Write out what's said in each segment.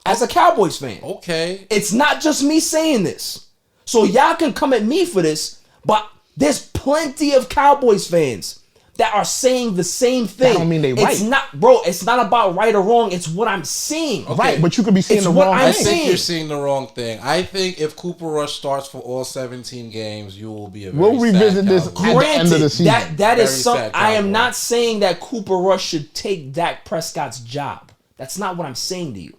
as a Cowboys fan. Okay. It's not just me saying this. So y'all can come at me for this, but there's plenty of Cowboys fans that are saying the same thing. That don't mean they right. It's not, bro, it's not about right or wrong. It's what I'm seeing. Okay. Right, but you could be seeing It's the what wrong I'm thing. I think saying. you're seeing the wrong thing. I think if Cooper Rush starts for all 17 games, you will be a very We'll revisit sad this Cowboy. at the end of the season. That is Very some. sad I am Cowboy. not saying that Cooper Rush should take Dak Prescott's job. That's not what I'm saying to you.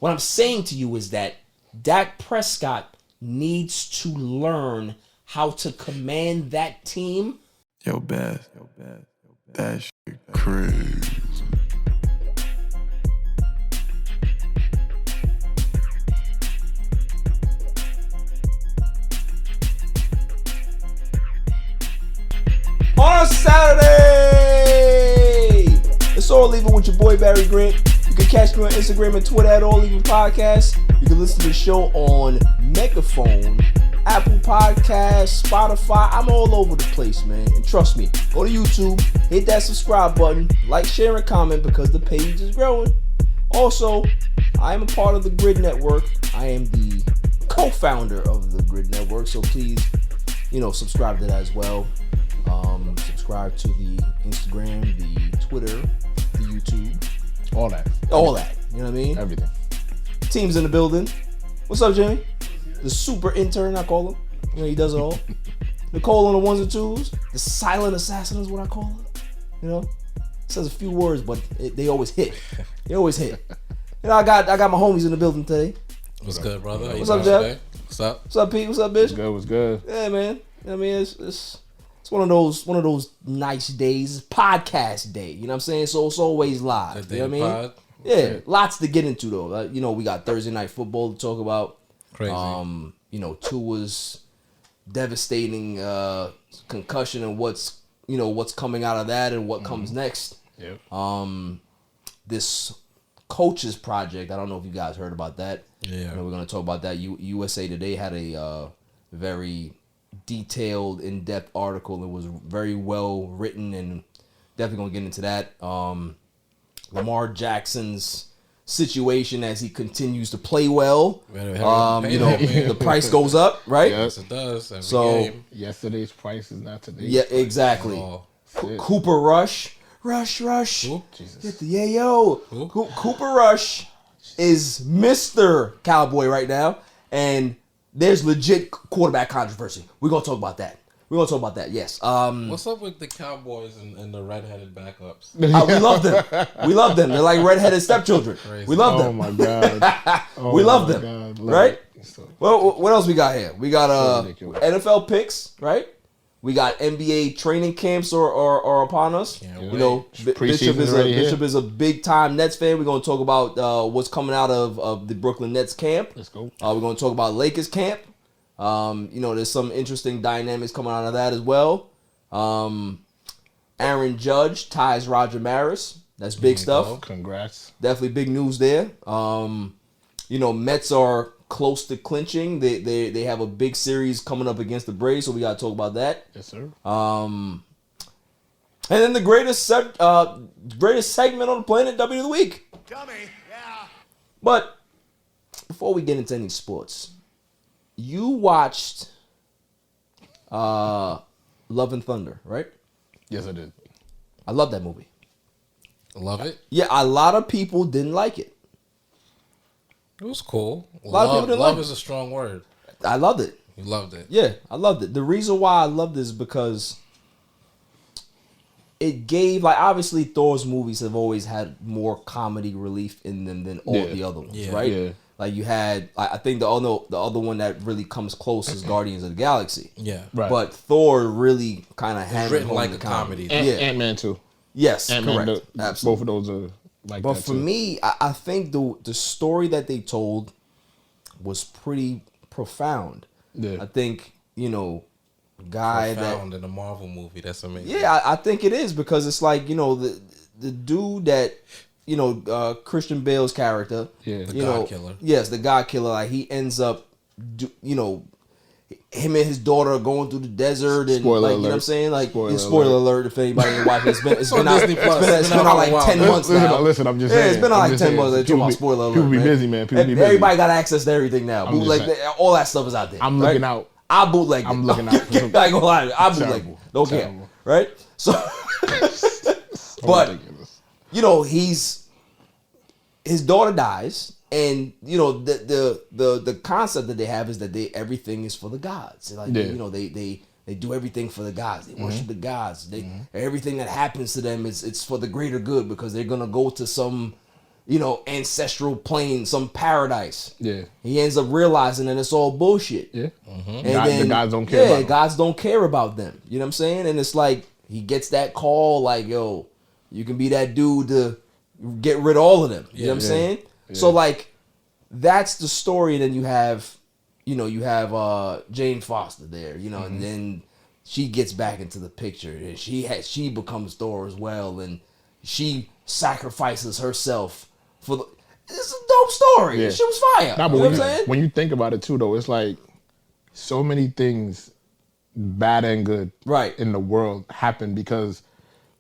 What I'm saying to you is that Dak Prescott needs to learn how to command that team. Yo, bad shit crazy. On a Saturday! It's All Even with your boy Barry Grant. You can catch me on Instagram and Twitter at All Even Podcast. You can listen to the show on Megaphone, Apple Podcasts, Spotify. I'm all over the place, man. And trust me, go to YouTube, hit that subscribe button, like, share, and comment because the page is growing. Also, I am a part of the Grid Network. I am the co-founder of the Grid Network, so please, subscribe to that as well. Subscribe to the Instagram, the Twitter, the YouTube. All that. You know what I mean? Everything. Team's in the building. What's up, Jimmy? The super intern, I call him. He does it all. Nicole on the ones and twos. The silent assassin is what I call her. Says a few words, but they always hit. I got my homies in the building today. What's good, brother? What's up, Jeff? What's up? What's up, Pete? What's up, bitch? What's good? Yeah, man. It's one of those nice days. It's podcast day. You know what I'm saying? So it's always live. You know what I mean? Yeah, lots to get into though. We got Thursday night football to talk about. Crazy. Tua's devastating concussion and what's coming out of that and what comes next. Yep. This coaches project. I don't know if you guys heard about that. Yeah. We're gonna talk about that. USA Today had a very detailed, in-depth article. It was very well written and definitely gonna get into that. Lamar Jackson's situation as he continues to play well. The price goes up, right? Yes, it does. Every So game. Yesterday's price is not today's. Yeah, exactly. Cooper Rush. Who? Jesus. Get the yayo. Cooper Rush is Mr. Cowboy right now, and there's legit quarterback controversy. We're gonna talk about that. Yes. What's up with the Cowboys and the redheaded backups? We love them. They're like redheaded stepchildren. Crazy. We love them. Oh my god. We love them. God. Right? So, Well, what else we got here? We got So ridiculous. NFL picks, right? We got NBA training camps are upon us. Can't Bishop is a big time Nets fan. We're gonna talk about what's coming out of the Brooklyn Nets camp. let's go. We're gonna talk about Lakers camp. There's some interesting dynamics coming out of that as well. Aaron Judge ties Roger Maris. That's big stuff. Congrats. Definitely big news there. Mets are close to clinching. They have a big series coming up against the Braves, so we got to talk about that. Yes, sir. And then the greatest segment on the planet, W of the Week. Dummy, yeah. But before we get into any sports, you watched Love and Thunder, right? Yes, I did. I love that movie. Love it. Yeah, a lot of people didn't like it. It was cool. A lot of people didn't love like is a strong word. I loved it. You loved it. Yeah, I loved it. The reason why I loved it is because it gave, obviously Thor's movies have always had more comedy relief in them than all the other ones, Yeah. right? Yeah. Like you had, I think the other one that really comes close is Guardians of the Galaxy. Yeah. Right. But Thor really kind of hammered written home like the a comedy. Yeah. Ant-Man too. Yes, Ant-Man, correct. Absolutely. both of those are like But that for too. me, I think the story that they told was pretty profound. Yeah. I think, guy Profound in a Marvel movie. That's amazing. Yeah, I think it is because it's like, the dude that, Christian Bale's character. Yeah. The God Killer. Yes, the God Killer. Like he ends up, him and his daughter are going through the desert and Spoiler like you know alert. what I'm saying? Like Spoiler spoiler alert if anybody didn't watch it. It's been out. Disney Plus. It's been out like 10 months now. Listen, I'm just Yeah, saying. it's been out I'm like just 10 months. They're talking about spoiler alert. People be man. busy, man. People be busy. Everybody got access to everything now. I'm just Bootleg, saying. all that stuff is out there. I'm right? looking out. I bootleg. I'm looking out for some- I ain't gonna lie. I bootleg. Terrible. Don't care. Terrible. Right? So, but Ridiculous. you know, his daughter dies, and you know the concept that they have is that everything is for the gods. Like Yeah. you know they do everything for the gods. They worship the gods. Everything that happens to them it's for the greater good because they're gonna go to some ancestral plane, some paradise. Yeah. He ends up realizing that it's all bullshit. Yeah. And The gods don't care about them. gods don't care about them. You know what I'm saying? And it's like he gets that call like, yo, you can be that dude to get rid of all of them. You know what I'm saying? Yeah. So like that's the story. And then you have Jane Foster there, and then she gets back into the picture and she becomes Thor as well, and she sacrifices herself for the. It's a dope story. Yeah. She was fire. Nah, but you know what I'm saying? when you think about it too, though, it's like so many things, bad and good, Right. in the world happen because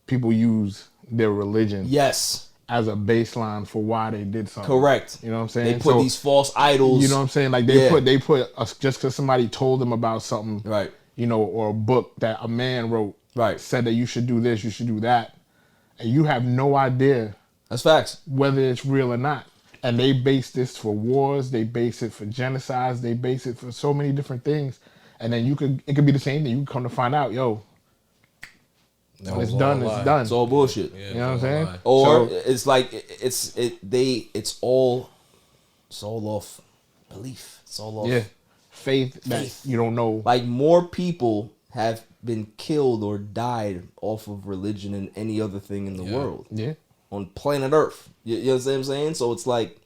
people use their religion Yes. as a baseline for why they did something. Correct. You know what I'm saying? They put these false idols. You know what I'm saying? Like they put just because somebody told them about something, Right. or a book that a man wrote, Right. said that you should do this, you should do that, and you have no idea That's facts. whether it's real or not. And they base this for wars, they base it for genocides, they base it for so many different things. And then it could be the same thing. You can come to find out, That when it's was all done, a lie. it's done. It's all bullshit. Yeah, You know what I'm it was all a saying? lie. Or So- it's like it's all off belief. It's all off. Yeah. Faith that Faith. you don't know. Like more people have been killed or died off of religion than any other thing in the world Yeah. on planet Earth. You know what I'm saying? So it's like,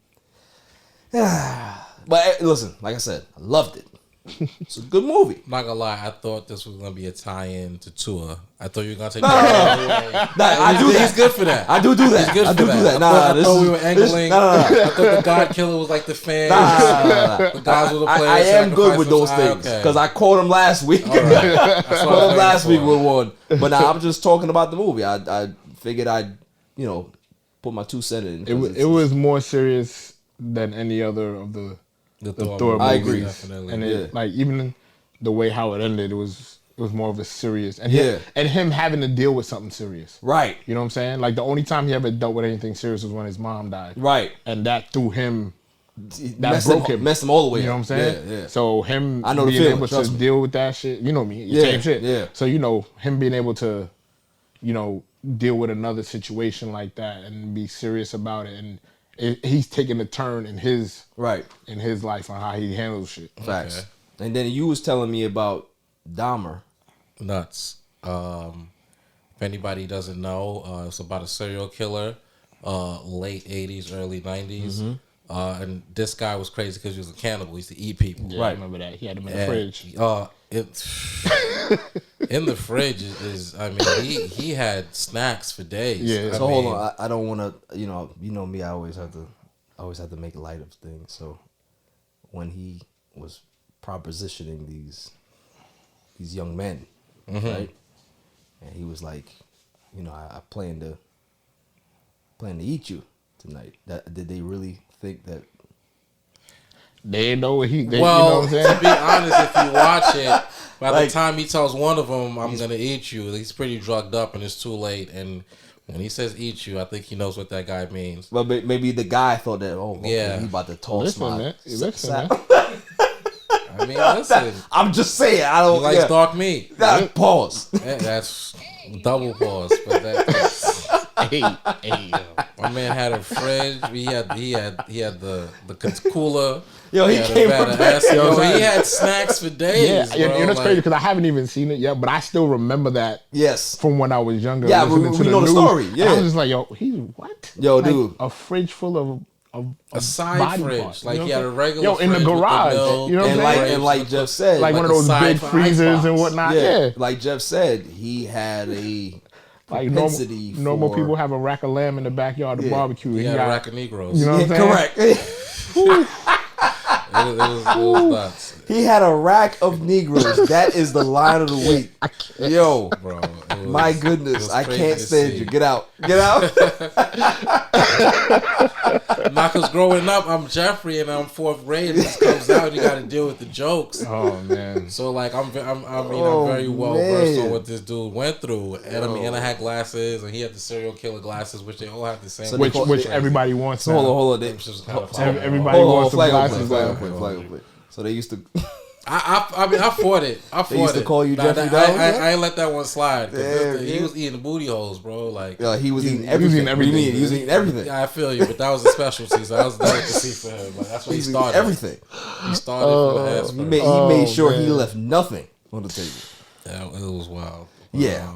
but listen, like I said, I loved it. It's a good movie. Not gonna lie, I thought this was gonna be a tie-in to Tour. I thought you were gonna take. Nah, I do that. He's good for that. I do that. He's good I for do that. that. I thought we were angling. I thought the God Killer was like the fan. The guys were the players. I am good with those sacrifice things was- because I caught him last week. All right. That's what I Caught was him last week waiting with for. one. But now I'm just talking about the movie. I figured I'd put my 2 cents in. 'cause It was more serious than any other of the The Thor Thor I movies. agree. Definitely. And Yeah. it, like even the way how it ended, it was more of a serious and Yeah. him having to deal with something serious. right. You know what I'm saying? Like the only time he ever dealt with anything serious was when his mom died. Right. And that threw him that Messed broke him. Messed him all the way You know up. what I'm saying? Yeah. So him I know the being feeling, able to trust me. deal with that shit, you know me, Yeah, same shit. yeah. So him being able to, deal with another situation like that and be serious about it, and he's taking a turn in his Right. life on how he handles shit. Facts. Okay. And then you was telling me about Dahmer. Nuts. If anybody doesn't know, it's about a serial killer, late 80s, early 90s. And this guy was crazy because he was a cannibal. He used to eat people. Yeah, I remember that. He had him in the And, fridge. in the fridge is I mean, he had snacks for days. Yeah. I So hold mean, on. I don't want to. You know me. I always have to make light of things. So when he was propositioning these young men, right? And he was like, I plan to eat you tonight. Did they really think that? They didn't know what he. They, well, you know what I'm saying? to be honest, if you watch it, by Like- the time he tells one of them, "I'm gonna eat you," he's pretty drugged up and it's too late. And when he says "eat you," I think he knows what that guy means. Well, maybe the guy thought that. Oh, okay, Yeah. he about to toss Listen, my. man. Listen, man. I mean, listen, I'm just saying. I he don't. likes Yeah. dark meat. Pause. Yeah, that's double pause, but that's. hey, My man had a fridge. He had the cooler. Yo, he had a came vat of prepared. acid. Yo, He had snacks for days. yeah, bro. it's Like, crazy because I haven't even seen it yet, but I still remember that Yes. from when I was younger. Yeah, listening we to know the news. story, And yeah. I was just like, yo, he's what? Yo, Like, dude. a fridge full of a side body fridge. parts, Like you know he what had a I'm regular Yo, in the fridge with garage, milk you know what And I'm like saying? and like Jeff said, like one of a those big sci-fi freezers and icebox. whatnot. yeah, Yeah, like Jeff said, he had a like propensity normal for- people have a rack of lamb in the backyard to Yeah. barbecue. He He had a got, rack of Negroes. you know what I'm saying? correct. It was nuts. He had a rack of Negroes. That is the line of the week. Yo, bro. My goodness, I can't stand you. Get out. Get out. Not because growing up, I'm Jeffrey and I'm fourth grade. And this comes out and you got to deal with the jokes. Oh man. So like I'm very well versed on what this dude went through. And and I had glasses and he had the serial killer glasses, which they all have the same. So which everybody wants. Hold on. Everybody wants some glasses. Flag. So they used to. I fought it. They used to call you Jeffrey Dahmer? I ain't let that one slide. He was eating the booty holes, bro. Like he was eating everything. He was eating everything. Yeah, I feel you, but that was a specialty. So that was delicacy for him. Like, that's what he started. Everything. He started from the he made sure he left nothing on the table. Yeah, it was wild. Yeah,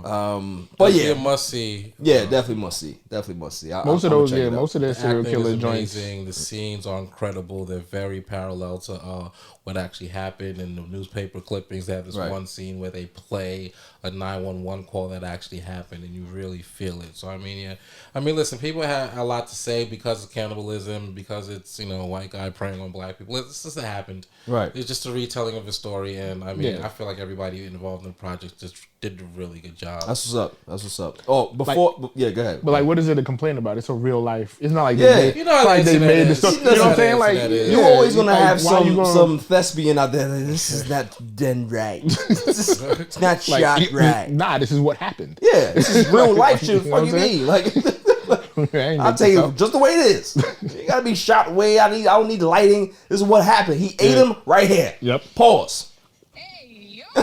but yeah, must see. Yeah, definitely must see. Most of their serial killer joints. The scenes are incredible. They're very parallel to what actually happened in the newspaper clippings. They have this one scene where they play a 911 call that actually happened, and you really feel it. So I mean, listen, people have a lot to say because of cannibalism, because it's a white guy preying on black people. It's just happened. Right. It's just a retelling of a story, and I mean, I feel like everybody involved in the project just did a really good job. That's what's up. Oh, before go ahead. But like, what is it to complain about? It's a real life. It's not like they made the story. You know what I'm saying? Like, you're always gonna have some thespian out there. Like, this is not done right. It's not shot right. Nah, this is what happened. Yeah, this is real life shit. What do you mean? Like, I'll tell you just the way it is. You gotta be shot way. I don't need lighting. This is what happened. He ate him right here. Yep. Pause. You know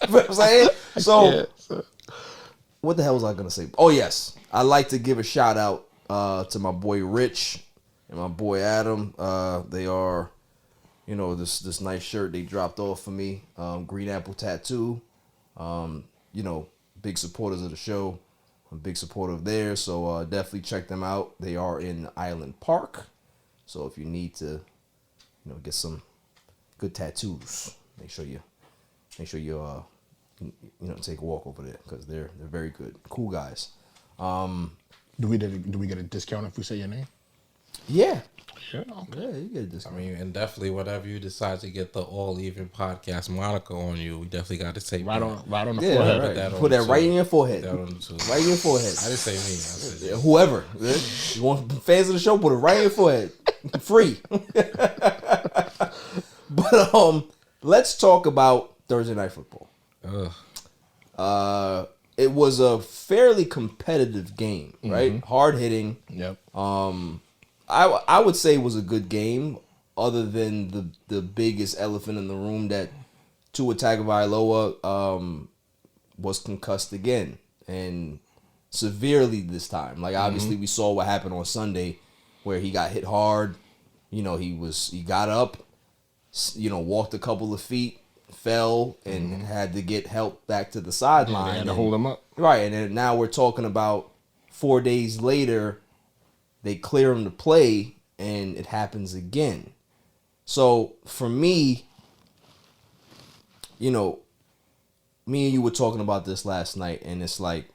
what I'm saying? So, what the hell was I gonna say? Oh yes, I'd like to give a shout out to my boy Rich and my boy Adam. They are, this nice shirt they dropped off for me. Green Apple Tattoo. Big supporters of the show. I'm a big supporter of theirs, so definitely check them out. They are in Island Park, so if you need to, get some good tattoos, make sure you take a walk over there because they're very good, cool guys. Do we get a discount if we say your name? Yeah. Yeah, you get a discount. I mean, and definitely whenever you decide to get the All Even Podcast moniker on you, we definitely got to take right on the forehead. Right. Put that right in your forehead. Right in your forehead. I didn't say me. I said whoever. You want fans of the show? Put it right in your forehead. Free. But let's talk about Thursday Night Football. It was a fairly competitive game, right? Mm-hmm. Hard hitting. Yep. I would say it was a good game, other than the biggest elephant in the room that Tua Tagovailoa was concussed again, and severely this time. Like, obviously we saw what happened on Sunday where he got hit hard. He got up, walked a couple of feet, fell, and had to get help back to the sideline. They had to hold him up. Right, and then now we're talking about 4 days later, they clear him to play, and it happens again. So, for me, me and you were talking about this last night, and it's like,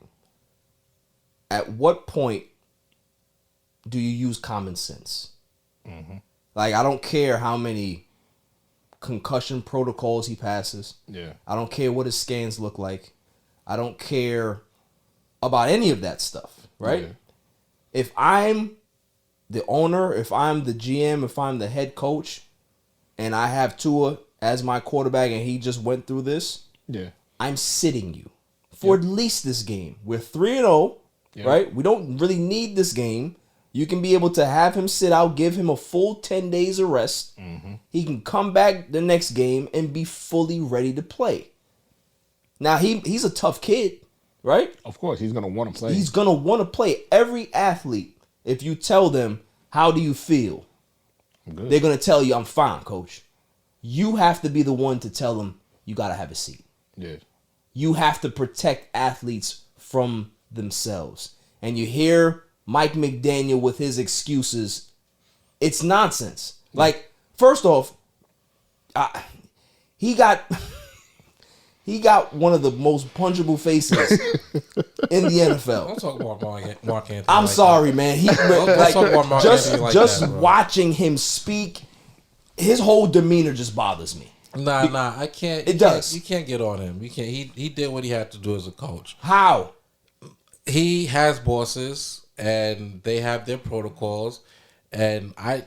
at what point do you use common sense? Mm-hmm. Like, I don't care how many concussion protocols he passes. Yeah. I don't care what his scans look like. I don't care about any of that stuff, right? Yeah. If I'm the owner, if I'm the GM, if I'm the head coach, and I have Tua as my quarterback and he just went through this, I'm sitting you for at least this game. We're 3-0, right? We don't really need this game. You can be able to have him sit out, give him a full 10 days of rest. Mm-hmm. He can come back the next game and be fully ready to play. Now, he's a tough kid, right? Of course, he's going to want to play. He's going to want to play. Every athlete, if you tell them, how do you feel? Good. They're going to tell you, I'm fine, coach. You have to be the one to tell them, you got to have a seat. Yeah. You have to protect athletes from themselves. And you hear Mike McDaniel with his excuses. It's nonsense. Like, first off, he got one of the most punchable faces in the NFL. Don't talk about Mark Anthony. I'm sorry, man. Just watching him speak, his whole demeanor just bothers me. Nah, I can't. It does. You can't get on him. You can't. He did what he had to do as a coach. How? He has bosses, and they have their protocols, and I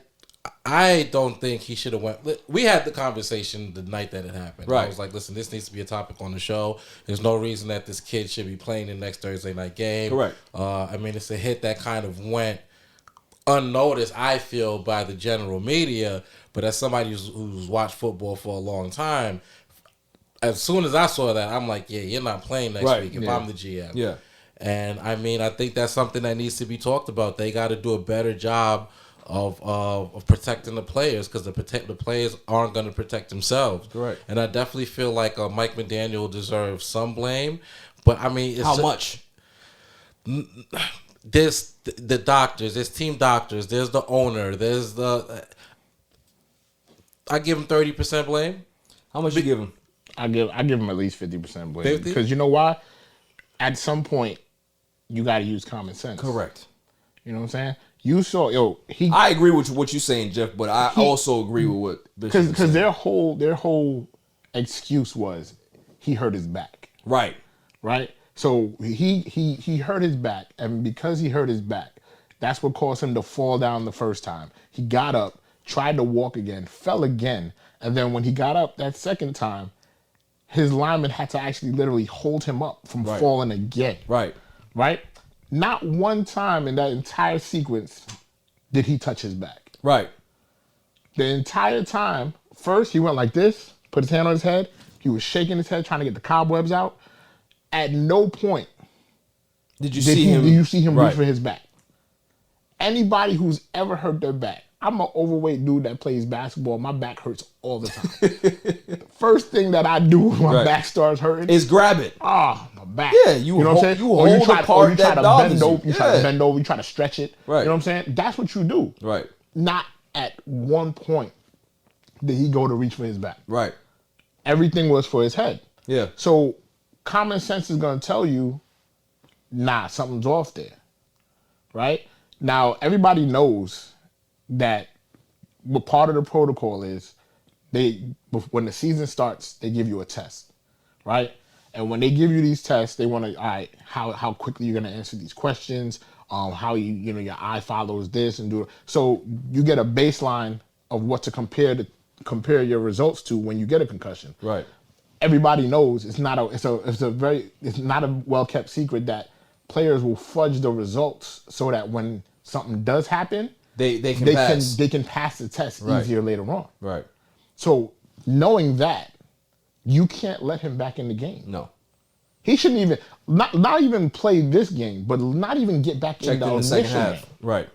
don't think he should have went. We had the conversation the night that it happened. Right. I was like, listen, this needs to be a topic on the show. There's no reason that this kid should be playing the next Thursday night game. Correct. I mean, it's a hit that kind of went unnoticed, I feel, by the general media. But as somebody who's watched football for a long time, as soon as I saw that, I'm like, yeah, you're not playing next week if I'm the GM. Yeah. And I mean, I think that's something that needs to be talked about. They got to do a better job of protecting the players, because the players aren't going to protect themselves. Correct. And I definitely feel like Mike McDaniel deserves some blame. But I mean, it's How much? There's the doctors, there's team doctors, there's the owner, there's the. I give him 30% blame. How much you give him? I give him at least 50% blame. 50? Because you know why? At some point, you got to use common sense. Correct. You know what I'm saying? You saw, I agree with what you're saying, Jeff, but I also agree with what Bishop because their whole excuse was he hurt his back. Right. So he hurt his back, and because he hurt his back, that's what caused him to fall down the first time. He got up, tried to walk again, fell again, and then when he got up that second time, his lineman had to actually literally hold him up from falling again. Right? Not one time in that entire sequence did he touch his back. Right. The entire time, first he went like this, put his hand on his head. He was shaking his head, trying to get the cobwebs out. At no point did you see him reach for his back. Anybody who's ever hurt their back, I'm an overweight dude that plays basketball. My back hurts all the time. The first thing that I do when my back starts hurting is grab it. My back. Yeah, you know what I'm saying? You hold the part that bothers you. You try to bend over, you try to stretch it. Right. You know what I'm saying? That's what you do. Right. Not at one point did he go to reach for his back. Right. Everything was for his head. Yeah. So common sense is going to tell you, nah, something's off there. Right? Now, everybody knows that what part of the protocol is when the season starts, they give you a test, right? And when they give you these tests, they want to, all right, how quickly you're going to answer these questions, how your eye follows this and do it. So you get a baseline of what to compare your results to when you get a concussion. Right. Everybody knows it's not a well-kept secret that players will fudge the results so that when something does happen, they can pass the test easier later on. Right. So knowing that, you can't let him back in the game. No. He shouldn't even not even play this game, but not even get back in the second half. Right.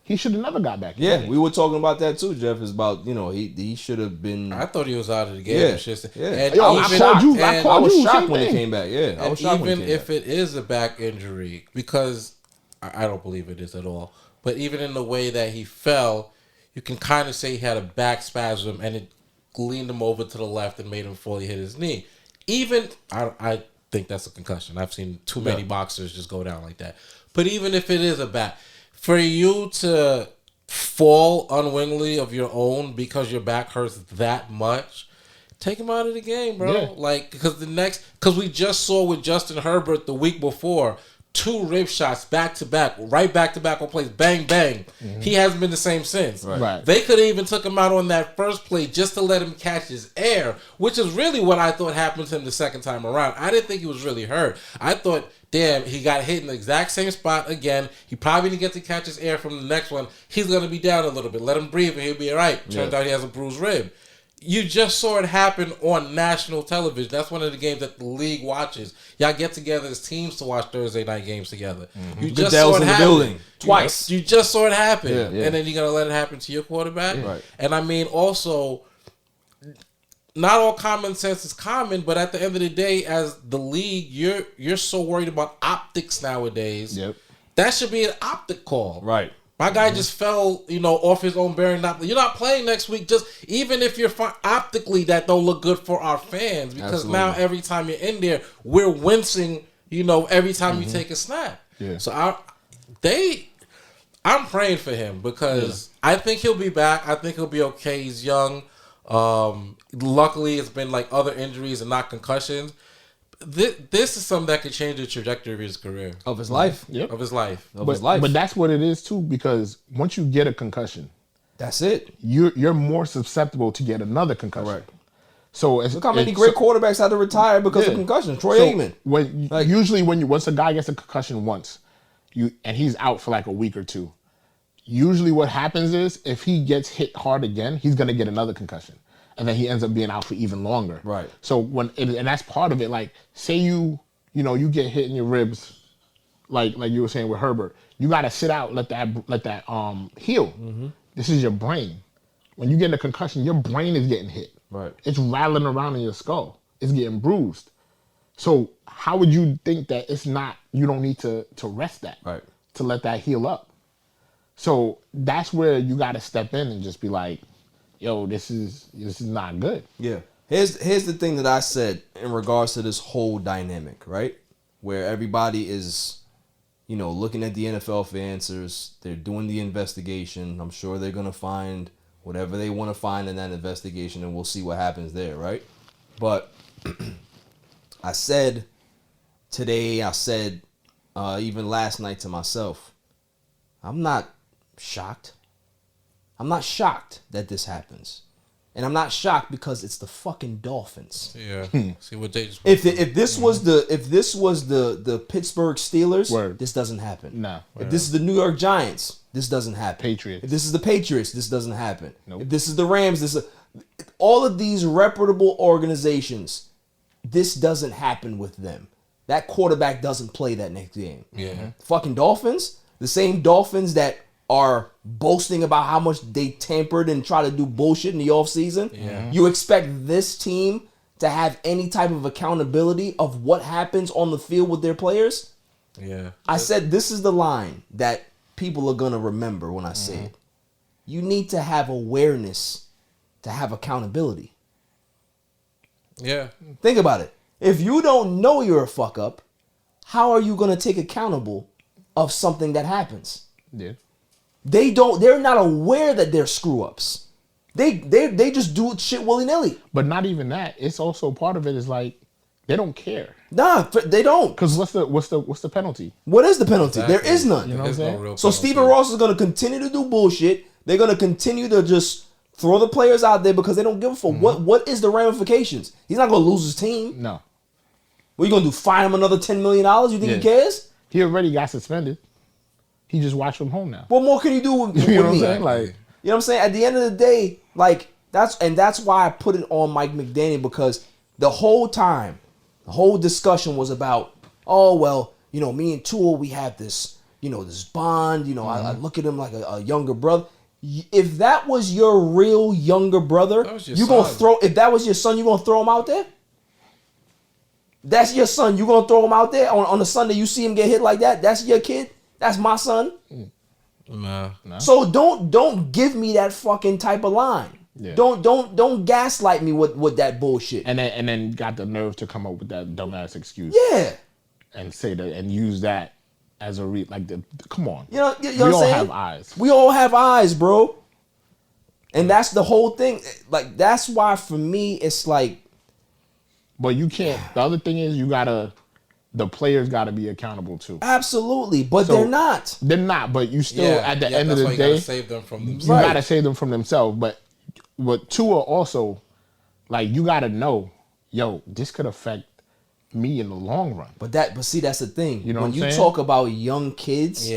He should have never got back in. Yeah, we were talking about that too, Jeff. Is about he should have been. I thought he was out of the game. Yeah. And I was shocked when he came back. Yeah, I was shocked when he came back. Even if it is a back injury, because I don't believe it is at all. But even in the way that he fell, you can kind of say he had a back spasm and it leaned him over to the left and made him fully hit his knee. Even, I think that's a concussion. I've seen too many boxers just go down like that. But even if it is a back, for you to fall unwillingly of your own because your back hurts that much, take him out of the game, bro. Yeah. Like, because we just saw with Justin Herbert the week before, 2 rib shots back to back on plays, bang, bang. Mm-hmm. He hasn't been the same since. Right. They could have even took him out on that first play just to let him catch his air, which is really what I thought happened to him the second time around. I didn't think he was really hurt. I thought, damn, he got hit in the exact same spot again. He probably didn't get to catch his air from the next one. He's going to be down a little bit. Let him breathe and he'll be all right. Turns out he has a bruised rib. You just saw it happen on national television. That's one of the games that the league watches. Y'all get together as teams to watch Thursday night games together. Mm-hmm. You just saw it happen. Building twice. You just saw it happen. Yeah. And then you're going to let it happen to your quarterback? Yeah. Right. And I mean, also, not all common sense is common, but at the end of the day, as the league, you're so worried about optics nowadays. Yep. That should be an optic call. Right. My guy just fell, off his own bearing. You're not playing next week. Just even if you're optically, that don't look good for our fans, because now every time you're in there, we're wincing. Every time you take a snap. Yeah. So I'm praying for him because I think he'll be back. I think he'll be okay. He's young. Luckily, it's been like other injuries and not concussions. This is something that could change the trajectory of his career. Of his life. Yep. Of his life. But that's what it is too, because once you get a concussion, that's it. You're more susceptible to get another concussion. Correct. So look how many great quarterbacks had to retire because of concussion. Troy Aikman. Usually once a guy gets a concussion once, and he's out for like a week or two, usually what happens is if he gets hit hard again, he's gonna get another concussion. And then he ends up being out for even longer. Right. So and that's part of it. Like, say you get hit in your ribs, like you were saying with Herbert, you got to sit out, let that heal. Mm-hmm. This is your brain. When you get a concussion, your brain is getting hit. Right. It's rattling around in your skull. It's getting bruised. So how would you think that it's not? You don't need to rest that. Right. To let that heal up. So that's where you got to step in and just be like, yo, this is not good. Yeah. Here's the thing that I said in regards to this whole dynamic, right? Where everybody is, looking at the NFL for answers. They're doing the investigation. I'm sure they're going to find whatever they want to find in that investigation, and we'll see what happens there, right? But I said today, even last night to myself, I'm not shocked. I'm not shocked that this happens. And I'm not shocked because it's the fucking Dolphins. Yeah. See what they just if this was the Pittsburgh Steelers, this doesn't happen. No. If this is the New York Giants, this doesn't happen. Patriots. If this is the Patriots, this doesn't happen. Nope. If this is the Rams, all of these reputable organizations, this doesn't happen with them. That quarterback doesn't play that next game. Yeah. Fucking Dolphins, the same Dolphins that are boasting about how much they tampered and try to do bullshit in the offseason. Yeah. You expect this team to have any type of accountability of what happens on the field with their players? Yeah. I said this is the line that people are going to remember when I say it. You need to have awareness to have accountability. Yeah. Think about it. If you don't know you're a fuck up, how are you going to take accountable of something that happens? Yeah. They're not aware that they're screw ups. They just do shit willy-nilly. But not even that. It's also part of it is like they don't care. Nah, they don't. Because what's the penalty? What is the penalty? Exactly. There is none. You know what I'm saying? No so Stephen Ross is going to continue to do bullshit. They're going to continue to just throw the players out there because they don't give a fuck. What is the ramifications? He's not going to lose his team. No. What are you going to do? Fine him another $10 million? You think he cares? He already got suspended. He just watched from home now. What more can you do with you know what me? I'm saying? Like, you know what I'm saying? At the end of the day, like that's why I put it on Mike McDaniel, because the whole time, the whole discussion was about, oh well, me and Tua, we have this, this bond. I look at him like a younger brother. If that was your real younger brother, you gonna throw? If that was your son, you gonna throw him out there? That's your son. You gonna throw him out there on a Sunday? You see him get hit like that? That's your kid. That's my son. Nah. So don't give me that fucking type of line. Yeah. Don't gaslight me with that bullshit. And then got the nerve to come up with that dumbass excuse. Yeah. And say that and use that as a come on. You know we what I'm all saying? have eyes. We all have eyes, bro. And that's the whole thing. Like that's why for me it's like. But you can't. The other thing is the players got to be accountable too. Absolutely, but they're not. They're not. But you still, at the end of the day, you gotta save them from themselves. You got to save them from themselves. But Tua also, like, you got to know, yo, this could affect me in the long run. But see, that's the thing. You know when what I'm saying? Talk about young kids,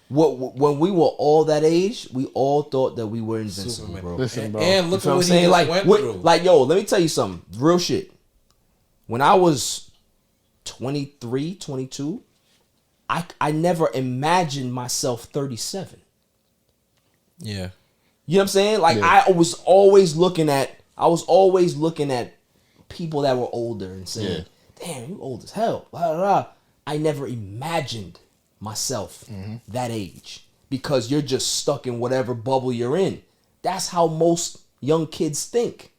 when we were all that age, we all thought that we were invincible, Superman. bro. Listen, bro. And look what what I'm saying. He like, went through. Like, yo, let me tell you something. Real shit. When I was 23, 22, I never imagined myself 37. Yeah. You know what I'm saying? Like I was always looking at people that were older and saying, damn, you old as hell. Blah, blah, blah. I never imagined myself that age because you're just stuck in whatever bubble you're in. That's how most young kids think.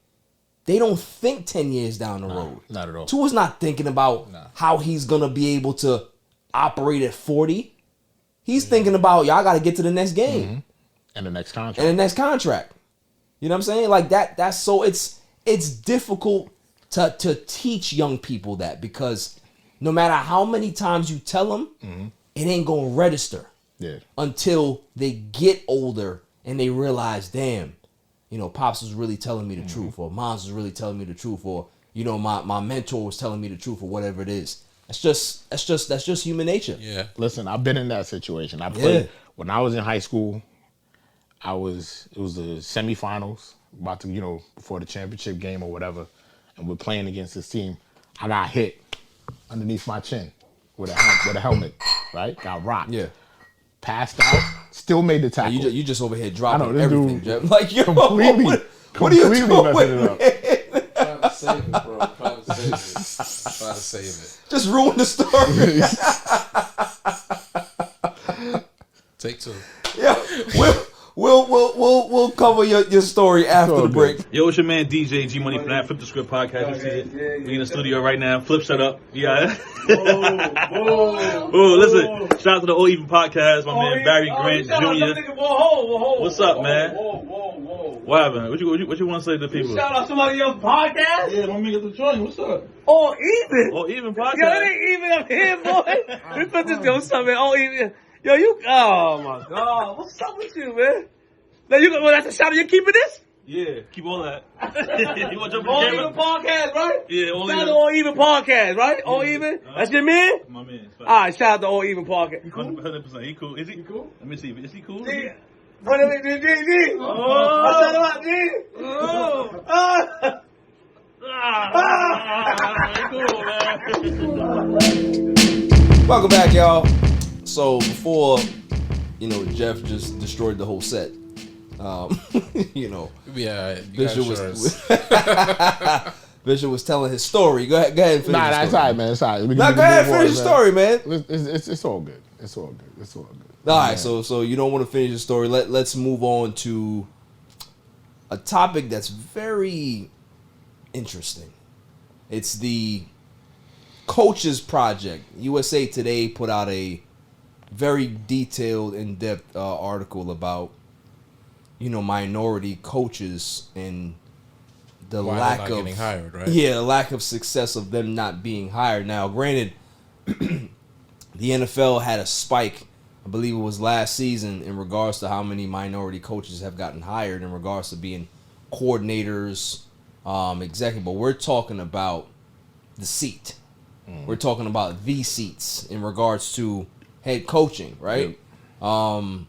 They don't think 10 years down the road. Not at all. Tua's not thinking about how he's going to be able to operate at 40. He's thinking about, y'all got to get to the next game. And the next contract. And the next contract. You know what I'm saying? Like that's so it's difficult to teach young people that, because no matter how many times you tell them, it ain't going to register until they get older and they realize, damn, Pops was really telling me the truth, or Moms was really telling me the truth, or, my mentor was telling me the truth, or whatever it is. That's just human nature. Yeah. Listen, I've been in that situation. I played when I was in high school. It was the semifinals, about to, before the championship game or whatever, and we're playing against this team. I got hit underneath my chin with a helmet, right? Got rocked. Yeah. Passed out, still made the tackle. You just over here dropping everything, Jeff. Like, yo, completely what are you doing? Messing it up. Trying to save it, bro. Trying to save it. Just ruin the story. Take two. Yeah, we'll cover your story after the break. Yo, it's your man DJ G Money from that Flip the Script podcast. You see it? We in the studio right now. Flip, shut up. Yeah. Oh, listen. Shout out to the All Even podcast. My man Barry Grant Jr. What's up, man? What happened? What you want to say to the people? Shout out somebody else's podcast. Yeah, let me get the joint. What's up? All Even. All Even podcast. Yo, it ain't even up here, boy. We put this yo, what's up, man? All Even. Yo, oh my God, what's up with you, man? Now that's a shout out. You keeping this? Yeah, keep all that. You want to jump in the All camera? Even podcast, right? Yeah, All Shout out Even. to All Even podcast, right? All Even. That's your man. My man. All right, shout out to All Even podcast. You cool? 100%. He cool. Is he cool? Let me see. Is he cool? G. What is it, G? Oh, shout out, G. He cool, man. Welcome back, y'all. So before, Jeff just destroyed the whole set. Yeah, Bishop was telling his story. Go ahead and finish. Nah, that's all right, man. It's all right. Go ahead and finish the story, man. It's all good. It's all good. All right, so you don't want to finish the story. Let's move on to a topic that's very interesting. It's the Coaches Project. USA Today put out a very detailed, in-depth article about, minority coaches and the lack of getting hired, right? Yeah, the lack of success of them not being hired. Now, granted, the NFL had a spike, I believe it was last season, in regards to how many minority coaches have gotten hired in regards to being coordinators, executive. But we're talking about the seat. We're talking about the seats in regards to head coaching, right? Yep.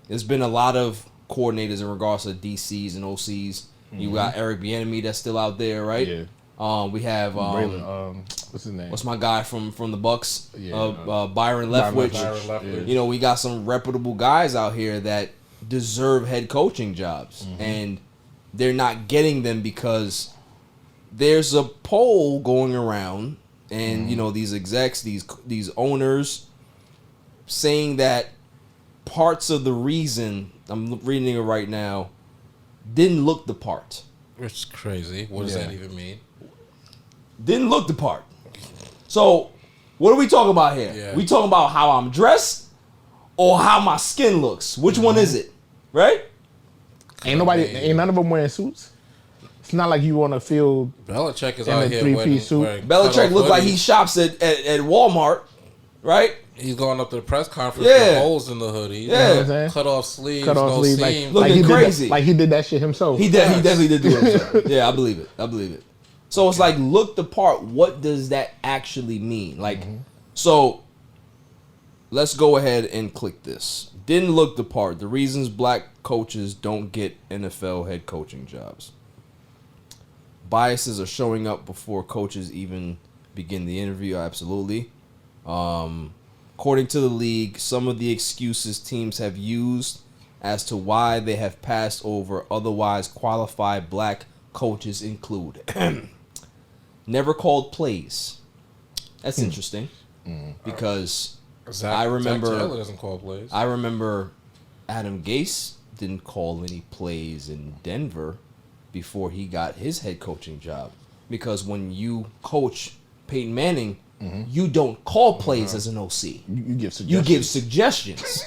There's been a lot of coordinators in regards to DCs and OCs. You got Eric Bieniemy that's still out there, right? Yeah. We have what's his name? What's my guy from the Bucks? Byron Leftwich. We got some reputable guys out here that deserve head coaching jobs, and they're not getting them because there's a poll going around, and these execs, these owners, saying that parts of the reason, I'm reading it right now, didn't look the part. Which is crazy. What does that even mean? Didn't look the part. So, what are we talking about here? Yeah. We talking about how I'm dressed or how my skin looks? Which one is it? Right? Ain't none of them wearing suits. It's not like you on a field. Belichick is in out a here three-piece suit. Belichick looks like he shops at Walmart, right? He's going up to the press conference with holes in the hoodie. Yeah. Cut off sleeves, sleeves, like looking crazy. Like he did that shit himself. He definitely did do it himself. Yeah, I believe it. So it's like, look the part. What does that actually mean? Like, so let's go ahead and click this. Didn't look the part. The reasons black coaches don't get NFL head coaching jobs. Biases are showing up before coaches even begin the interview. Absolutely. According to the league, some of the excuses teams have used as to why they have passed over otherwise qualified black coaches include never called plays. That's interesting because I remember Zach Taylor doesn't call plays. I remember Adam Gase didn't call any plays in Denver before he got his head coaching job, because when you coach Peyton Manning, You don't call plays as an OC. You give suggestions. You give suggestions.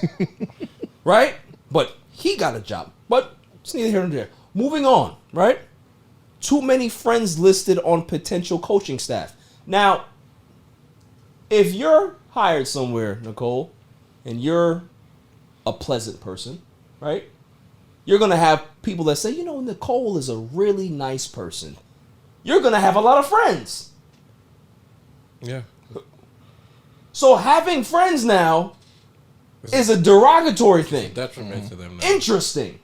Right? But he got a job. But it's neither here nor there. Moving on, right? Too many friends listed on potential coaching staff. Now, if you're hired somewhere, Nicole, and you're a pleasant person, right? You're going to have people that say, Nicole is a really nice person. You're going to have a lot of friends. Yeah. So having friends now is a derogatory thing. Detriment to them now. Interesting.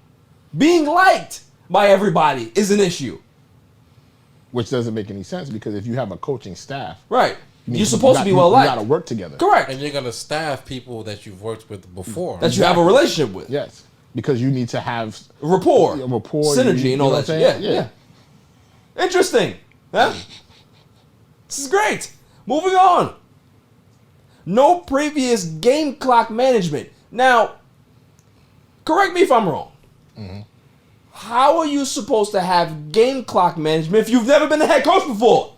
Being liked by everybody is an issue. Which doesn't make any sense because if you have a coaching staff, Right. You're supposed to be well liked. You got to work together. Correct. And you're going to staff people that you've worked with before. That you have a relationship with. Yes. Because you need to have Rapport. synergy, and all that shit. Yeah. Interesting. Huh? This is great. Moving on. No previous game clock management. Now, correct me if I'm wrong. How are you supposed to have game clock management if you've never been a head coach before?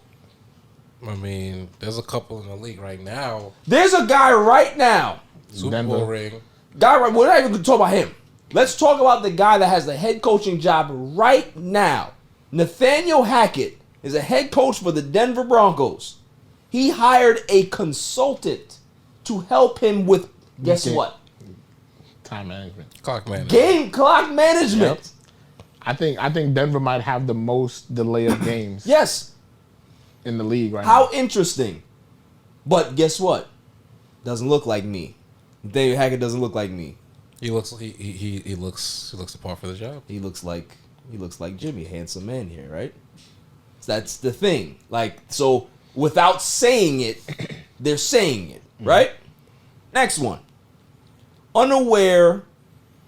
I mean, there's a couple in the league right now. There's a guy right now. Super Bowl ring. We're not even going to talk about him. Let's talk about the guy that has the head coaching job right now. Nathaniel Hackett is a head coach for the Denver Broncos. He hired a consultant to help him with, guess what? Time management. Clock management. Game clock management. Yep. I think Denver might have the most delay of games Yes. in the league right now. How interesting. But guess what? Doesn't look like me. Nathaniel Hackett doesn't look like me. He looks the part for the job. He looks like Jimmy, handsome man here, right? That's the thing. Like, so without saying it, they're saying it, right? Next one. Unaware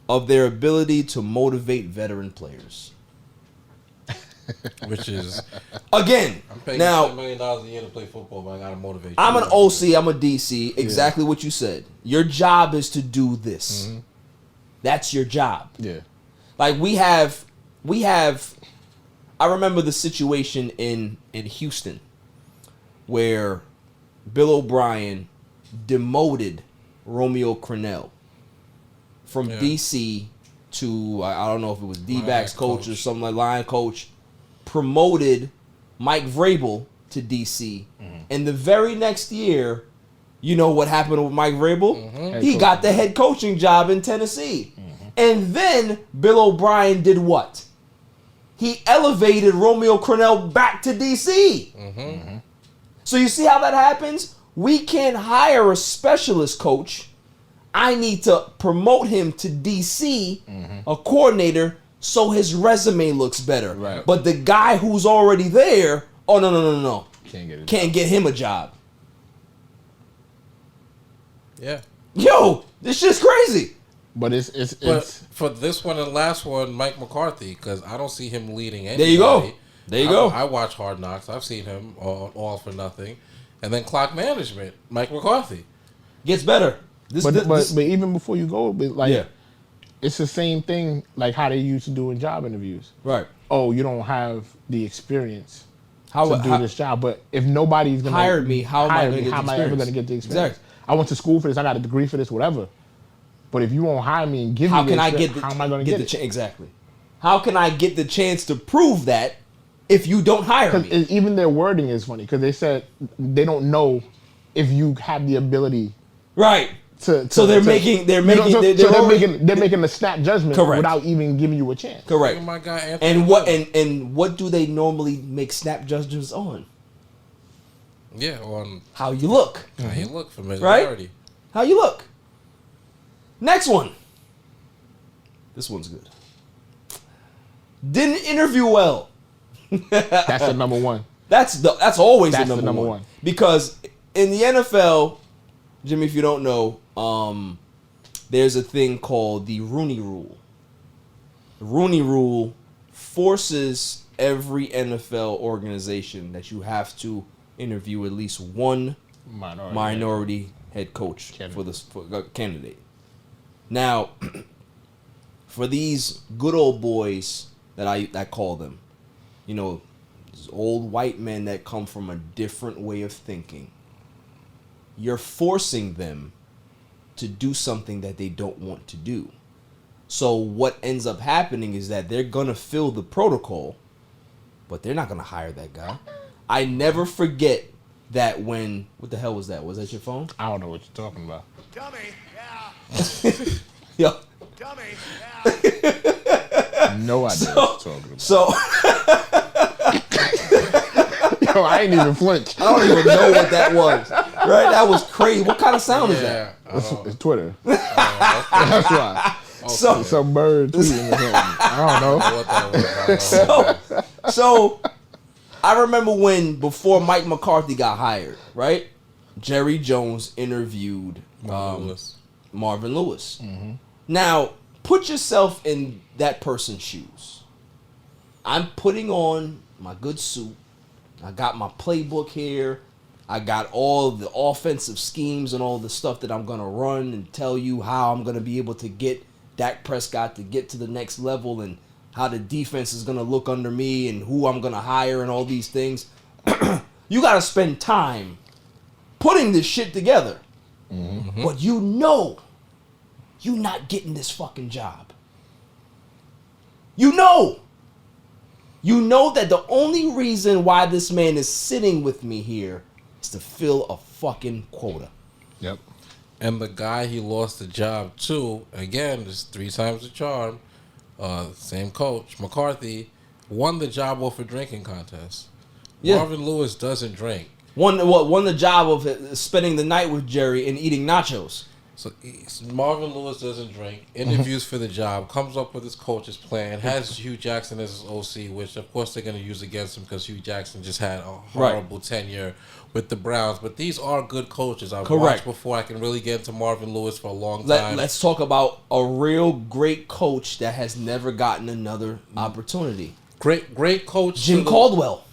of their ability to motivate veteran players. Which is Again, I'm paying now $10 million a year to play football, but I gotta motivate you. I'm an OC, I'm a DC, exactly what you said. Your job is to do this. That's your job. Yeah. Like we have I remember the situation in Houston where Bill O'Brien demoted Romeo Crennel from DC to I don't know if it was D-backs coach or something like line coach, promoted Mike Vrabel to DC. And the very next year, you know what happened with Mike Vrabel? He got the head coaching job in Tennessee. And then Bill O'Brien did what? He elevated Romeo Crennel back to DC. So you see how that happens? We can't hire a specialist coach. I need to promote him to DC, a coordinator, so his resume looks better. Right. But the guy who's already there, oh, no. Can't get him a job. Yeah. Yo, this shit's crazy. But it's But for this one and last one, Mike McCarthy, because I don't see him leading anybody. There you go. There you go. I watch Hard Knocks. I've seen him on All for Nothing. And then clock management, Mike McCarthy. Gets better. but even before you go, yeah. it's the same thing like how they used to do in job interviews. Right. Oh, you don't have the experience How to do this job. But if nobody's gonna hired me, how am I gonna get the how am I ever experience? gonna get the experience? Exactly. I went to school for this. I got a degree for this. Whatever. But if you won't hire me and give How me can the I get experience, the, how am I going to get it? Exactly. How can I get the chance to prove that if you don't hire me? Even their wording is funny because they said they don't know if you have the ability. Right. So they're making they're making a snap judgment Correct. without even giving you a chance. Correct. Look at my guy, Anthony And what Miller. and what do they normally make snap judgments on? Yeah, on How you look. how you look, familiarity. How you look. Next one. This one's good. Didn't interview well. That's the number one. That's always That's the number number one. one. Because in the NFL, Jimmy, if you don't know, there's a thing called the Rooney Rule. The Rooney Rule forces every NFL organization that you have to interview at least one minority head coach for candidate. Now, for these good old boys that I call them, these old white men that come from a different way of thinking, you're forcing them to do something that they don't want to do. So what ends up happening is that they're going to fill the protocol, but they're not going to hire that guy. I never forget that when... What the hell was that? Was that your phone? I don't know what you're talking about. Dummy, yeah. Yo. Dummy, yeah. No idea what you're talking about. So... Yo, I ain't even flinch. I don't even know what that was. Right? That was crazy. What kind of sound is that? It's Twitter. That's why. So, Some bird tweeting or something. I don't know. What that was. so I remember when, before Mike McCarthy got hired, right? Jerry Jones interviewed Marvin Lewis. Mm-hmm. Now, put yourself in that person's shoes. I'm putting on my good suit. I got my playbook here. I got all the offensive schemes and all the stuff that I'm going to run and tell you how I'm going to be able to get Dak Prescott to get to the next level and how the defense is going to look under me and who I'm going to hire and all these things. You got to spend time putting this shit together. Mm-hmm. But you know you're not getting this fucking job. You know that the only reason why this man is sitting with me here is to fill a fucking quota. Yep. And the guy he lost the job to, again, just 3 times the charm, same coach, McCarthy, won the job off a drinking contest. Yeah. Marvin Lewis doesn't drink. Won the job of spending the night with Jerry and eating nachos. So Marvin Lewis doesn't drink, interviews for the job, comes up with his coach's plan, has Hugh Jackson as his OC, which of course they're going to use against him because Hugh Jackson just had a horrible tenure with the Browns. But these are good coaches. I've watched before I can really get into Marvin Lewis for a long time. Let's talk about a real great coach that has never gotten another opportunity. Great coach. Jim Caldwell.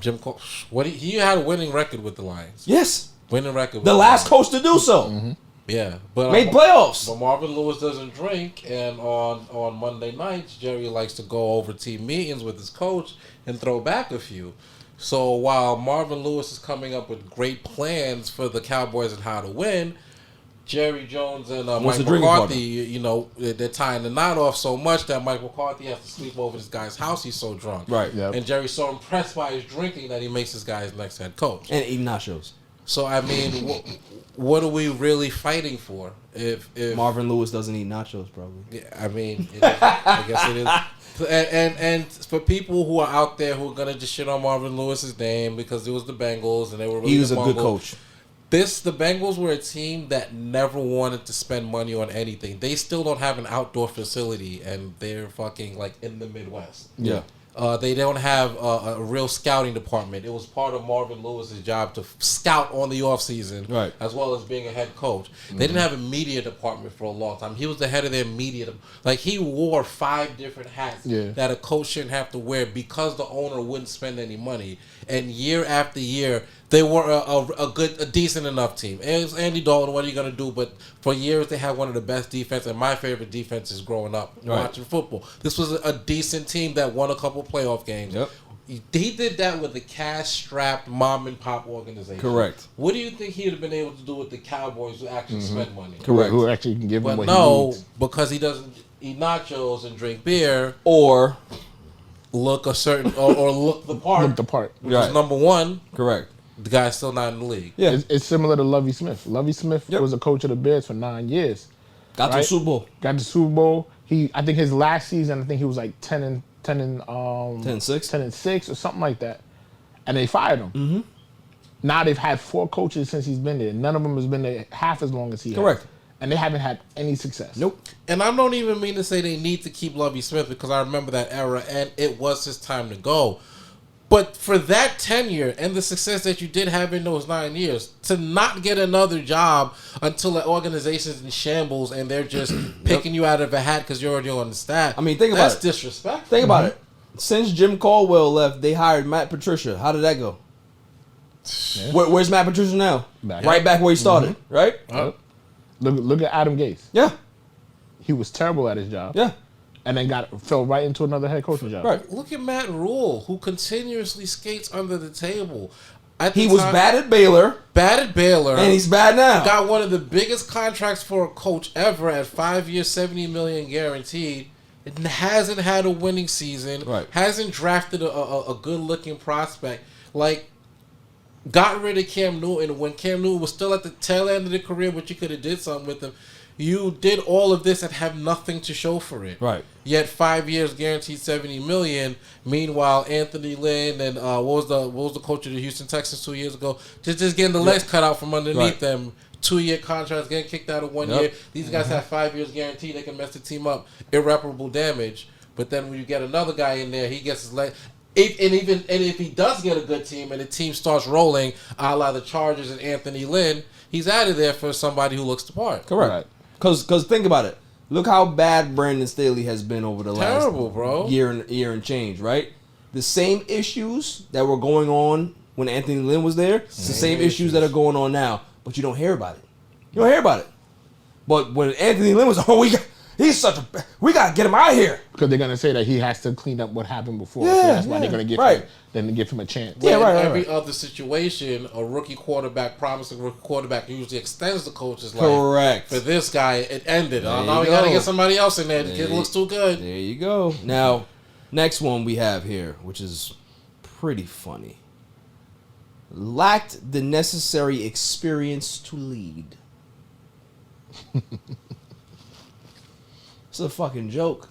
He had a winning record with the Lions. Yes. Winning record with the last coach to do so. Mm-hmm. Yeah, but made playoffs. But Marvin Lewis doesn't drink, and on Monday nights, Jerry likes to go over team meetings with his coach and throw back a few. So while Marvin Lewis is coming up with great plans for the Cowboys and how to win, Jerry Jones and Mike McCarthy, they're tying the knot off so much that Mike McCarthy has to sleep over this guy's house. He's so drunk. Right. Yep. And Jerry's so impressed by his drinking that he makes this guy his next head coach. And eating nachos. So, I mean, what are we really fighting for? If Marvin Lewis doesn't eat nachos, probably. Yeah, I mean, I guess it is. And for people who are out there who are going to just shit on Marvin Lewis's name because it was the Bengals and they were really he was a good coach. The Bengals were a team that never wanted to spend money on anything. They still don't have an outdoor facility and they're fucking like in the Midwest. Yeah. They don't have a real scouting department. It was part of Marvin Lewis's job to scout on the offseason, right, as well as being a head coach. Mm-hmm. They didn't have a media department for a long time. He was the head of their media. Like, he wore 5 different hats that a coach shouldn't have to wear because the owner wouldn't spend any money. And year after year, they were a decent enough team. It was Andy Dalton. What are you going to do? But for years, they had one of the best defense and my favorite defenses growing up watching football. This was a decent team that won a couple playoff games. Yep. He did that with a cash-strapped mom-and-pop organization. Correct. What do you think he would have been able to do with the Cowboys who actually spend money? Correct. Who actually can give him what he needs. Because he doesn't eat nachos and drink beer. Or look a certain... or look the part. Look the part. Which is number one. Correct. The guy's still not in the league. Yeah. It's similar to Lovie Smith. Lovie Smith was a coach of the Bears for 9 years. Got to the Super Bowl. Got the Super Bowl. I think his last season, he was like 10-6 or something like that. And they fired him. Mm-hmm. Now they've had 4 coaches since he's been there. None of them has been there half as long as he has. Correct. And they haven't had any success. Nope. And I don't even mean to say they need to keep Lovie Smith because I remember that era and it was his time to go. But for that tenure and the success that you did have in those 9 years, to not get another job until the organization's in shambles and they're just picking you out of a hat because you're already on the staff. I mean, think about it. That's disrespectful. Think about it. Since Jim Caldwell left, they hired Matt Patricia. How did that go? Yeah. Where's Matt Patricia now? Right back where he started, right? Look at Adam Gase. Yeah. He was terrible at his job. Yeah. And then fell right into another head coaching job. Right. Look at Matt Rule, who continuously skates under the table. He was bad at Baylor. Bad at Baylor. And he's bad now. Got one of the biggest contracts for a coach ever at 5 years, $70 million guaranteed. It hasn't had a winning season. Right. Hasn't drafted a good-looking prospect. Like, got rid of Cam Newton when Cam Newton was still at the tail end of the career, but you could have did something with him. You did all of this and have nothing to show for it. Right. Yet 5 years guaranteed $70 million. Meanwhile, Anthony Lynn and what was the coach of the Houston Texans 2 years ago? Just getting the legs cut out from underneath them. 2-year contracts, getting kicked out of 1 year. These guys have 5 years guaranteed. They can mess the team up. Irreparable damage. But then when you get another guy in there, he gets his leg. If he does get a good team and the team starts rolling, a la the Chargers and Anthony Lynn, he's out of there for somebody who looks the part. Correct. Because think about it. Look how bad Brandon Staley has been over the last year and change, right? The same issues that were going on when Anthony Lynn was there, it's the same issues that are going on now, but you don't hear about it. You don't hear about it. But when Anthony Lynn was, we got to get him out of here. Because they're going to say that he has to clean up what happened before. So that's why they're going to give him a chance. Yeah, right. Every other situation, a rookie quarterback, promising rookie quarterback, usually extends the coach's life. Correct. For this guy, it ended. Now we got to get somebody else in there. The kid looks too good. There you go. Now, next one we have here, which is pretty funny. Lacked the necessary experience to lead. It's a fucking joke.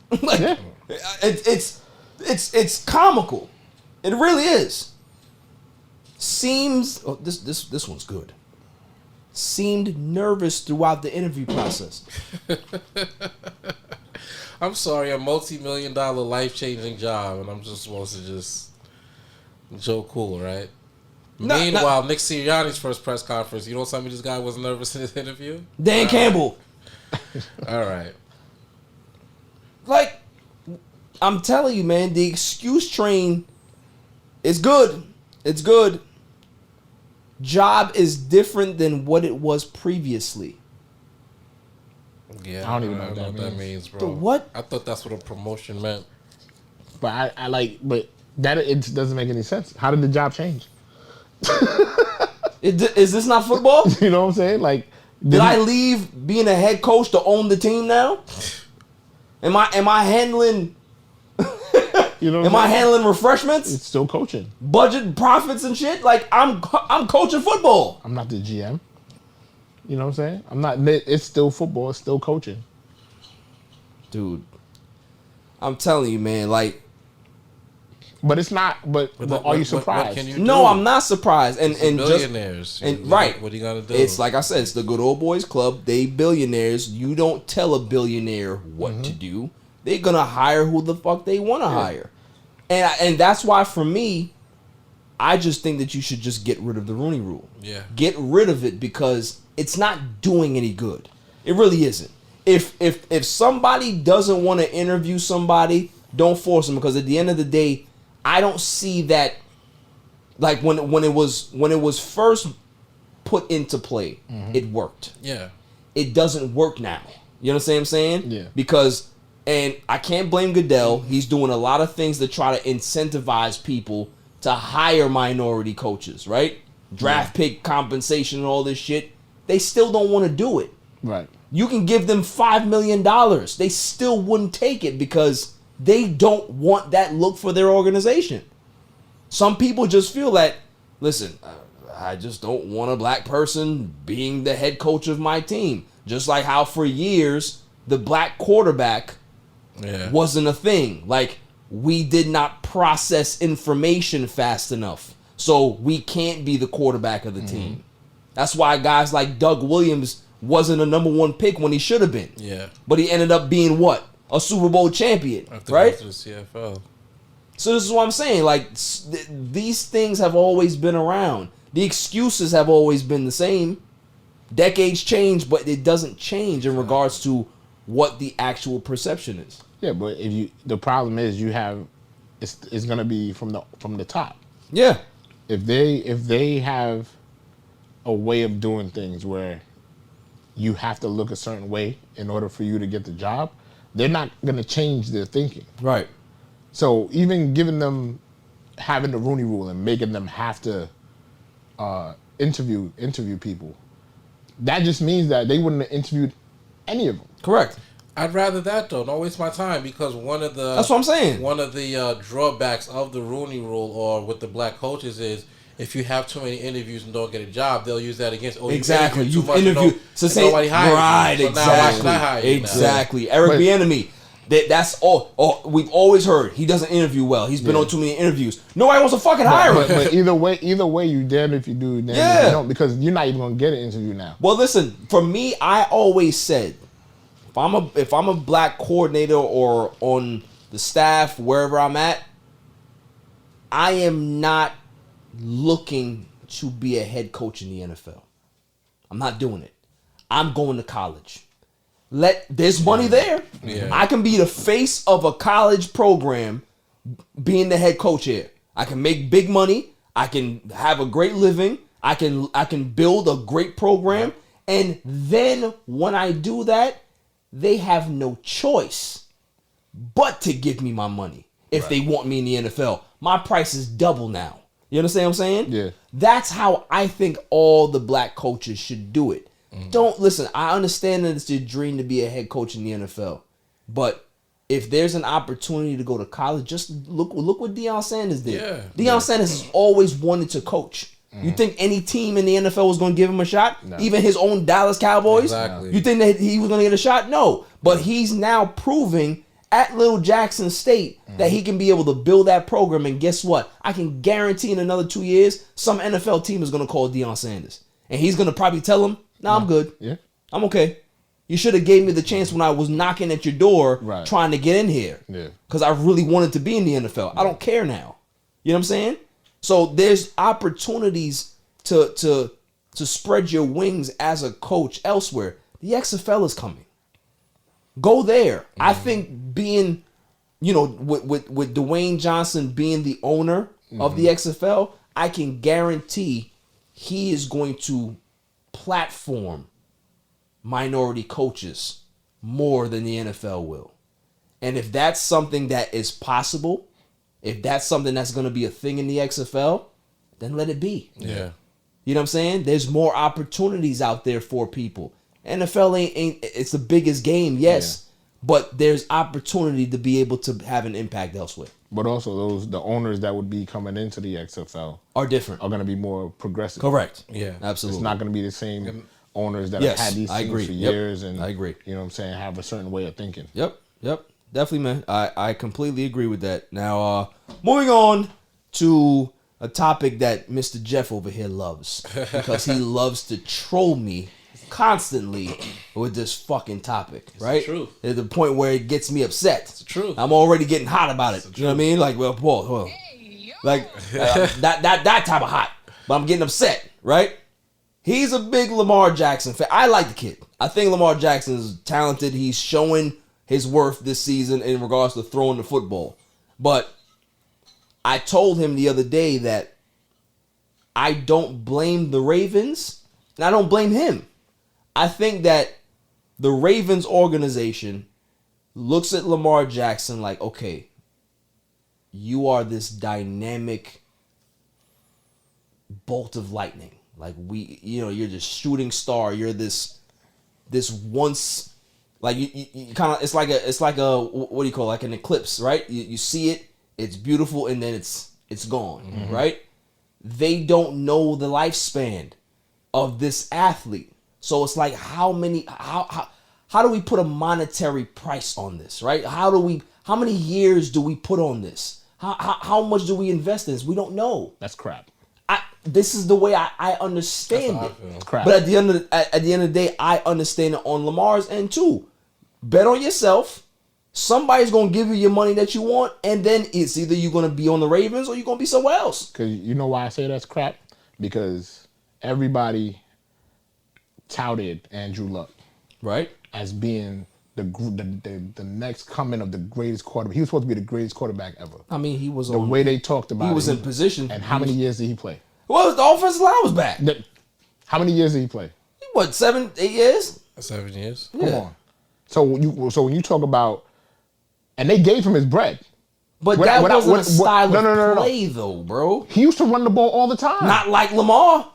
It's comical. It really is. Seems this one's good. Seemed nervous throughout the interview process. I'm sorry, a multi-million-dollar life-changing job, and I'm just supposed to just joke cool, right? Meanwhile, Nick Sirianni's first press conference, you know, tell me this guy was nervous in his interview? Dan Campbell. All right. Like, I'm telling you, man, the excuse train is good. It's good. Job is different than what it was previously. Yeah, I don't even know what that means, bro. The what? I thought that's what a promotion meant. But but that it doesn't make any sense. How did the job change? Is this not football? You know what I'm saying? Like, did I leave being a head coach to own the team now? Am I handling? You know, am I handling refreshments? It's still coaching, budget profits and shit. Like I'm coaching football. I'm not the GM. You know what I'm saying? I'm not. It's still football. It's still coaching, dude. I'm telling you, man. Like, but it's not. But are you surprised? What can you no, do? I'm not surprised. And billionaires. Right. What are you gonna do? It's like I said. It's the good old boys club. They billionaires. You don't tell a billionaire what to do. They're gonna hire who the fuck they want to hire, and that's why for me, I just think that you should just get rid of the Rooney Rule. Yeah, get rid of it because it's not doing any good. It really isn't. If somebody doesn't want to interview somebody, don't force them, because at the end of the day, I don't see that. Like when it was first put into play, it worked. Yeah, it doesn't work now. You know what I'm saying? Yeah, because. And I can't blame Goodell. He's doing a lot of things to try to incentivize people to hire minority coaches, right? Draft pick compensation and all this shit. They still don't want to do it. Right. You can give them $5 million. They still wouldn't take it because they don't want that look for their organization. Some people just feel that, listen, I just don't want a black person being the head coach of my team. Just like how for years, the black quarterback wasn't a thing. Like, we did not process information fast enough, so we can't be the quarterback of the team. That's why guys like Doug Williams wasn't a number one pick when he should have been. Yeah, but he ended up being what? A Super Bowl champion, right? To the CFL. So this is what I'm saying. Like, these things have always been around. The excuses have always been the same. Decades change, but it doesn't change in regards to what the actual perception is. Yeah, but the problem is it's gonna be from the top. Yeah. If they have a way of doing things where you have to look a certain way in order for you to get the job, they're not gonna change their thinking. Right. So even having the Rooney Rule and making them have to interview people. That just means that they wouldn't have interviewed any of them. Correct. I'd rather that though. Don't waste my time because one of the That's what I'm saying. One of the drawbacks of the Rooney Rule or with the black coaches is if you have too many interviews and don't get a job, they'll use that against. Exactly. You've You've interviewed. So nobody hires right. you. So now why should I hire Exactly. you now? Exactly. Eric Bieniemy. That's all. We've always heard he doesn't interview well. He's been on too many interviews. Nobody wants to fucking hire him. But either way, you damn if you do, damn if you don't, because you're not even gonna get an interview now. Well, listen. For me, I always said, if I'm a black coordinator or on the staff wherever I'm at, I am not looking to be a head coach in the NFL. I'm not doing it. I'm going to college. There's money there. Yeah. I can be the face of a college program being the head coach here. I can make big money. I can have a great living. I can build a great program. And then when I do that, they have no choice but to give me my money if they want me in the NFL. My price is double now. You understand what I'm saying? Yeah. That's how I think all the black coaches should do it. Don't listen. I understand that it's your dream to be a head coach in the NFL, but if there's an opportunity to go to college, just look what Deion Sanders did. Yeah. Deion Sanders has always wanted to coach. You think any team in the NFL was going to give him a shot? No. Even his own Dallas Cowboys? Exactly. You think that he was going to get a shot? No. But he's now proving at Little Jackson State that he can be able to build that program. And guess what? I can guarantee in another 2 years, some NFL team is going to call Deion Sanders. And he's going to probably tell him, nah, I'm good. Yeah. I'm okay. You should have gave me the chance when I was knocking at your door trying to get in here. Yeah. Because I really wanted to be in the NFL. I don't care now. You know what I'm saying? So there's opportunities to spread your wings as a coach elsewhere. The XFL is coming. Go there. I think being, with Dwayne Johnson being the owner of the XFL, I can guarantee he is going to platform minority coaches more than the NFL will. And if that's something that is possible, if that's something that's going to be a thing in the XFL, then let it be. Yeah. You know what I'm saying? There's more opportunities out there for people. NFL ain't it's the biggest game, yes, but there's opportunity to be able to have an impact elsewhere. But also the owners that would be coming into the XFL Are different. are going to be more progressive. Correct. Yeah. Absolutely. It's not going to be the same owners that Yes, have had these I things agree. for Yep, years, and I agree. You know what I'm saying? Have a certain way of thinking. Yep. Definitely, man. I completely agree with that. Now, moving on to a topic that Mr. Jeff over here loves, because he loves to troll me constantly with this fucking topic, right? the truth. At the point where it gets me upset. It's the truth. I'm already getting hot about it. You know what I mean? Like, well, like that type of hot. But I'm getting upset, right? He's a big Lamar Jackson fan. I like the kid. I think Lamar Jackson is talented. He's showing his worth this season in regards to throwing the football. But I told him the other day that I don't blame the Ravens, and I don't blame him. I think that the Ravens organization looks at Lamar Jackson like, okay, you are this dynamic bolt of lightning. Like you're this shooting star. You're this once, like you kind of, it's like a what do you call it? Like an eclipse, right? You see it, it's beautiful, and then it's gone, right? They don't know the lifespan of this athlete. So it's like how do we put a monetary price on this, right? How many years do we put on this? How much do we invest in this? We don't know. That's crap. This is the way I understand it. Crap. But at the end of the day, I understand it on Lamar's end too. Bet on yourself. Somebody's gonna give you your money that you want, and then it's either you're gonna be on the Ravens or you're gonna be somewhere else. Because you know why I say that's crap? Because everybody touted Andrew Luck Right? as being the next coming of the greatest quarterback. He was supposed to be the greatest quarterback ever. I mean, he was The way they talked about it. he was in position. And how many years did he play? Well, the offensive line was back. How many years did he play? What, 7, 8 years? 7 years. Come on. So when you talk about, and they gave him his bread. But What- that what- wasn't what- a style no, of play, though, bro. He used to run the ball all the time. Not like Lamar.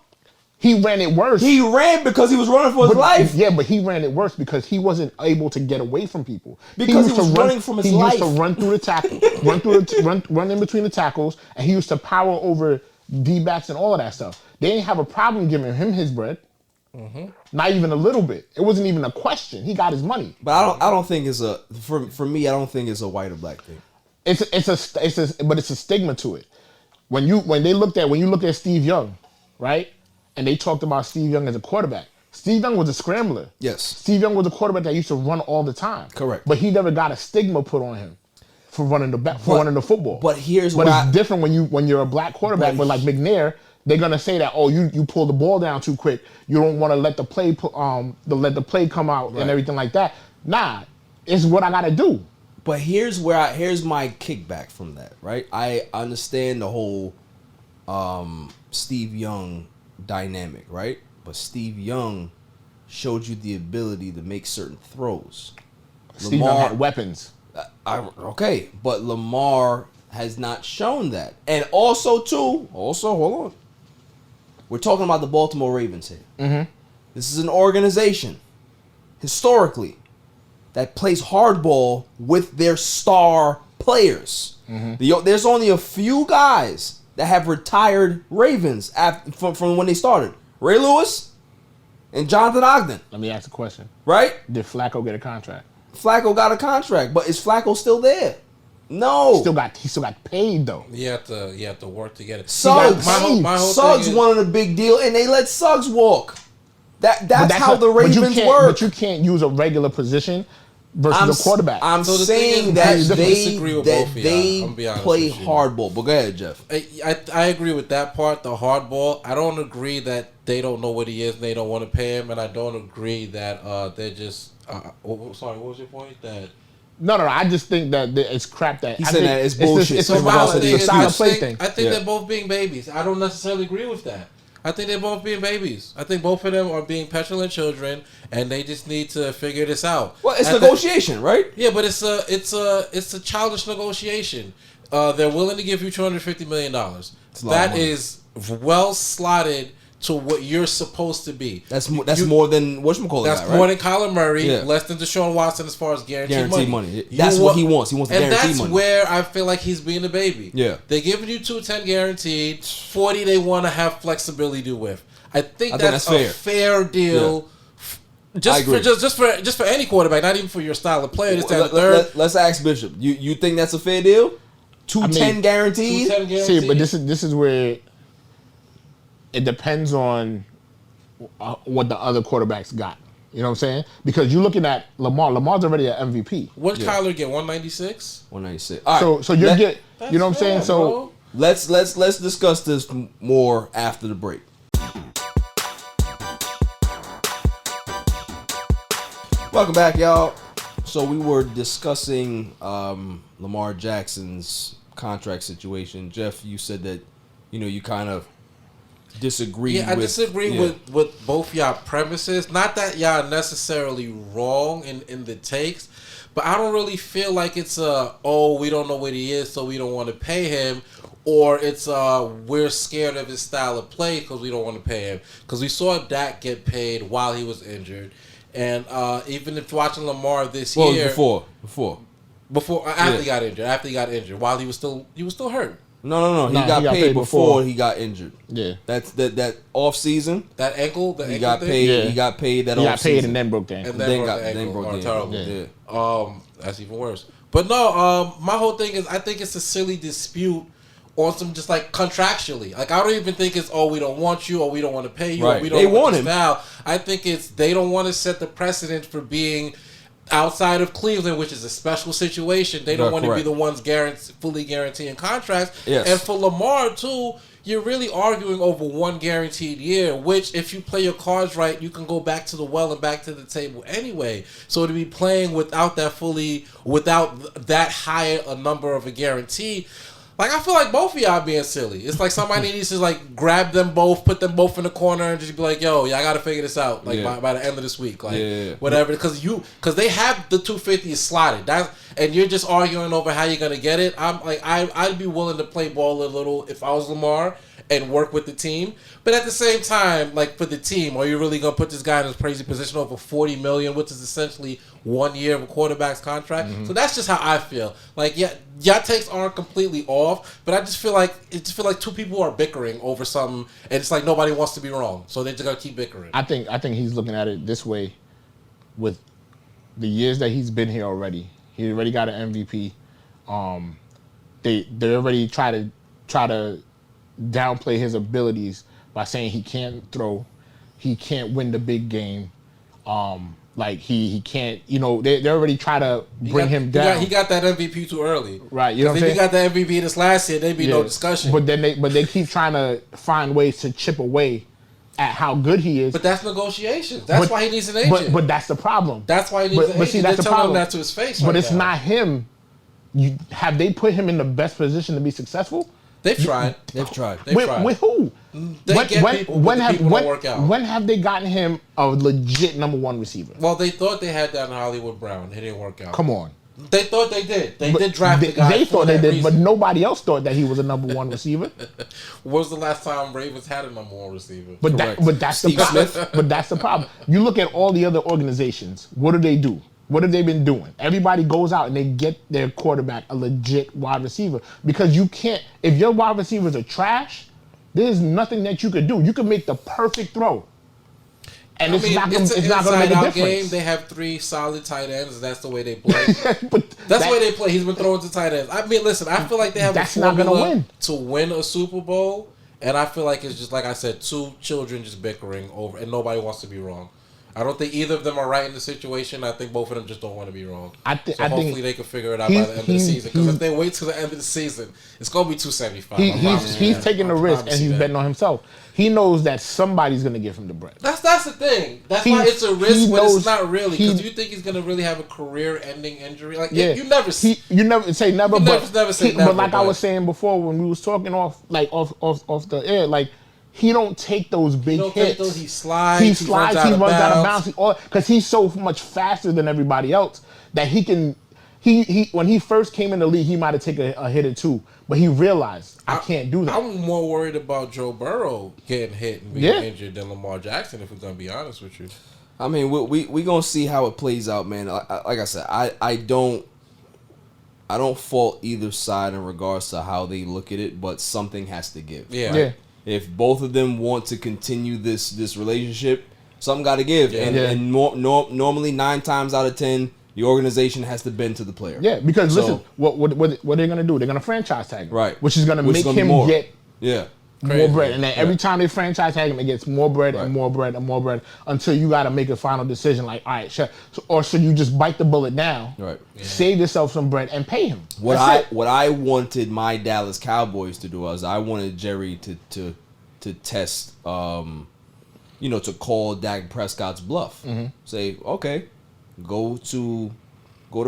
He ran it worse. He ran because he was running for his But- life. Yeah, but he ran it worse because he wasn't able to get away from people. Because he used to was running from his life. He used to run through the tackle, run in between the tackles, and he used to power over D-backs and all of that stuff. They didn't have a problem giving him his bread. Not even a little bit. It wasn't even a question. He got his money. But I don't think it's a for me. I don't think it's a white or black thing. But it's a stigma to it. When you look at Steve Young, right? And they talked about Steve Young as a quarterback. Steve Young was a scrambler. Yes. Steve Young was a quarterback that used to run all the time. Correct. But he never got a stigma put on him for running the football. But here's but why it's different when you're a black quarterback. But like McNair, they're gonna say that you pull the ball down too quick. You don't want to let the play come out and everything like that. Nah, it's what I gotta do. But here's my kickback from that, right? I understand the whole Steve Young dynamic, right? But Steve Young showed you the ability to make certain throws. Steve Young had weapons. Okay, but Lamar has not shown that. And also, hold on. We're talking about the Baltimore Ravens here. Mm-hmm. This is an organization, historically, that plays hardball with their star players. Mm-hmm. There's only a few guys that have retired Ravens from when they started. Ray Lewis and Jonathan Ogden. Let me ask a question. Right? Did Flacco get a contract? Flacco got a contract, but is Flacco still there? No. He still got paid though. You have to work to get it. Suggs, my whole Suggs thing is, wanted a big deal, and they let Suggs walk. That's how the but Ravens you work. But you can't use a regular position versus a quarterback. I'm So the saying thing is, that I disagree with both of y'all. they I'm be honest play with you. hardball. But go ahead, Jeff. I agree with that part, the hardball. I don't agree that they don't know what he is and they don't want to pay him, and I don't agree that they're just. Sorry, what was your point? That No. I just think that it's crap that He I said think that it's bullshit. It's So a my style whole thing is, of play thing. I think they're both being babies. I don't necessarily agree with that. I think they're both being babies. I think both of them are being petulant children, and they just need to figure this out. Well, it's negotiation, right? Yeah, but it's a childish negotiation. They're willing to give you $250 million. That is well slotted to what you're supposed to be. That's more than whatchamacallit. That's right? more than Kyler Murray, Yeah. less than Deshaun Watson as far as guaranteed money. That's what he wants. He wants and guaranteed that's money. where I feel like he's being a baby. Yeah. They're giving you $210 guaranteed, $40 they want to have flexibility with. I think that's a fair deal. Yeah. I agree. Just for any quarterback, not even for your style of player. Let's ask Bishop. You think that's a fair deal? $210 guaranteed? $210 guaranteed. See, but this is where it depends on what the other quarterbacks got. You know what I'm saying? Because you're looking at Lamar. Lamar's already an MVP. What did Kyler get? 196. 196. All right. So you get. You know what I'm saying? So bro. let's discuss this more after the break. Welcome back, y'all. So we were discussing Lamar Jackson's contract situation. Jeff, you said that you kind of disagree. Yeah, I disagree with both y'all premises. Not that y'all necessarily wrong in the takes, but I don't really feel like it's we don't know what he is, so we don't want to pay him, or it's we're scared of his style of play because we don't want to pay him. Because we saw Dak get paid while he was injured, and even if watching Lamar this year, after he got injured, while he was still hurt. No. He got paid before he got injured. Yeah, that's that off season. That ankle. He got paid. Yeah. He got paid that. he off got paid season. and then broke the ankle. And then broke the ankle. Terrible. Yeah. That's even worse. But no, my whole thing is I think it's a silly dispute on some just like contractually. Like I don't even think it's we don't want you or we don't want to pay you or we don't want him. Now I think it's they don't want to set the precedent for being outside of Cleveland, which is a special situation. They don't want to be the ones fully guaranteeing contracts. Yes. And for Lamar too, you're really arguing over one guaranteed year, which if you play your cards right, you can go back to the well and back to the table anyway. So to be playing without that high a number of a guarantee, Like, I feel like both of y'all being silly. It's like somebody needs to, like, grab them both, put them both in the corner, and just be like, yo, y'all got to figure this out, like, by the end of this week. Like, whatever. Because they have the 250 slotted. And you're just arguing over how you're going to get it. I'm like, I'd be willing to play ball a little if I was Lamar and work with the team. But at the same time, like, for the team, are you really going to put this guy in this crazy position over $40 million, which is essentially 1 year of a quarterback's contract? So that's just how I feel. Like, yeah, y'all takes aren't completely off, but I just feel like two people are bickering over something, and it's like nobody wants to be wrong, so they're just gonna keep bickering. I think he's looking at it this way, with the years that he's been here already. He already got an MVP. They already try to downplay his abilities by saying he can't throw, he can't win the big game. Like he can't, they already try to bring him down. He got that MVP too early, right? You know what I'm saying? If he got the MVP this last year, there'd be no discussion. But they keep trying to find ways to chip away at how good he is. But that's negotiations. That's why he needs an agent. But that's the problem. That's why he needs an agent. But see, that's the problem. That to his face. But it's not him. Have they put him in the best position to be successful? They've tried. With who? When have they gotten him a legit number one receiver? Well, they thought they had that in Hollywood Brown. It didn't work out. Come on. They thought they did. They did draft the guy. They thought they did, but nobody else thought that he was a number one receiver. When was the last time Ravens had a number one receiver? But that's the problem. But that's the problem. You look at all the other organizations. What do? What have they been doing? Everybody goes out and they get their quarterback a legit wide receiver, because you can't. If your wide receivers are trash, there's nothing that you could do. You can make the perfect throw, and it's not going to make a difference. Game, they have 3 solid tight ends. That's the way they play. That's the way they play. He's been throwing to tight ends. I mean, listen, I feel like they have a formula to win a Super Bowl, and I feel like it's just, like I said, 2 children just bickering over, and nobody wants to be wrong. I don't think either of them are right in the situation. I think both of them just don't want to be wrong. Hopefully they can figure it out by the end of the season. Because if they wait till the end of the season, it's going to be $275. He's taking the risk, and he's betting on himself. He knows that somebody's going to give him the bread. That's the thing. That's why it's a risk, but it's not really. Because you think he's going to really have a career-ending injury? Like, you never say never. But like I was saying before when we was talking off the air, like, he don't take those big hits. He slides. He runs out of bounds. Because he's so much faster than everybody else that he can. He when he first came in the league, he might have taken a hit or 2, but he realized I can't do that. I'm more worried about Joe Burrow getting hit and being injured than Lamar Jackson, if we're gonna be honest with you. I mean, we gonna see how it plays out, man. Like I said, I don't fault either side in regards to how they look at it, but something has to give. Yeah. If both of them want to continue this relationship, something got to give. And normally 9 times out of 10, the organization has to bend to the player. Yeah, because listen, what are they going to do? They're going to franchise tag him. Right. Which is going to make him get more bread. And then every time they franchise tag him, it gets more bread and more bread and more bread until you got to make a final decision like, all right, sure. Or should you just bite the bullet now, save yourself some bread, and pay him? What I wanted my Dallas Cowboys to do was I wanted Jerry to test, to call Dak Prescott's bluff. Say, okay, go to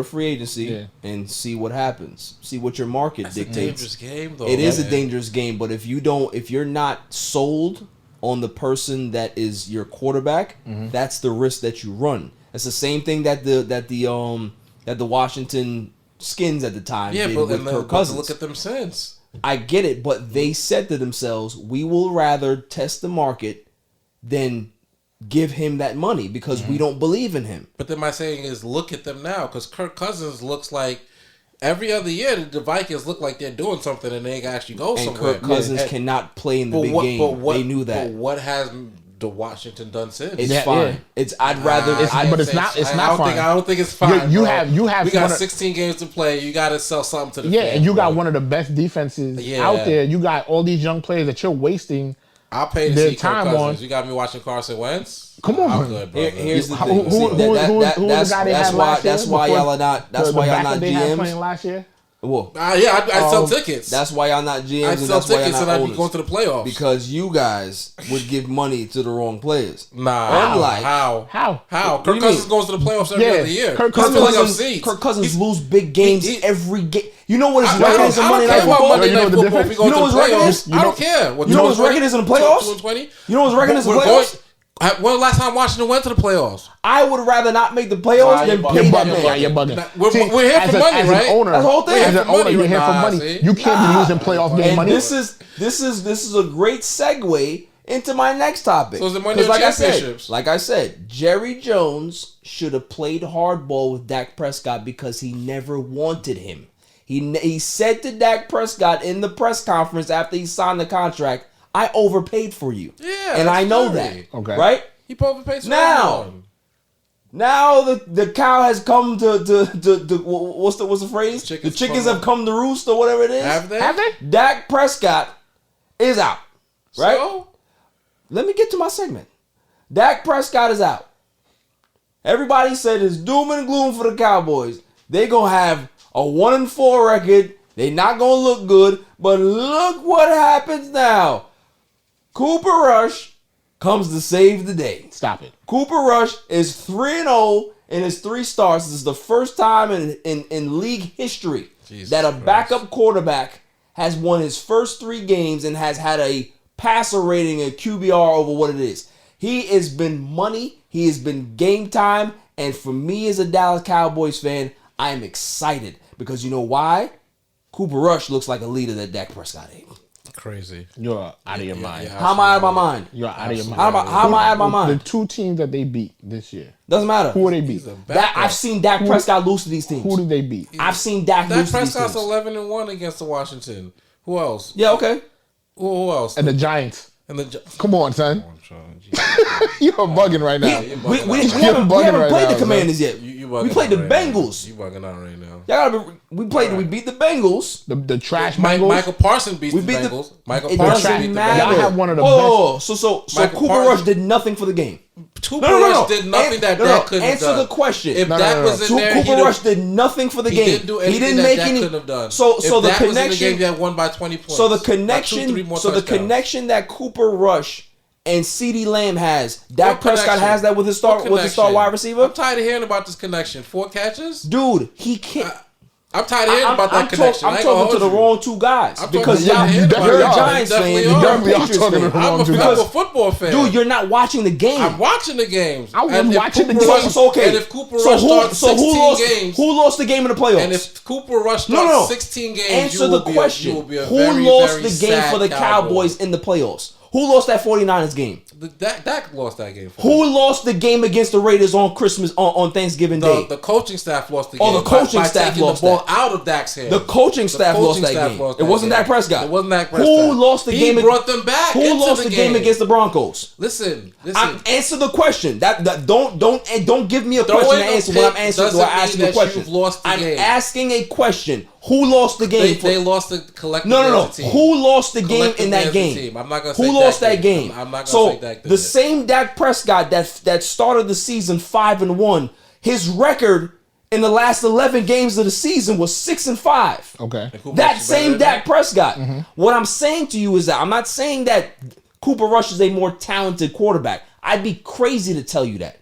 free agency and see what happens. See what your market dictates. It's a dangerous game, though. It is a dangerous game, but if you're not sold on the person that is your quarterback, that's the risk that you run. It's the same thing that the Washington Skins at the time did with Kirk Cousins. Look at them since. I get it, but they said to themselves, we will rather test the market than give him that money because we don't believe in him. But then my saying is, look at them now, because Kirk Cousins looks like every other year the Vikings look like they're doing something and they actually go somewhere. And Kirk Cousins cannot play in the big game. They knew that. But what has the Washington done since? It's fine. It's but it's not fine. I don't think it's fine. You have we got 16 games to play. You got to sell something to the fans, and you got one of the best defenses out there. You got all these young players that you're wasting. I'll pay to their see time Kirk Cousins. on. You got me watching Carson Wentz. Come on, I'm good, brother. Here's the thing. Who was the guy they had last year? That's why y'all are not. That's why y'all not they had GMs. playing last year. Well, yeah, I sell tickets. that's why y'all not GMs. I and sell that's why y'all tickets not and I'd be owners. going to the playoffs. Because you guys would give money to the wrong players. Nah, Unlike how? What do Kirk you Cousins mean? goes to the playoffs every other year. Kirk He's filling up seats. Kirk Cousins lose big games every game. You know what his I record is in don't Monday care Night about Football? Monday Night Football. If we go You know to what the his record playoffs, is? I don't care. You know what his record is in the playoffs? 220. You know what his record is in the playoffs? When was the last time Washington went to the playoffs? I would rather not make the playoffs than You're pay that bugging. man. You're bugging. We're here for money, as right? An owner, That's the whole thing. As an owner, you're here for Nah, money. see? You can't be losing playoff game And money. this is a great segue into my next topic. So is it money or 'Cause championships? Like I said, Jerry Jones should have played hardball with Dak Prescott because he never wanted him. He said to Dak Prescott in the press conference after he signed the contract, "I overpaid for you." Yeah, and I that's know scary. that. Okay. Right? He overpaid for Now, everyone. Now the cow has come to what's the phrase? The chickens have come to roost or whatever it is. Have they? Have they? Dak Prescott is out. Right? So? Let me get to my segment. Dak Prescott is out. Everybody said it's doom and gloom for the Cowboys. They gonna have a 1-4 record. They not gonna look good. But look what happens now. Cooper Rush comes to save the day. Stop it. Cooper Rush is 3-0 in his 3 starts. This is the first time in league history Jesus that a Christ. backup quarterback has won his first 3 games and has had a passer rating, a QBR over what it is. He has been money. He has been game time. And for me as a Dallas Cowboys fan, I am excited because you know why? Cooper Rush looks like a leader that Dak Prescott ain't. Crazy. You're out of your mind. yeah. How am I out of my mind? You're out of your mind. How am I out of my The mind? 2 teams that they beat this year. Doesn't matter. Who they beat? That I've seen Dak Prescott lose to these teams. Who did they beat? I've seen Dak Dak lose to these Prescott's teams. 11-1 against the Washington. Who else? Yeah, okay. Who else? And the Giants. And the Come on, son. I'm trying. You're bugging right now. We You're haven't bugging right played now, the Commanders yet. You We bugging played out the right Bengals. Now. You bugging out right now. Y'all gotta be, we beat the Bengals. The trash Mike, Bengals. Michael Parsons beats We the beat the Bengals. Michael It Parsons doesn't beat the matter. Y'all Bengals. have one of the Whoa, so Michael Cooper Parsons- Rush did nothing for the game. Cooper Rush did nothing that Dak couldn't have Answer done. the question. If No, Dak no, no, was in So there, Cooper Rush did nothing for the he game. didn't do anything that Dak couldn't have done. So if the Dak was in the connection. game, that won by 20 points. So the By 2-3 connection. more So the touchdowns. connection that Cooper Rush and CeeDee Lamb has, Dak What Prescott connection? has that with his What star connection? wide receiver. I'm tired of hearing about this connection. 4 catches? Dude, he can't. I'm tired of hearing about that connection. I'm I ain't gonna talking to hold the you. wrong 2 guys I'm because talking to you you're definitely a are. Giants You fan. definitely You're are. a Definitely are Patriots talking to fan. the I'm a Because- football fan. Dude, you're not watching the game. I'm watching the games. I was And if watching the Cooper games. Rush- So okay. And if Cooper Rush starts 16 games, who lost the game in the playoffs? and if Cooper Rush starts No. 16 games, Answer you the will be question. You will be a Who very, lost very the game sad for the Cowboys in the playoffs? Who lost that 49ers game? Dak lost that game. For Who them. lost the game against the Raiders on Christmas on Thanksgiving Day? The coaching staff lost the game. Oh, the coaching by staff taking lost the ball that. out of Dak's hands. The coaching staff lost that game. It wasn't Dak Prescott. It wasn't Dak Prescott. Who lost the game? He brought them back. Who into lost the game against the Broncos? Listen. Answer the question. Don't give me a question to Throwing a answer when I'm pick answering. Do doesn't I ask mean you a that question? you've lost the I'm game. asking a question. Who lost the game? They lost the collective. No. as a team. Who lost the game in Collectively that as a game? team. I'm not gonna Who say lost Dak that did. game? I'm not gonna So say Dak did the it. same Dak Prescott that started the season 5-1, his record in the last 11 games of the season was 6-5. Okay. Cooper That Rush is same better than Dak Prescott. What I'm saying to you is that I'm not saying that Cooper Rush is a more talented quarterback. I'd be crazy to tell you that.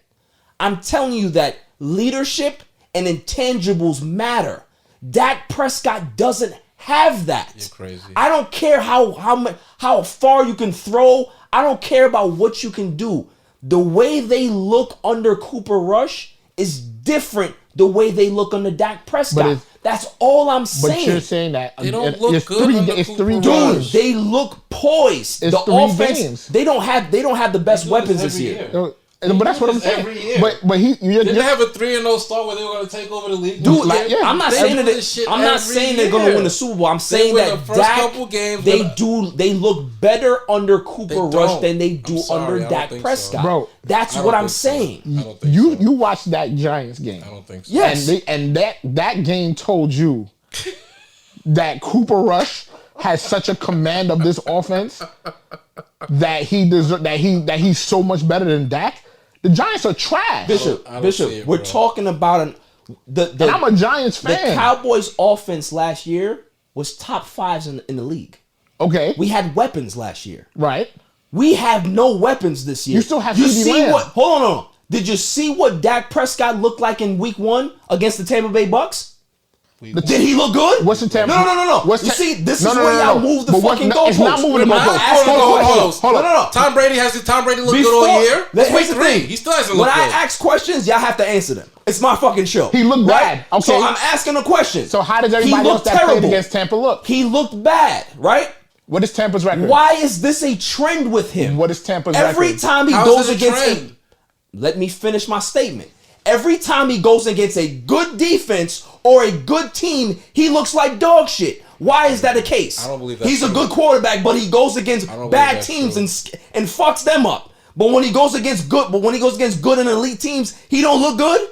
I'm telling you that leadership and intangibles matter. Dak Prescott doesn't have that. You're crazy. I don't care how far you can throw. I don't care about what you can do. The way they look under Cooper Rush is different the way they look under Dak Prescott. That's all I'm saying. But you're saying that They don't look it's good under it's Cooper 3 Rush. Dude, games. they look poised. It's The 3 offense, games. they don't have the best do weapons this this every year. year. But that's what I'm this saying. every year. But Didn't they have a 3-0 start where they were going to take over the league? Dude, Like, yeah, I'm not they saying do that this shit I'm not every saying they're going to year. win the Super Bowl. I'm saying win that the first Dak, couple games, they but- they look better under Cooper They Rush don't. than they I'm do sorry, I under don't Dak think so. Prescott. Bro, that's I what don't I'm think so. saying. I don't think so. You watched that Giants game. I don't think so. Yes. And that game told you that Cooper Rush has such a command of this offense that he's so much better than Dak. The Giants are trash. Bishop, I don't see it, we're bro. talking about And I'm a Giants The fan. Cowboys' offense last year was top 5s in the league. Okay. We had weapons last year. Right. We have no weapons this year. You still have You CeeDee see Lamb. what? Hold on. Did you see what Dak Prescott looked like in Week 1 against the Tampa Bay Bucks? Did he look good? What's the Tampa? No. What's You ta- see, this No, is no, where no, y'all no. move the But what- fucking no, goalposts. it's not moving the We're not goalposts. asking Hold on. goalposts. No. Tom Brady looked good Before- all year. It's week here's the 3. thing. He still hasn't When looked I good. ask questions, y'all have to answer them. It's my fucking show. He looked bad. Okay. So I'm asking a question. So how does He everybody else looked that played terrible. against Tampa look? He looked bad, right? What is Tampa's record? Why is this a trend with him? What is Tampa's Every record? time he How goes is it a against trend? let me finish my statement. Every time he goes against a good defense or a good team, he looks like dog shit. Why is that the case? I don't believe that's He's a true. good quarterback, but he goes against I don't believe bad that's teams true. and fucks them up. But when he goes against good and elite teams, he don't look good.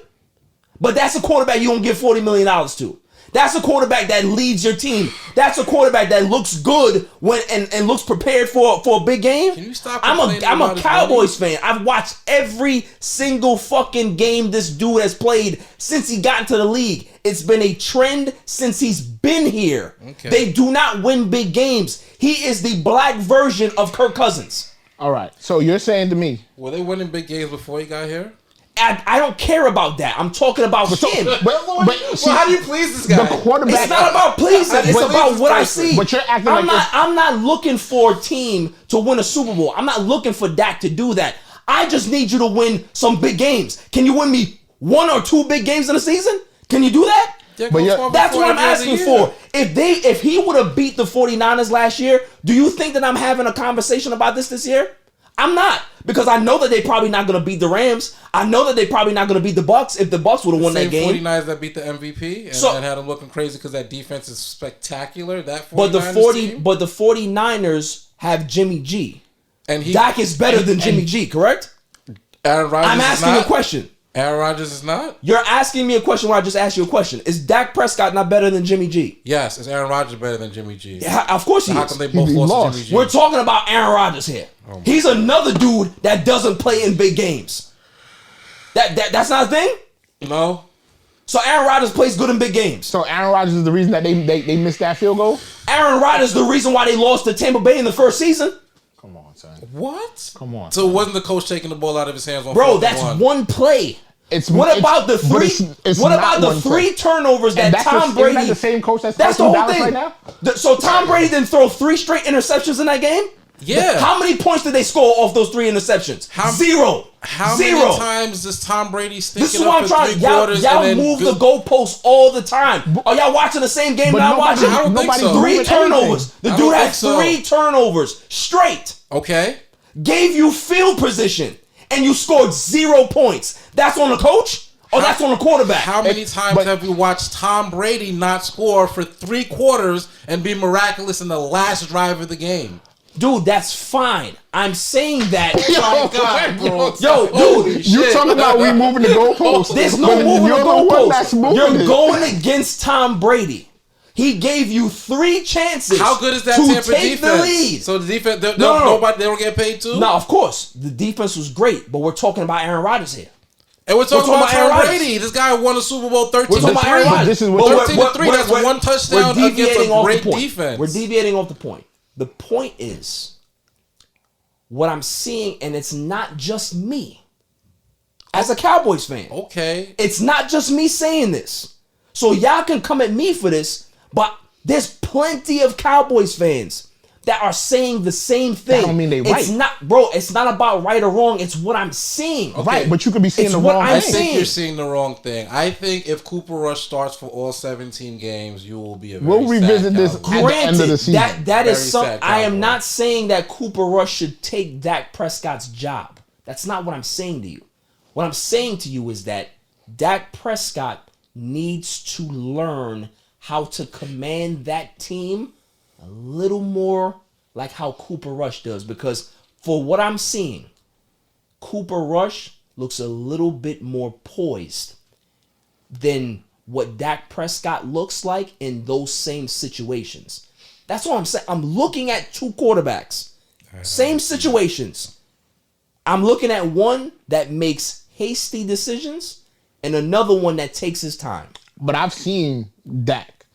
But that's a quarterback you don't give $40 million to. That's a quarterback that leads your team. That's a quarterback that looks good when and looks prepared for a big game. Can you stop I'm complaining a about his Cowboys fan. I've watched every single fucking game this dude has played since he got into the league. It's been a trend since he's been here. Okay. They do not win big games. He is the black version of Kirk Cousins. All right. So you're saying to me, Were they winning big games before he got here? I don't care about that. I'm talking about him. see, how do you please this guy? the quarterback. It's not about pleasing. It's But- about what I see. But you're acting I'm like not. I'm not looking for a team to win a Super Bowl. I'm not looking for Dak to do that. I just need you to win some big games. Can you win me 1 or 2 big games in a season? Can you do that? Yeah, But goes yeah, far That's before what I'm every other asking year. for. If he would have beat the 49ers last year, do you think that I'm having a conversation about this year? I'm not, because I know that they're probably not going to beat the Rams. I know that they're probably not going to beat the Bucks if the Bucks would have won that Same game. 49ers that beat the MVP and had him looking crazy because that defense is spectacular. That 49ers But the 49ers have Jimmy G. and Dak is better than Jimmy G, correct? Aaron Rodgers I'm asking you a question. Aaron Rodgers is not? You're asking me a question where I just asked you a question. Is Dak Prescott not better than Jimmy G? Yes. Is Aaron Rodgers better than Jimmy G? Yeah, of course he How is. come they both He lost lost. to Jimmy G? We're talking about Aaron Rodgers here. He's another dude that doesn't play in big games. That's not a thing? No. So Aaron Rodgers plays good in big games. So Aaron Rodgers is the reason that they missed that field goal? Aaron Rodgers is the reason why they lost to Tampa Bay in the first season. Come on, son. What? Come on. So it wasn't the coach taking the ball out of his hands on Bro, 4th that's and 1. one play. What about the three? What about the 3 turnovers that Tom Brady? Isn't that the same coach that's That's the coaching whole Dallas thing. right now? So Tom Brady didn't throw 3 straight interceptions in that game? Yeah. How many points did they score off those 3 interceptions? Zero. How Zero. many times does Tom Brady stink This is it what up I'm for trying. 3 Y'all quarters and then move the go- goalposts all the time. Are y'all watching the same game But that I'm nobody- watching? I don't think nobody's so. doing 3 turnovers. The I dude don't had think so. 3 turnovers straight. Okay. Gave you field position, and you scored 0 points. That's on the coach, or that's on the quarterback. How many times have we watched Tom Brady not score for 3 quarters and be miraculous in the last drive of the game? Dude, that's fine. I'm saying that. Oh, God, bro. Yo, Holy dude, You shit. talking about we moving the goalposts? there's no But moving you're the the one that's goalposts. moving You're it. going against Tom Brady. He gave you 3 chances. How good is that to Tampa take defense? the lead? So the defense, they No. don't get paid too? No, of course, the defense was great, but we're talking about Aaron Rodgers here. And we're talking about Aaron Tom Rodgers. Brady. This guy won a Super Bowl We're 13 talking about Aaron to 3. Rodgers. This is But what- 13-3, that's one touchdown we're against deviating a off great the point. defense. We're deviating off the point. The point is, what I'm seeing, and it's not just me. As a Cowboys fan, Okay. it's not just me saying this. So y'all can come at me for this, but there's plenty of Cowboys fans that are saying the same thing. That don't mean they It's right. not, bro. It's not about right or wrong. It's what I'm seeing. Right, but you could be seeing It's the what wrong I'm I thing. think saying. you're seeing the wrong thing. I think if Cooper Rush starts for all 17 games, you will be a very We'll revisit sad this Cowboy. at the end of the season. that is Very some. sad I am Cowboy. not saying that Cooper Rush should take Dak Prescott's job. That's not what I'm saying to you. What I'm saying to you is that Dak Prescott needs to learn how to command that team a little more like how Cooper Rush does. Because for what I'm seeing, Cooper Rush looks a little bit more poised than what Dak Prescott looks like in those same situations. That's what I'm saying. I'm looking at 2 quarterbacks, same situations. I'm looking at one that makes hasty decisions and another one that takes his time. But I've seen Dak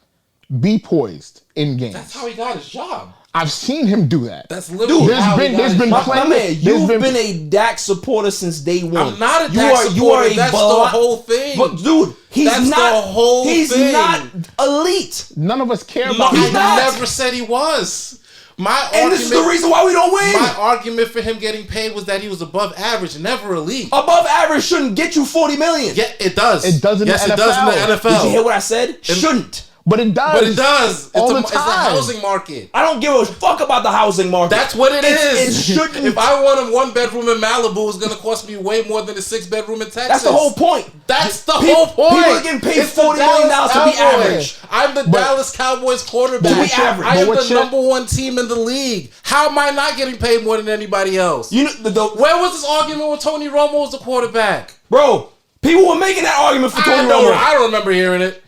be poised in games. That's how he got his job. I've seen him do that. That's literally there's been My man, you've been a Dak supporter since day one. I'm not a Dak supporter. That's the whole thing. But dude, He's not elite. None of us care about him. I never said he was. And this is the reason why we don't win. My argument for him getting paid was that he was above average, never elite. Above average shouldn't get you $40 million. Yeah, it does. It does in the NFL. Yes, it does in the NFL. Did you hear what I said? Shouldn't. But it does. But it does. It's a housing market. I don't give a fuck about the housing market. That's what it is. It shouldn't. If I want a 1-bedroom in Malibu, it's going to cost me way more than a 6-bedroom in Texas. That's the whole point. That's the whole point. People are getting paid $40 million to be average. I'm the Dallas Cowboys quarterback. To be average. I am the number one team in the league. How am I not getting paid more than anybody else? You know, where was this argument when Tony Romo was the quarterback? Bro, people were making that argument for Tony Romo. I don't remember hearing it.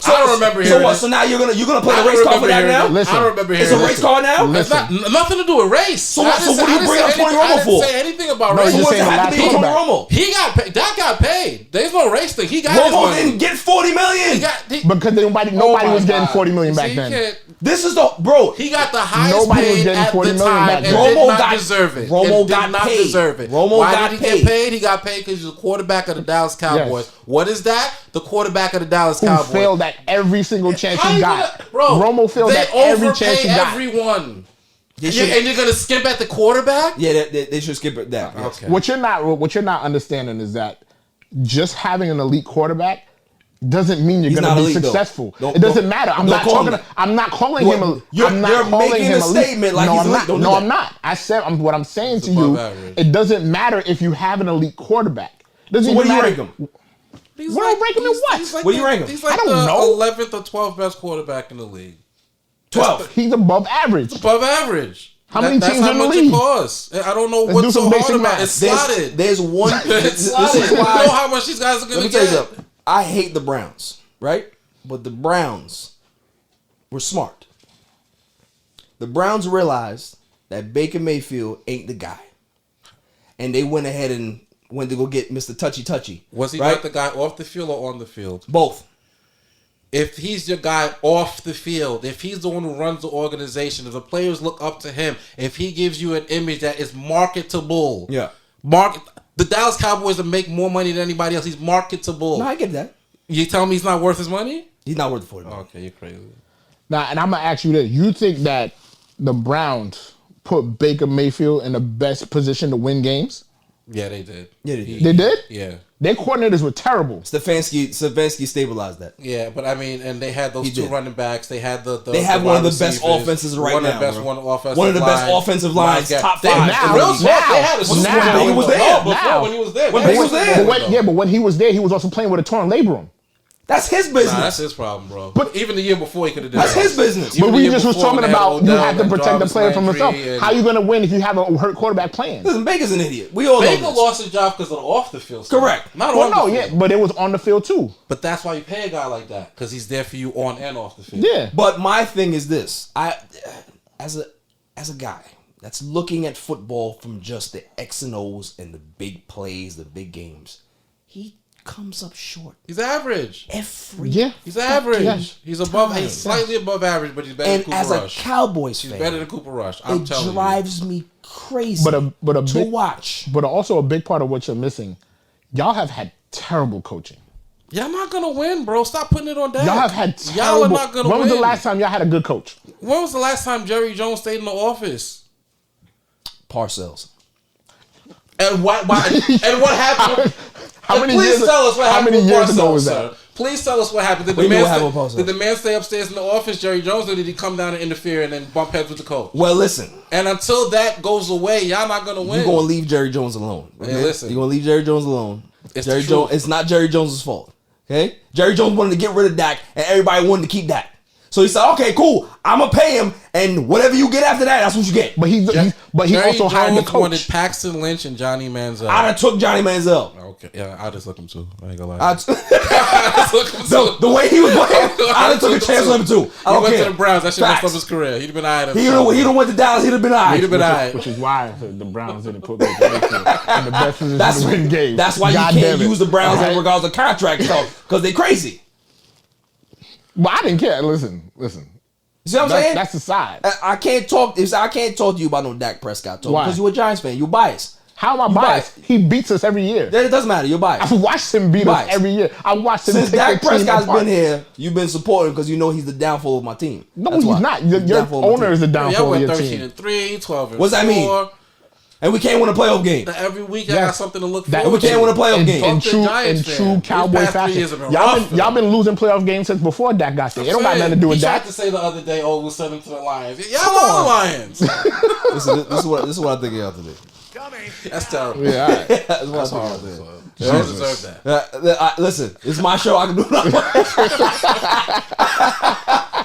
I don't remember hearing it. So what? It. So now you're gonna play the race card for that now? Listen, I don't remember hearing it. It's a race card now? It's not, nothing to do with race. So what do you bring up Tony Romo for? I didn't say anything about race. So what does it have to be Tony Romo? He got paid. That got paid. There's no race thing. He got his money. Romo didn't get $40 million. Because nobody was getting $40 million back then. This is the bro. He got the highest paid at the time and did not deserve it. Romo got paid. Why did he get paid? He got paid because he was the quarterback of the Dallas Cowboys. What is that? The quarterback of the Dallas Cowboys. Who failed at every single chance he got. Bro, Romo failed at every chance he got. Everyone. And you're gonna skimp at the quarterback? Yeah, they should skip at that. Okay. What you're not understanding is that just having an elite quarterback doesn't mean you're going to be successful. It doesn't matter. I'm not calling him elite. You're making a statement like he's elite. No, I'm not. I said what I'm saying to you. It doesn't matter if you have an elite quarterback. So what do you rank him? What do I rank him in what? What do you rank him? He's like the 11th or 12th best quarterback in the league. 12. He's above average. Above average. How many teams in the league? That's how much it costs. I don't know what's so hard about it. It's slotted. There's one. It's slotted. You know how much these guys are going to get. I hate the Browns, right? But the Browns were smart. The Browns realized that Baker Mayfield ain't the guy. And they went ahead and went to go get Mr. Touchy. Was he not the guy off the field or on the field? Both. If he's your guy off the field, if he's the one who runs the organization, if the players look up to him, if he gives you an image that is marketable. Yeah. The Dallas Cowboys make more money than anybody else. He's marketable. No, I get that. You tell me he's not worth his money? He's not worth $40 million. Okay, you're crazy. Now, and I'm going to ask you this. You think that the Browns put Baker Mayfield in the best position to win games? Yeah, they did. Yeah, they did. They did? Yeah. Their coordinators were terrible. Stefanski stabilized that. Yeah, but I mean, and they had those two running backs. They had they have one of the best offenses right now. One of the best offensive lines, top 5. When he was there. But when he was there, he was also playing with a torn labrum. That's his business. Nah, that's his problem, bro. But even the year before, he could have done that. That's his business. But we just was talking about you have to protect the player from himself. How you going to win if you have a hurt quarterback playing? Listen, Baker's an idiot. We all know this. Baker lost his job because of the off the field stuff. Correct. Not on the field. Yeah, but it was on the field too. But that's why you pay a guy like that, because he's there for you on and off the field. Yeah. But my thing is this: as a guy that's looking at football from just the X and O's and the big plays, the big games, he comes up short. He's average. He's average. Yeah. He's above. He's slightly above average, but he's better than Cooper Rush. And as a Cowboys fan, he's better than Cooper Rush. I'm telling you, it drives me crazy. To watch. But also a big part of what you're missing, y'all have had terrible coaching. Y'all not gonna win, bro. Stop putting it on that. Y'all have had terrible. Y'all are not gonna win. When was the last time y'all had a good coach? When was the last time Jerry Jones stayed in the office? Parcells. And what happened? Please tell us what happened with Parcells, sir. Please tell us what happened. Did the man stay upstairs in the office, Jerry Jones, or did he come down and interfere and then bump heads with the coach? Well, listen. And until that goes away, y'all not gonna win. You're gonna leave Jerry Jones alone. Okay? Hey, listen. You're gonna leave Jerry Jones alone. Jerry Jones. It's not Jerry Jones' fault. Okay? Jerry Jones wanted to get rid of Dak, and everybody wanted to keep Dak. So he said, okay, cool. I'm going to pay him, and whatever you get after that, that's what you get. But he Jerry also hired the Jones coach. wanted Paxton Lynch and Johnny Manziel. I done took Johnny Manziel. Okay, yeah, I just look him too. I ain't gonna lie. The way he was playing, I done took a chance with him too. I don't went care. to the Browns. That shit messed up Facts. his career. He'd have been alright. He done went to Dallas. He'd have been all right. He'd have been alright. Which is why the Browns didn't put Baker Mayfield in the best position to win games. That's why God you can't damn it. use the Browns Okay? in regards to contract stuff, because they crazy. But I didn't care. Listen. You see what I'm saying? That's the side. I can't talk to you about no Dak Prescott talk Why? because you're a Giants fan. You're biased. How am I You biased? He beats us every year. It doesn't matter. You're biased. I've watched him beat us Biased. every year. I watched him Since take Dak the team Prescott's apart. been here, you've been supporting because you know he's the downfall of my team. No, That's he's why. not. He's the Your downfall of my owner team. is the Y'all downfall of went your team. 13-3, 12-4. What's that mean? And we can't win a playoff game. Every week I Yes. got something to look That- forward we can't win a to. playoff game. In Fuck the true, Giants in fan. true These Cowboy past 3 fashion, years have been y'all rough, been losing playoff games since before Dak got there. It don't got nothing to do with He tried that. to say the other day, we'll send him to the Lions. Y'all are the Lions. This is what I think of y'all today. That's terrible. Yeah, all right. That's what That's I horrible. think of y'all today. You don't deserve that. Listen, it's my show. I can do what I want.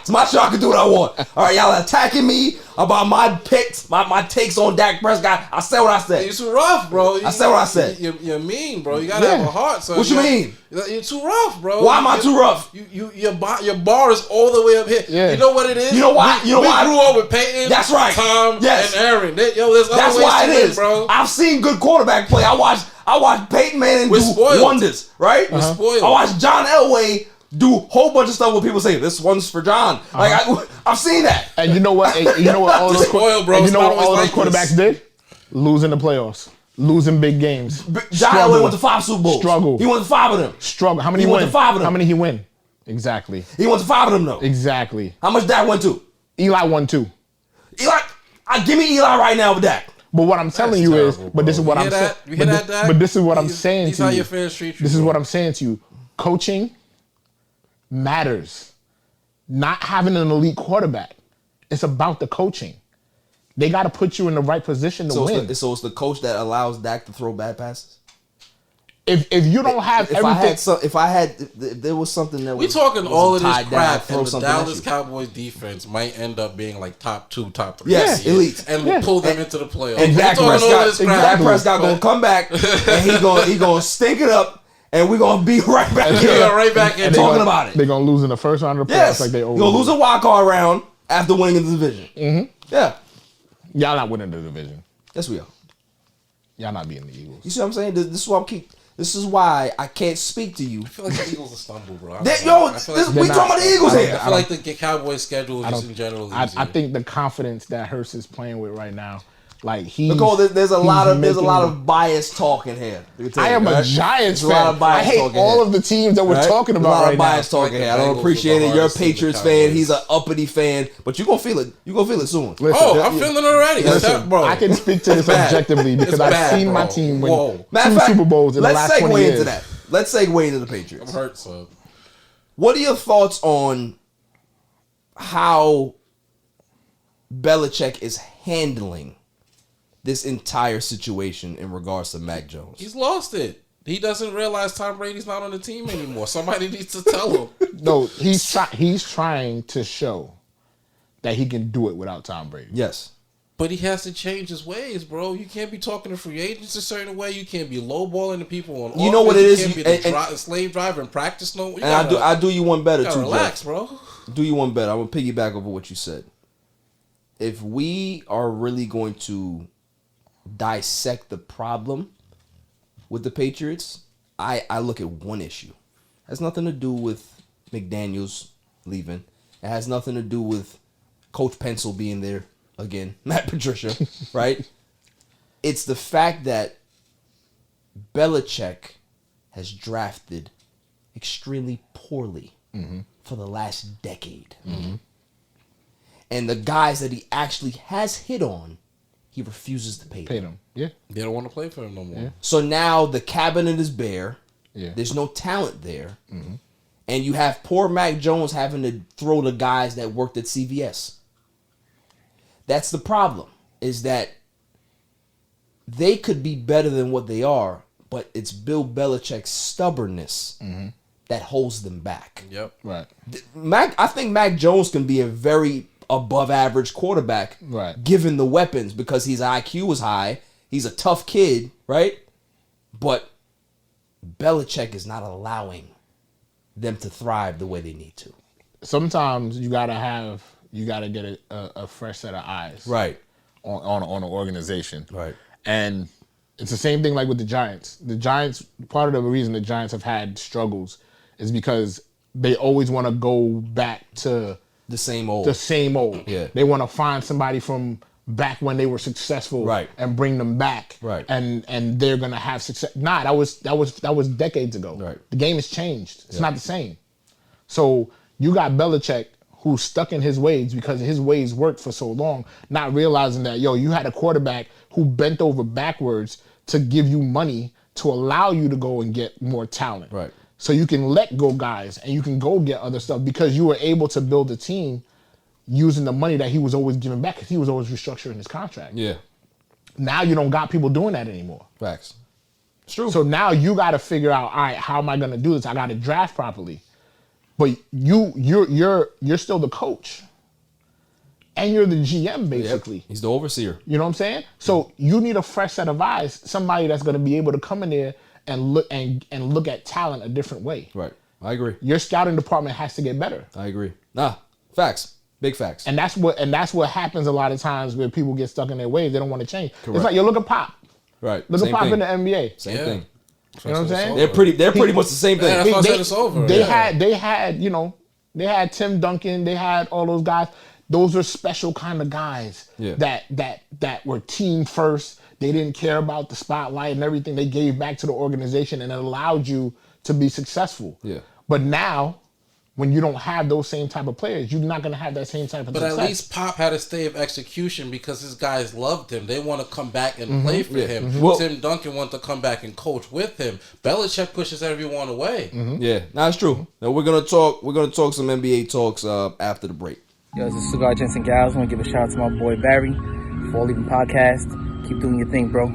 It's my show. I can do what I want. All right, y'all attacking me about my picks, my takes on Dak Prescott. I said what I said. You're too rough, bro. I said what I said. You're mean, bro. You gotta Yeah. have a heart, son. What you mean? You're too rough, bro. Why am I too rough? Your bar is all the way up here. Yeah. You know what it is? You know why? We You know why? grew up with Peyton. That's right. Tom Yes. and Aaron. There's other That's ways why to it win, is, bro. I've seen good quarterback play. I watched Peyton Manning We're do spoiled. wonders, right? We're spoiled. I watched John Elway do a whole bunch of stuff where people say this one's for John. Like I've seen that. And you know what? You know what? All those Spoiled, bro. And you It's know not what all always those like quarterbacks did? Losing the playoffs, losing big games. John Elway went to 5 Super Bowls. Struggle. He went to 5 of them. Struggle. How many He win? went to 5 of them. How many he win? Exactly. He went to 5 of them though. Exactly. How much Dak went to? Eli won 2. Eli, give me Eli right now with Dak. But what I'm telling you is, terrible, but this is bro. what You I'm hear saying. that? You hear that, Dak? But this is what I'm saying These to how you. your fans treat you. This is bro. what I'm saying to you. Coaching matters. Not having an elite quarterback. It's about the coaching. They got to put you in the right position to win. So it's the coach that allows Dak to throw bad passes. If you don't have If everything, if there was something that We was talking all of this tied down, crap, throw and the something at Dallas you. Cowboys defense might end up being like top 2, top 3. Yes, this year, elite. and we'll pull them into the playoffs. And We Dak talking all Prescott, this crap, Dak Prescott but- gonna come back and he gonna stink it up, and we're gonna be right back Yeah, here right back in and talking talking about it. they're gonna lose in the first round of the playoffs Yes, like they you're always gonna lose do. a wild card round after winning the division. Mm-hmm. Yeah, Y'all not winning the division. yes we are. Y'all not beating the Eagles. You see what I'm saying? This is why I can't speak to you. I feel like the Eagles will stumble, bro. I That, don't know. yo, I feel this, like, we not- talking about the Eagles I here. I feel like the Cowboys schedule is just in general I easier. think the confidence that Hurst is playing with right now, like Nicole, there's a lot of making bias talk in here. Let me tell I you, am right? a Giants There's a lot fan. of bias I hate talk in all here. of the teams that we're Right? talking There's about a lot right of bias now. talking Like here. the I don't Bengals appreciate were the it. You're a hardest team, the Patriots Cowboys. fan. He's an uppity fan, but you're gonna feel it. You're gonna feel it soon. Listen, Oh, I'm feeling it already. listen, Bro. I can speak to this bad. objectively because It's I've bad, seen my bro. team win Whoa. Matter of 2 fact, Super Bowls in the let's last 20 segue years. into that. Let's segue into the Patriots. I'm hurt, so. What are your thoughts on how Belichick is handling this entire situation in regards to Mac Jones? He's lost it. He doesn't realize Tom Brady's not on the team anymore. Somebody needs to tell him. No, he's trying to show that he can do it without Tom Brady. Yes. But he has to change his ways, bro. You can't be talking to free agents a certain way. You can't be lowballing the people on. You know what it is? You can't be the slave driver and practice no. And I do you one better too, relax, Jeff. bro. Do you one better. I'm gonna piggyback over what you said. If we are really going to dissect the problem with the Patriots, I look at one issue. It has nothing to do with McDaniels leaving. It has nothing to do with Coach Pencil being there again, Matt Patricia, right? It's the fact that Belichick has drafted extremely poorly for the last decade. And the guys that he actually has hit on, he refuses to pay Paid them. him. Yeah. They don't want to play for him no more. Yeah. So now the cabinet is bare. Yeah. There's no talent there. And you have poor Mac Jones having to throw the guys that worked at CVS. That's the problem, is that they could be better than what they are, but it's Bill Belichick's stubbornness that holds them back. Yep. Right. I think Mac Jones can be a very above average quarterback, Right. given the weapons, because his IQ is high. He's a tough kid, right? But Belichick is not allowing them to thrive the way they need to. Sometimes you gotta get a fresh set of eyes, Right. on an organization, Right. And it's the same thing like with the Giants. The Giants, part of the reason the Giants have had struggles is because they always want to go back to The same old. Yeah. They want to find somebody from back when they were successful, Right. and bring them back, Right. And they're gonna have success. Nah, that was decades ago. Right. The game has changed. It's not the same. So you got Belichick, who's stuck in his ways because his ways worked for so long, not realizing that, you had a quarterback who bent over backwards to give you money to allow you to go and get more talent. Right. So you can let go guys and you can go get other stuff because you were able to build a team using the money that he was always giving back because he was always restructuring his contract. Yeah. Now you don't got people doing that anymore. Facts. It's true. So now you got to figure out, all right, how am I going to do this? I got to draft properly. But you're still the coach, and you're the GM basically. Yep. He's the overseer. You know what I'm saying? So you need a fresh set of eyes, somebody that's going to be able to come in there and look at talent a different way. Right. I agree. Your scouting department has to get better. I agree. Nah. Facts. Big facts. And that's what happens a lot of times where people get stuck in their ways. They don't want to change. Correct. It's like look at Pop. Right. Look Same at Pop thing. in the NBA. Same Yeah. thing. You know what I'm saying? They're pretty much the same thing. Yeah, that's why I said it's over. They Yeah. had Tim Duncan, they had all those guys. Those are special kind of guys Yeah. that were team first. They didn't care about the spotlight and everything. They gave back to the organization and it allowed you to be successful. Yeah. But now, when you don't have those same type of players, you're not going to have that same type of But success. at least Pop had a stay of execution because his guys loved him. They want to come back and play for him. Well- Tim Duncan wanted to come back and coach with him. Belichick pushes everyone away. Yeah. Nah, it's true. Now we're gonna talk some NBA talks after the break. Yo, this is Cigar Gents and Gals. I want to give a shout out to my boy Barry for All Even Podcast. Keep doing your thing, bro.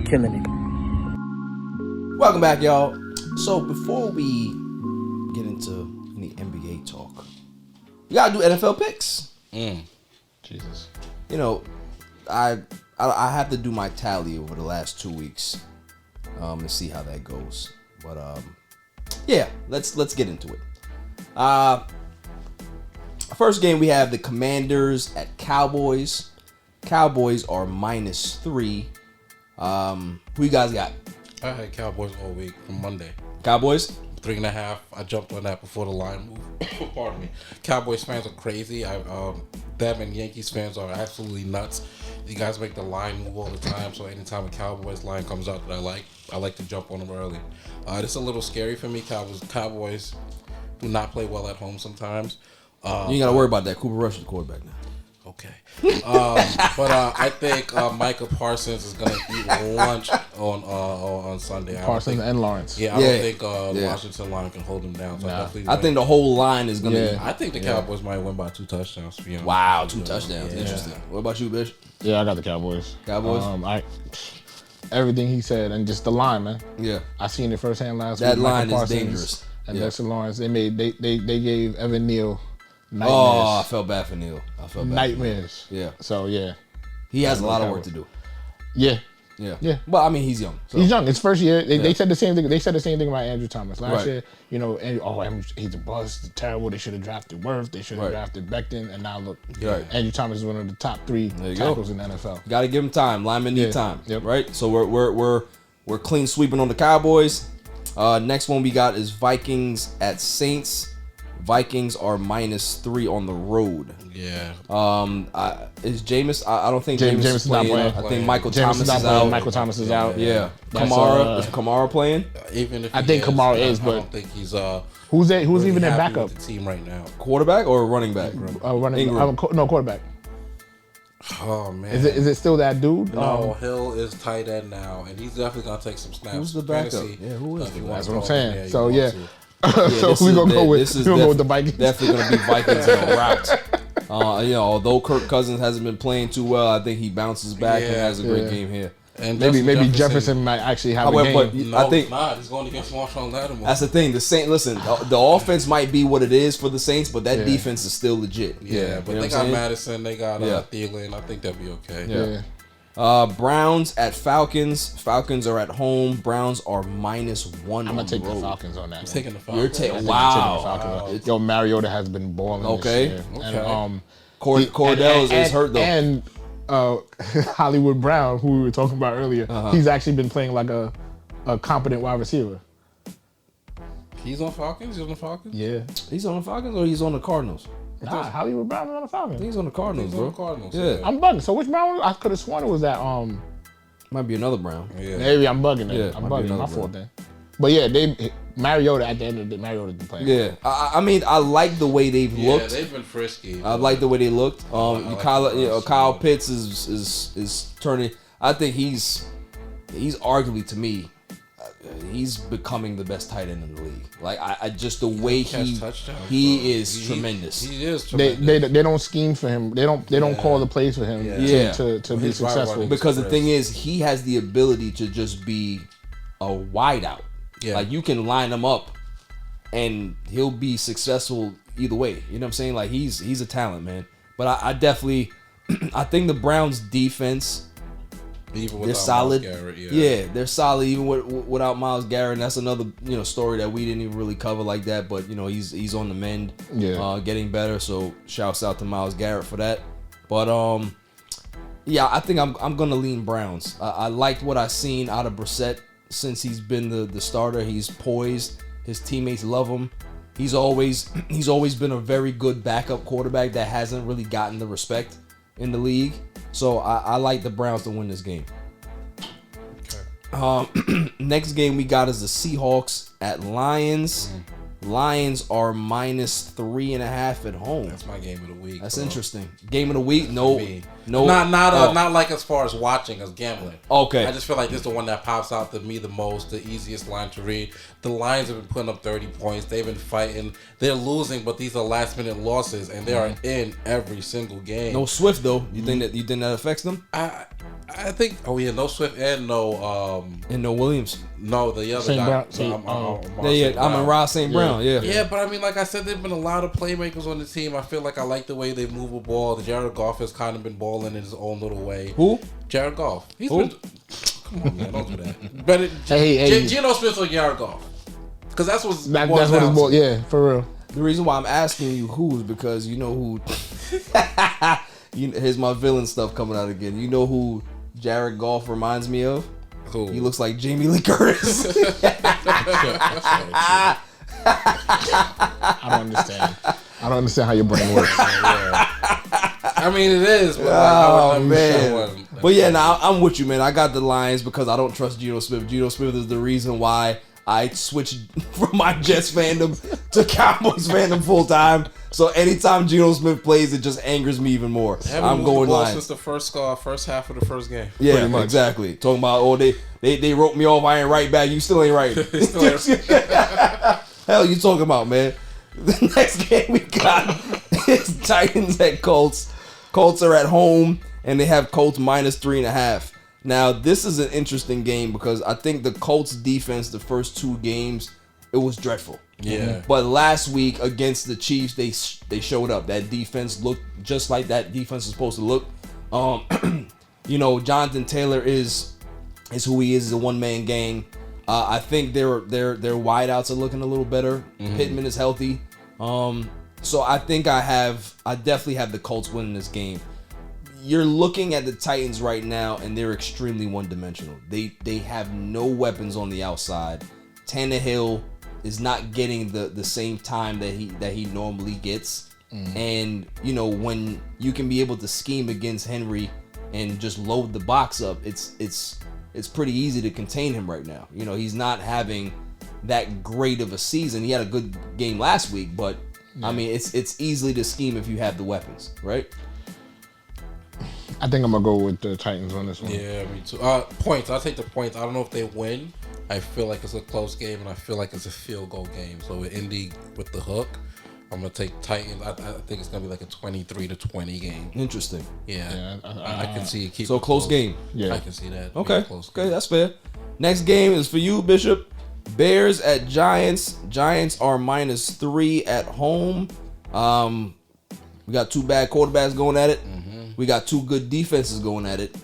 Killing it. Welcome back, y'all. So before we get into any NBA talk, we gotta do NFL picks. Jesus. You know, I have to do my tally over the last 2 weeks and see how that goes. But yeah, let's get into it. First game we have the Commanders at Cowboys. Cowboys are -3. Who you guys got? I had Cowboys all week from Monday. Cowboys? 3.5. I jumped on that before the line moved. Pardon me. Cowboys fans are crazy. Them and Yankees fans are absolutely nuts. You guys make the line move all the time. So anytime a Cowboys line comes out that I like to jump on them early. It's a little scary for me. Cowboys do not play well at home sometimes. You ain't gotta worry about that. Cooper Rush is the quarterback now. Okay. But I think Micah Parsons is going to eat lunch on Sunday. Parsons and Lawrence. Yeah, I don't think Washington line can hold him down. So I think the whole line is gonna. I think the Cowboys might win by 2 touchdowns. To be honest. Wow, 2 touchdowns. Interesting. What about you, Bish? Yeah, I got the Cowboys. Cowboys? Everything he said and just the line, man. Yeah. I seen it firsthand last That week. line Michael is Parsons dangerous. And Yeah. Dexter Lawrence, they gave Evan Neal nightmares. Oh, I felt bad for Neil. Nightmares. Yeah. So yeah. He has a lot of work to do. Yeah. Yeah. But I mean, he's young. So. He's young. It's first year. They said the same thing. They said the same thing about Andrew Thomas last Right. year. He's a bust. Terrible. They should have drafted Worth. They should have drafted Becton. And now look, Right. Andrew Thomas is one of the top 3 There you tackles go. in the NFL. Got to give him time. Linemen need time. Yep. Right. So we're clean sweeping on the Cowboys. Next one we got is Vikings at Saints. Vikings are -3 on the road. Yeah. Is Jameis? I don't think Jameis Jameis is is not playing. playing. I think Michael James Thomas is not is playing. out. Michael Thomas is out. Yeah. That's, Kamara is Kamara playing? Even if I he think is, Kamara is, I but don't think he's who's really even their happy backup? with the team right now. Quarterback or running back? Ingram. Quarterback. Oh man. Is it still that dude? No, Hill is tight end now, and he's definitely gonna take some snaps. Who's the backup? Fantasy, Yeah, who is if you the want That's to what I'm call saying. him, So, you yeah. want to. So we're gonna go with the Vikings. Definitely gonna be Vikings in a route. Although Kirk Cousins hasn't been playing too well, I think he bounces back and has a great game here. And maybe Jefferson might actually have a game. But No, I think he's not. He's going against Marshawn Lattimore. that's the thing. The Saints, listen, the offense might be what it is for the Saints, but that Yeah. defense is still legit. Yeah, but You know they what got I'm saying? Madison. They got Yeah. Thielen. I think they'll be okay. Yeah. Browns at Falcons. Falcons are at home. Browns are -1. I'm gonna take the road. Falcons on that. I'm one. taking the You're Falcons. taking I'm wow. taking the Falcons. Yo, Mariota has been balling. Okay. This year. Okay. And, Cordell is hurt though. And Hollywood Brown, who we were talking about earlier, he's actually been playing like a competent wide receiver. He's on Falcons. He's on the Falcons. Yeah. He's on the Falcons or he's on the Cardinals? Nah, Hollywood Brown is on the Falcons. He's on the Cardinals, He's bro. on the Cardinals. Yeah. I'm bugging. So which Brown? I could have sworn it was that. Might be another Brown. Yeah. Maybe I'm bugging. Then. Yeah, I'm might be bugging. My another fault then. But yeah, Mariota at the end of the day, Mariota's been playing. Yeah. I mean, I like the way they've Yeah, looked. they've been frisky. I like the way they looked. like Kyle Pitts is turning. I think he's arguably, to me, he's becoming the best tight end in the league. Like I just the way he is tremendous. He is tremendous. They don't scheme for him. They don't call the plays for him Yeah. to be His right successful. running Because the thing is, he has the ability to just be a wideout. Yeah. Like you can line him up, and he'll be successful either way. You know what I'm saying? Like he's a talent, man. But I definitely, I think the Browns' defense. Even They're without solid. Myles Garrett, yeah, they're solid even without Myles Garrett. And that's another story that we didn't even really cover like that. But he's on the mend, getting better. So shouts out to Myles Garrett for that. But yeah, I think I'm gonna lean Browns. I liked what I've seen out of Brissett since he's been the starter. He's poised. His teammates love him. He's always been a very good backup quarterback that hasn't really gotten the respect in the league. So I like the Browns to win this game. Next game we got is the Seahawks at Lions. Lions are -3.5 at home. That's my game of the week. That's bro. interesting. Game of the week? No. Not like as far as watching, as gambling. Okay. I just feel like this is the one that pops out to me the most, the easiest line to read. The Lions have been putting up 30 points. They've been fighting. They're losing, but these are last minute losses, and they are in every single game. No Swift though. You think that affects them? I think. Oh yeah, no Swift and no. And no Williams. No, the other St. guy. Brown, I'm in Ross St. Brown. Yeah. Yeah, but I mean, like I said, there've been a lot of playmakers on the team. I feel like I like the way they move the ball. The Jared Goff has kind of been balling in his own little way. Who? Jared Goff. He's Who? been. Come on, man, don't do that. But Hey. Geno Smith or Jared Goff? Because that's what That's what it's ball. Yeah, for real. The reason why I'm asking you who is because you know who. Here's my villain stuff coming out again. You know who Jared Goff reminds me of? Who? He looks like Jamie Lee Curtis. I don't understand. I don't understand how your brain works. I mean, it is. But Oh man! But yeah, now I'm with you, man. I got the Lions because I don't trust Geno Smith. Geno Smith is the reason why I switched from my Jets fandom to Cowboys fandom full time. So anytime Geno Smith plays, it just angers me even more. I'm going Lions since the first half of the first game. Yeah, exactly. Talking about they wrote me off. I ain't right back. You still ain't right. Hell, you talking about, man? The next game we got is Titans at Colts. Colts are at home, and they have Colts -3.5. Now, this is an interesting game because I think the Colts defense, the first two games, it was dreadful. Yeah. But last week against the Chiefs, they showed up. That defense looked just like that defense is supposed to look. Jonathan Taylor is who he is. He's a one-man gang. I think their wideouts are looking a little better. Pittman is healthy. So I think I definitely have the Colts winning this game. You're looking at the Titans right now, and they're extremely one-dimensional. They have no weapons on the outside. Tannehill is not getting the same time that he normally gets. And when you can be able to scheme against Henry and just load the box up, it's pretty easy to contain him right now. He's not having that great of a season. He had a good game last week, but I mean, it's easily to scheme if you have the weapons, right? I think I'm gonna go with the Titans on this one. Yeah, me too. Points. I'll take the points. I don't know if they win. I feel like it's a close game, and I feel like it's a field goal game. So with Indy with the hook, I'm gonna take Titans. I think it's gonna be like a 23-20 game. Interesting. Yeah, I can see it keep So it close game. Yeah. I can see that. Okay. Yeah, close Okay, game. that's fair. Next game is for you, Bishop. Bears at Giants. Giants are -3 at home. We got two bad quarterbacks going at it. We got two good defenses going at it.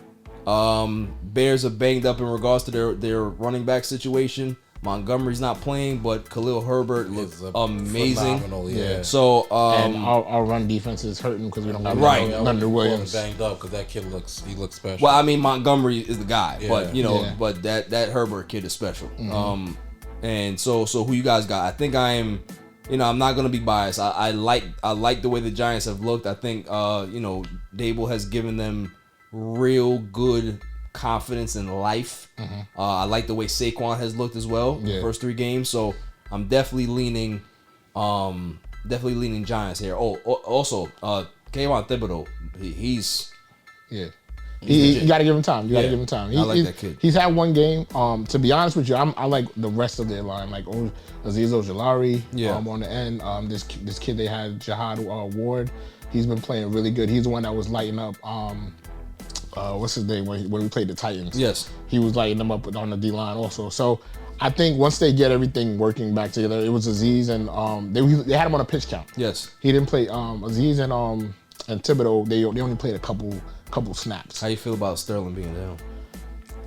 Bears are banged up in regards to their running back situation. Montgomery's not playing, but Khalil Herbert looks amazing. Phenomenal, yeah. So And our run defense is hurting because we don't have Right. Leonard Williams. Banged up because that kid looks special. well, I mean Montgomery is the guy, but Yeah. but that Herbert kid is special. And so who you guys got? I think I am. I'm not gonna be biased. I like the way the Giants have looked. I think Dable has given them real good confidence in life. I like the way Saquon has looked as well the first 3 games. So I'm definitely leaning Giants here. Oh, also Kayvon Thibodeau, he's You got to give him time. You got to Yeah. give him time. I like that kid. He's had one game. To be honest with you, I like the rest of their line. Like Azeez Ojulari on the end. This kid they had, Jihad Ward. He's been playing really good. He's the one that was lighting up. What's his name when we played the Titans? Yes. He was lighting them up on the D line also. So I think once they get everything working back together, it was Azeez and they had him on a pitch count. Yes. He didn't play Azeez and Thibodeau. They only played a couple snaps. How you feel about Sterling being down?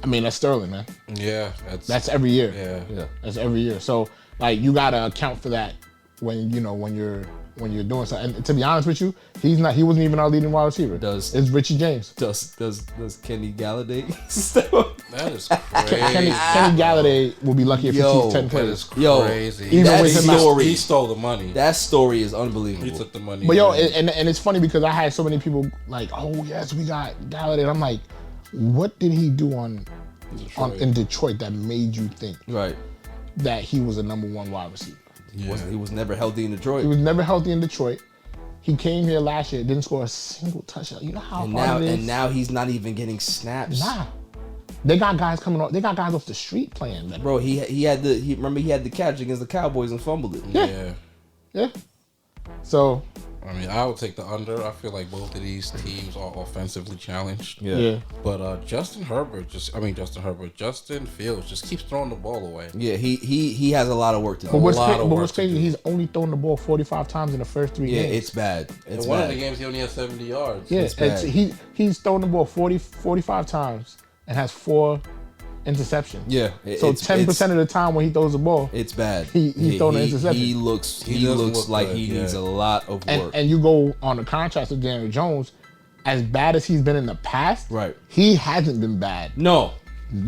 I mean, that's Sterling, man. Yeah, That's every year. Yeah. That's every year. So like you gotta account for that when you're doing something. And to be honest with you, he wasn't even our leading wide receiver. It's Richie James. Does Kenny Galladay step up? That is crazy. Kenny Galladay will be lucky if he sees 10 That plays. is crazy. Even that with him out. story, He stole the money. that story is unbelievable. He took the money. But yo, and it's funny because I had so many people like, oh yes, we got Galladay. And I'm like, what did he do in Detroit that made you think Right. that he was a number 1 wide receiver? He was never healthy in Detroit. He was never healthy in Detroit. He came here last year, didn't score a single touchdown. You know how hard it is? And now he's not even getting snaps. Nah. They got guys coming off. They got guys off the street playing. Man. Bro, he had the catch against the Cowboys and fumbled it. Yeah. So I mean, I would take the under. I feel like both of these teams are offensively challenged. yeah. But Justin Fields just keeps throwing the ball away. Yeah, he has a lot of work to do. But lot of work what's to crazy? do. He's only thrown the ball 45 times in the first 3 Yeah, games. it's bad. It's In one of bad. the games, he only had 70 yards. Yeah, it's bad. he's thrown the ball 45 times and has 4 interceptions. Yeah. So 10% of the time when he throws the ball, It's bad. He throwing an interception. He looks doesn't look like good, he yeah. needs a lot of work. and you go on the contrast with Daniel Jones, as bad as he's been in the past, Right. he hasn't been bad No.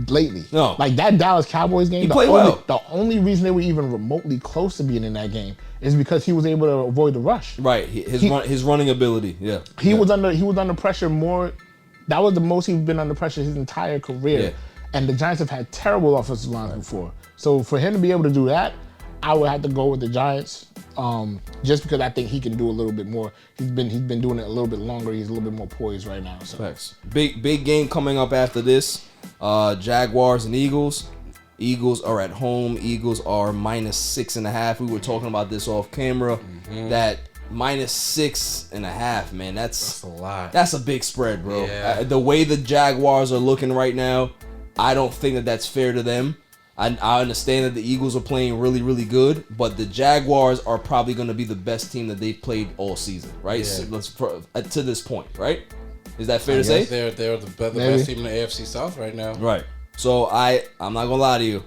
lately. No. Like that Dallas Cowboys game, played well. The only reason they were even remotely close to being in that game is because he was able to avoid the rush. Right. His running ability. Yeah. He was under pressure more. That was the most he's been under pressure his entire career. Yeah. And the Giants have had terrible offensive lines before. So for him to be able to do that, I would have to go with the Giants. Just because I think he can do a little bit more. He's been doing it a little bit longer. He's a little bit more poised right now. So Facts. Big game coming up after this. Jaguars and Eagles. Eagles are at home. Eagles are -6.5. We were talking about this off camera. That -6.5, man. That's a lot. That's a big spread, bro. Yeah. The way the Jaguars are looking right now, I don't think that that's fair to them. I understand that the Eagles are playing really, really good, but the Jaguars are probably going to be the best team that they've played all season, right? Yeah. So to this point, right? Is that fair to say? They're the best team in the AFC South right now. Right. So I'm not gonna lie to you.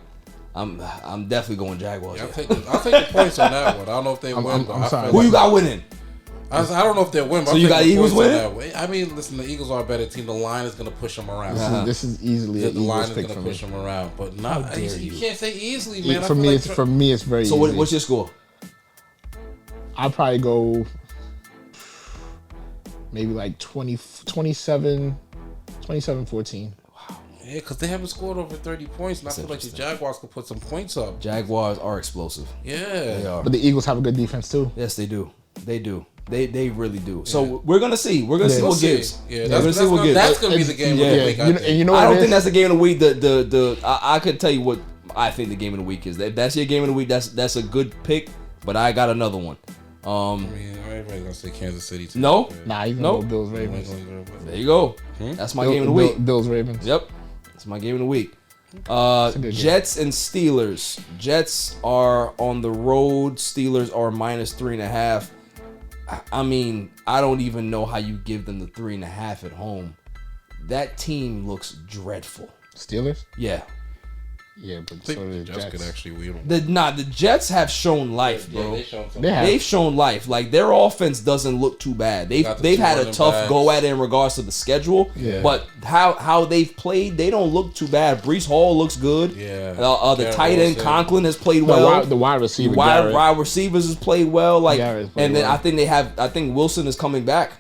I'm definitely going Jaguars. Yeah, here. I'll take the points on that one. I don't know if they win. I'm sorry. Who you got winning? I don't know if they'll win. But So I'll you take got the Eagles points on winning? that way. I mean, listen, the Eagles are a better team. The line is going to push them around. this is easily an The line Eagles is pick going for to me. push them around, but not. dare You you. can't say easily, man. I For feel me, like it's very So easy. what's your score? I'll probably go maybe like 27-14. Yeah, because they haven't scored over 30 points, and I feel like the Jaguars could put some points up. Jaguars are explosive. Yeah. They are. But the Eagles have a good defense too. Yes, they do. They do. They really do. So we're gonna see. We're gonna see We'll what see. gives. Yeah, we're that's gonna see what gives. That's gonna be the game of the week. And you know what I it don't is? think that's the game of the week. I could tell you what I think the game of the week is. If that's your game of the week, that's a good pick. But I got another one. I mean, everybody's gonna say Kansas City too. No. Nah, he's gonna go Bills Ravens. There you go. That's my game of the week. Bills Ravens. Yep. That's my game of the week. Jets and Steelers. Jets are on the road. Steelers are -3.5. I mean, I don't even know how you give them the 3.5 at home. That team looks dreadful. Steelers? Yeah. Yeah, but I think so the did Jets Jets. could actually wheel them. The Jets have shown life, bro. Yeah, they shown some. They have. They've shown life. Like, their offense doesn't look too bad. They've Got the two had a running tough backs. go at it in regards to the schedule. Yeah. But how they've played, they don't look too bad. Brees Hall looks good. Yeah. The Garrett tight end Wilson. Conklin has played The well. wide receiver. Wide receivers has played well. Like, Garrett's played and then well. I think Wilson is coming back.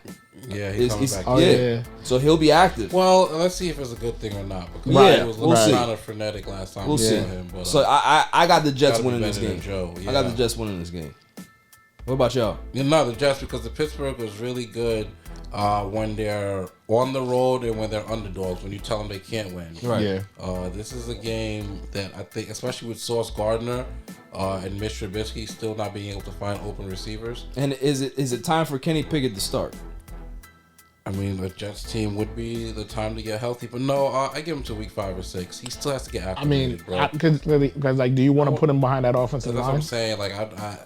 Yeah, he's coming back. Oh, yeah. So he'll be active. Well, let's see if it's a good thing or not. Because Right. it was We'll looking see. kind of frenetic last time We'll we see. saw him. But, So I got the Jets gotta be winning this better game. than Joe, I got yeah. the Jets winning this game. What about y'all? No, the Jets, because the Pittsburgh was really good when they're on the road and when they're underdogs, when you tell them they can't win. Right. Yeah. This is a game that I think, especially with Sauce Gardner and Mitch Trubisky still not being able to find open receivers. And is it time for Kenny Pickett to start? I mean, the Jets team would be the time to get healthy, but no, I give him to week 5 or 6. He still has to get I mean, acclimated, bro. because like, do you want to put him behind that offensive That's what line? I'm saying. Like, I'd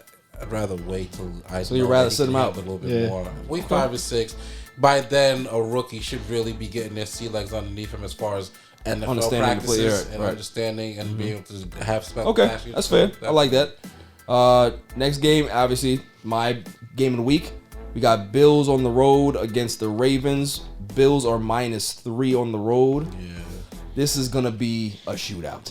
rather wait till I. So you'd know rather that he sit can him out? handle a little bit Yeah. more. Week 5 or 6. By then, a rookie should really be getting their sea legs underneath him as far as NFL Understanding the practices play, and right. understanding and being able to have special. Okay, passes. that's fair. I like that. Next game, obviously, my game of the week. We got Bills on the road against the Ravens. Bills are -3 on the road. Yeah. This is gonna be a shootout.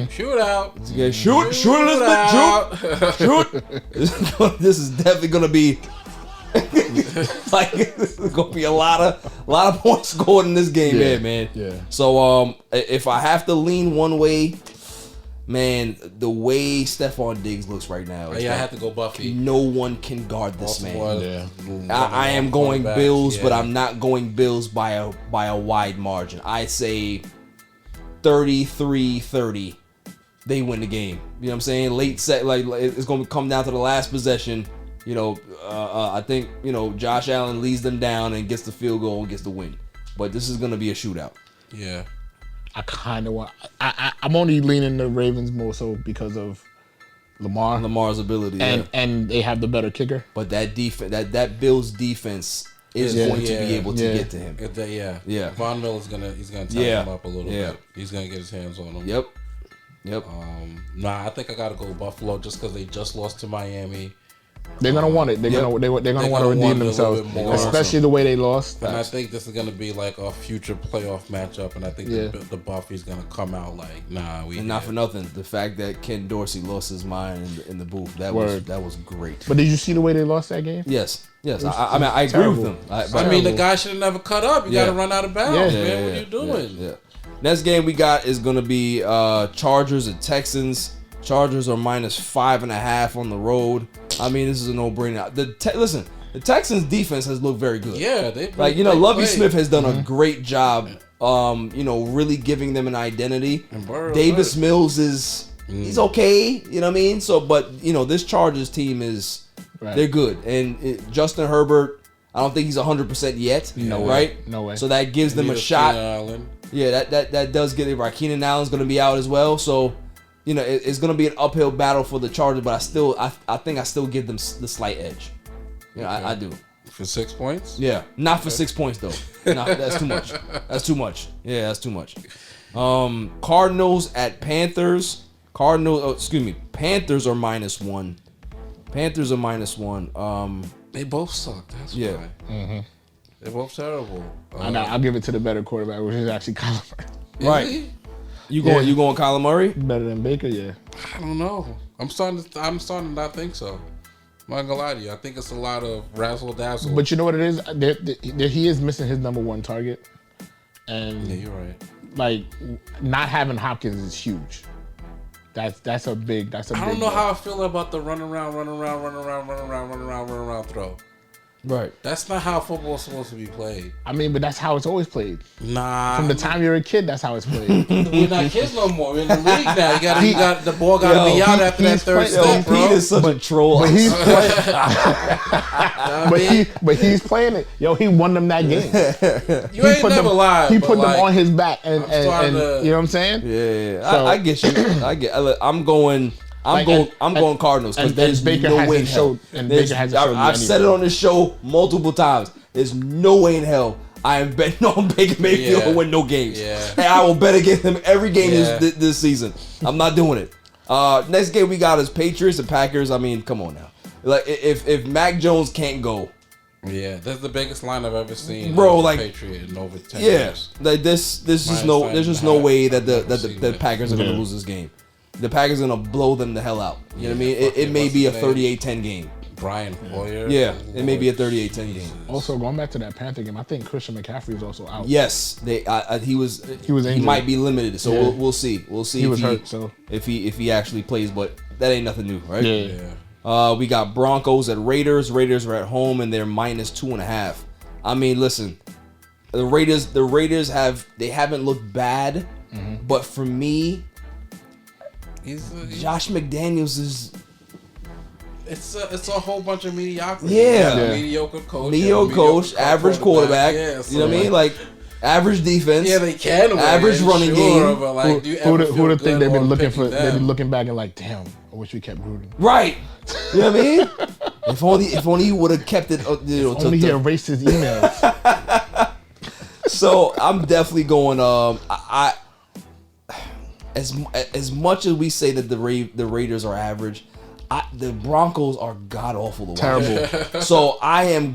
Shootout. Okay, shoot, Elizabeth, shoot. This is definitely gonna be like this is gonna be a lot of points scored in this game, man. Yeah. So if I have to lean one way, man, the way Stephon Diggs looks right now, is Yeah, I like had to go Buffy. no one can guard this Baltimore, man. Yeah. I am going Bills, but yeah. I'm not going Bills by a wide margin. I say 33-30. They win the game. You know what I'm saying? Late set, like it's going to come down to the last possession. You know, I think, you know, Josh Allen leads them down and gets the field goal and gets the win. But this is going to be a shootout. Yeah. I kind of want. I'm only leaning the Ravens more so because of Lamar Lamar's ability, and they have the better kicker. but that defense, that Bills defense is Yeah. going to be able to Yeah. get to him. Yeah. Von Miller's he's gonna tie Yeah. him up a little Yeah. bit. He's gonna get his hands on him. Yep. Nah, I think I gotta go Buffalo just because they just lost to Miami. They're gonna want it. They're gonna want to gonna redeem want it a little themselves, bit more. especially the way they lost. And I think this is gonna be like a future playoff matchup, and I think Yeah. the Buffy's gonna come out like, nah, we. And not for nothing, the fact that Ken Dorsey lost his mind in the booth, that Word. was great. But did you see the way they lost that game? Yes. I mean, I agree with them. I mean, the guy should have never cut up. You Yeah. gotta run out of bounds, Yeah. man. What are you doing? Yeah. Next game we got is gonna be Chargers and Texans. Chargers are -5.5 on the road. I mean, this is a no-brainer. Listen, the Texans defense has looked very good. Yeah, they Like, you know, Lovie played. Smith has done a great job, you know, really giving them an identity. And Burrow, Davis Mills he's okay, you know what I mean? So, but, you know, this Chargers team they're good. And Justin Herbert, I don't think he's 100% yet, right? No way. So that gives them a shot. Island. Yeah, that does get it right. Keenan Allen's going to be out as well, so you know it's going to be an uphill battle for the Chargers. But I think I still give them the slight edge. Yeah, Okay. I do. For 6 points. Yeah, not for 6 points though. No, that's too much. That's too much. Yeah, that's too much. Cardinals at Panthers. Panthers are -1. Panthers are -1. They both suck. That's Yeah. why. They're both terrible. I'll give it to the better quarterback, which is actually Kyler Murray. Right. Is he? You going Kyler Murray? Better than Baker, yeah. I don't know. I'm starting to not think so. I'm not gonna lie to you. I think it's a lot of razzle dazzle. But you know what it is? He is missing his number one target, and yeah, you're right. like not having Hopkins is huge. That's a big. I don't know how I feel about the run around throw. Right. That's not how football's supposed to be played. I mean, but that's how it's always played. Nah. From the time you're a kid, that's how it's played. We're not kids no more. We're in the league now. You got the ball got to be out after that third step, bro. Pete is such a troll. But he's playing. but he's playing it. Yo, he won them that game. You ain't never lied. He put them on his back, and you know what I'm saying? Yeah. So- I get you. I'm going Cardinals because there's Baker no hasn't way in hell. showed- and Baker hasn't showed me I've said it anything. on this show multiple times. There's no way in hell I am betting on Baker Mayfield to win no games. Yeah. And I will bet against him every game Yeah. this season. I'm not doing it. Next game we got is Patriots and Packers. I mean, come on now. Like if Mac Jones can't go, Yeah, that's the biggest line I've ever seen. Bro, as a like- Patriot in over 10 yeah, years. like there's just Minus no 5.5. way that I've never the seen that. Packers are gonna lose this game. The Packers are gonna blow them the hell out. You know what I mean? fuck It it. may What's be a his name? 38-10 game. Brian Hoyer. Yeah, it may be a 38-10 game. Also, going back to that Panther game, I think Christian McCaffrey is also out. Yes, he was He was injured. might be limited, so Yeah. we'll see. We'll see He if was hurt, so. if he actually plays, but that ain't nothing new, right? Yeah. We got Broncos at Raiders. Raiders are at home and they're -2.5. I mean, listen, the Raiders haven't looked bad, but for me, Josh McDaniels is It's a whole bunch of mediocrity. Yeah. You got a mediocre coach. mediocre coach, average quarterback. You know what I mean? Like average defense. Yeah, they can win, average running game. But like, do you Who ever the feel think good they've been on looking picking for? They've been them? looking back and like, damn, I wish we kept Gruden. Right. You know what I mean? If only he would have kept it. Only he erased his emails. So I'm definitely going. As much as we say that the Raiders are average, the Broncos are god awful to watch. Terrible. So I am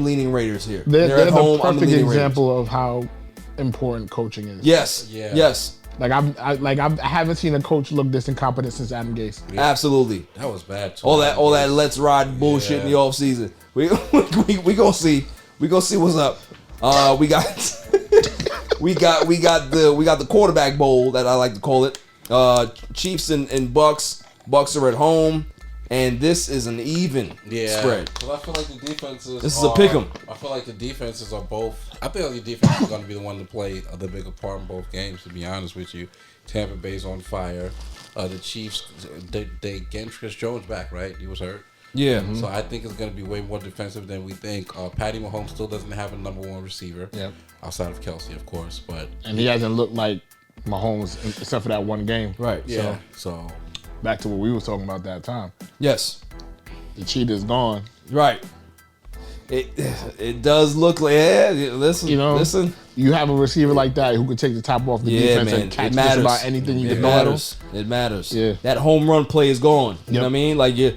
leaning Raiders here. They're at home. the I'm perfect leaning example of how important coaching is. Raiders. Yes. Yeah. Yes. Like I haven't seen a coach look this incompetent since Adam Gase. Absolutely. That was bad. Too. All that let's ride bullshit in the off season. We gonna see. We gonna see what's up. We got the quarterback bowl that I like to call it. Chiefs and Bucks. Bucks are at home, and this is an even spread. Because I feel like the defenses. This is a pick 'em. I feel like the defenses are both. I feel like the defense is going to be the one to play the bigger part in both games. To be honest with you, Tampa Bay's on fire. The Chiefs, they getting Chris Jones back, right? He was hurt. Yeah. So I think it's going to be way more defensive than we think. Patty Mahomes still doesn't have a number one receiver. Yep. Outside of Kelsey, of course, but And he hasn't looked like Mahomes except for that one game. Right. yeah. So Back to what we was talking about that time. Yes. The cheetah's gone. Right. It does look like listen. You know, listen. You have a receiver like that who could take the top off the Yeah, defense man. and catch It just matters. about anything you It can throw at him. matters. It matters. Yeah. That home run play is gone. You know what I mean? Like you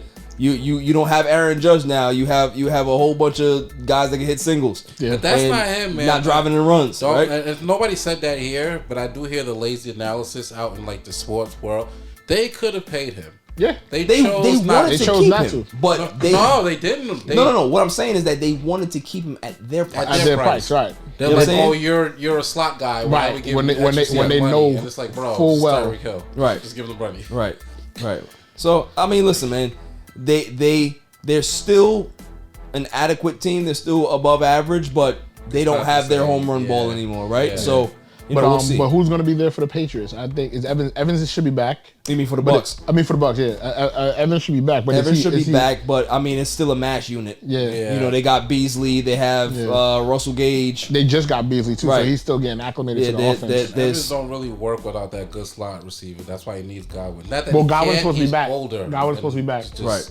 don't have Aaron Judge now. You have a whole bunch of guys that can hit singles. Yeah. But that's And not him, man. Not driving in runs, Don't, right? and nobody said that here, but I do hear the lazy analysis out in like the sports world. They could have paid him. Yeah. They They chose not wanted They to chose keep not him, to. but they no, they didn't. They, no. What I'm saying is that they wanted to keep him at their price. At their price, right. They're You know like, what I'm oh, saying? you're a slot guy. Why Right. are we giving When you they- when extra they money? know And it's like, bro, full it's well. Tyreek Hill. Right. Just give them the money. Right. So I mean, listen, man. They're still an adequate team. They're still above average, but they don't not have the their same. home run ball Yeah. anymore, right? Yeah. So you But know, we'll see. but who's going to be there for the Patriots? I think is Evans. Evans should be back. You mean for the But Bucks? I mean for the Bucks, yeah. Evans should be back. But Evans should be is he- back, but I mean it's still a mash unit. Yeah. You know, they got Beasley, they have Russell Gage. They just got Beasley too, Right. so he's still getting acclimated Yeah, to the they- offense. they- Evans don't really work without that good slot receiver. That's why he needs Godwin. Not that Well, he Godwin's can't, supposed to be he's back. Older. Godwin's and supposed to be back. it's just- Right.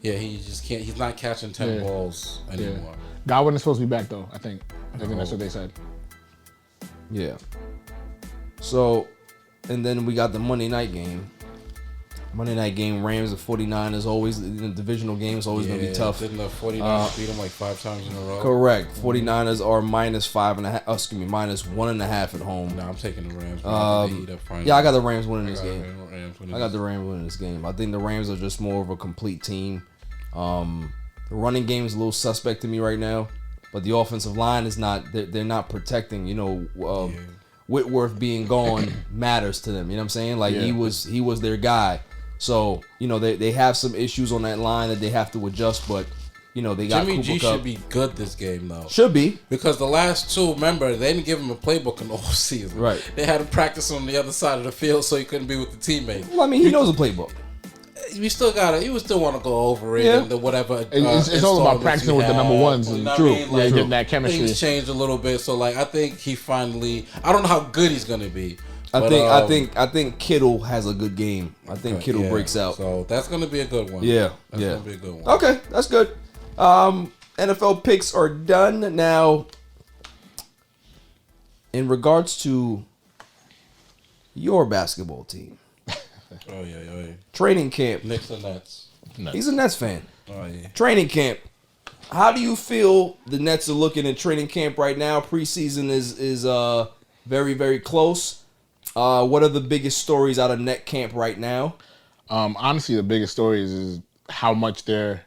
Yeah, he just can't. He's not catching 10 Yeah. balls anymore. Godwin is supposed to be back though. I think that's what they said. Yeah. So, and then we got the Monday night game. Monday night game, Rams and 49ers always the divisional game is always gonna be tough. Didn't the 49ers beat him like 5 times in a row? Correct. 49ers are minus 1.5 at home. No, I'm taking the Rams. They heat up finally. Yeah, I got the Rams winning this I got game. Rams winning I got this. the Rams winning this game. I think the Rams are just more of a complete team. The running game is a little suspect to me right now, but the offensive line is not. They're not protecting. You know, Whitworth being gone matters to them. You know what I'm saying? Like he was their guy. So you know they have some issues on that line that they have to adjust. But You know, they got Jimmy G Cooper Kupp. should be good this game though. Should be. Because the last two, remember, they didn't give him a playbook in the whole season. Right. They had him practice on the other side of the field so he couldn't be with the teammate. Well, I mean, he knows the playbook. You still gotta. You would still want to go over it and the whatever. It's all about practicing with the number ones. You know True. what I mean? Like, getting that chemistry. Things change a little bit. So like, I think he finally. I don't know how good he's gonna be. I think Kittle has a good game. I think Kittle breaks out. So that's gonna be a good one. Yeah, That's gonna be a good one. Okay, that's good. NFL picks are done now. In regards to your basketball team, Oh yeah. training camp. Knicks and Nets. He's a Nets fan. Oh yeah. Training camp. How do you feel the Nets are looking at training camp right now? Preseason is very, very close. What are the biggest stories out of net camp right now? Honestly, the biggest stories is how much they're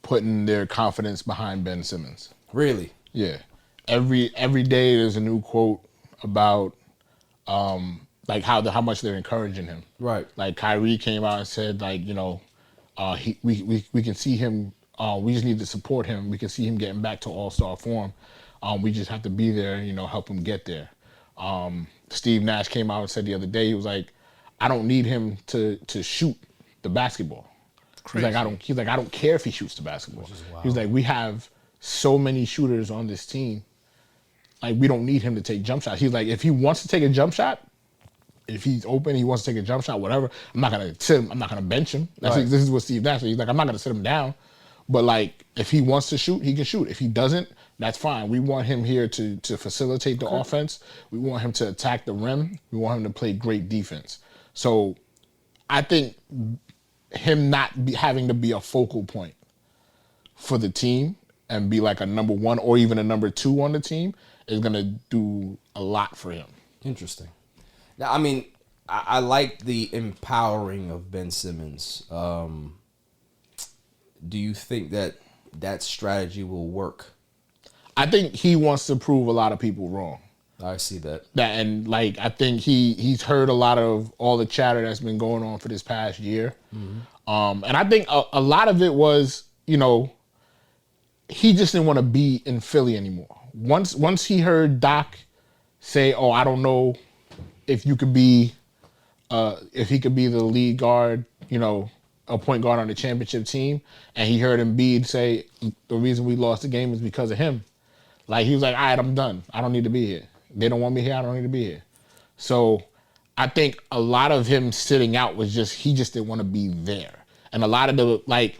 putting their confidence behind Ben Simmons. Really? Yeah. Every day there's a new quote about like how much they're encouraging him. Right. Like Kyrie came out and said, like, you know, we can see him. We just need to support him. We can see him getting back to all-star form. We just have to be there, you know, help him get there. Steve Nash came out and said the other day, he was like, I don't need him to shoot the basketball. He's like, I don't care if he shoots the basketball. He's like, we have so many shooters on this team. Like, we don't need him to take jump shots. He's like, if he wants to take a jump shot, if he's open, he wants to take a jump shot, whatever, I'm not gonna sit him, I'm not gonna bench him. This is what Steve Nash said. He's like, I'm not gonna sit him down. But like, if he wants to shoot, he can shoot. If he doesn't, that's fine. We want him here to facilitate the offense. We want him to attack the rim. We want him to play great defense. So I think him not having to be a focal point for the team and be like a number one or even a number two on the team is going to do a lot for him. Interesting. Now, I mean, I like the empowering of Ben Simmons. Do you think that strategy will work? I think he wants to prove a lot of people wrong. I see that. And like, I think he's heard a lot of all the chatter that's been going on for this past year. Mm-hmm. And I think a lot of it was, you know, he just didn't want to be in Philly anymore. Once he heard Doc say, "Oh, I don't know if you could be, if he could be the lead guard, you know, a point guard on the championship team," and he heard Embiid say, "The reason we lost the game is because of him." Like, he was like, all right, I'm done. I don't need to be here. They don't want me here. I don't need to be here. So I think a lot of him sitting out was just, he just didn't want to be there. And a lot of the, like,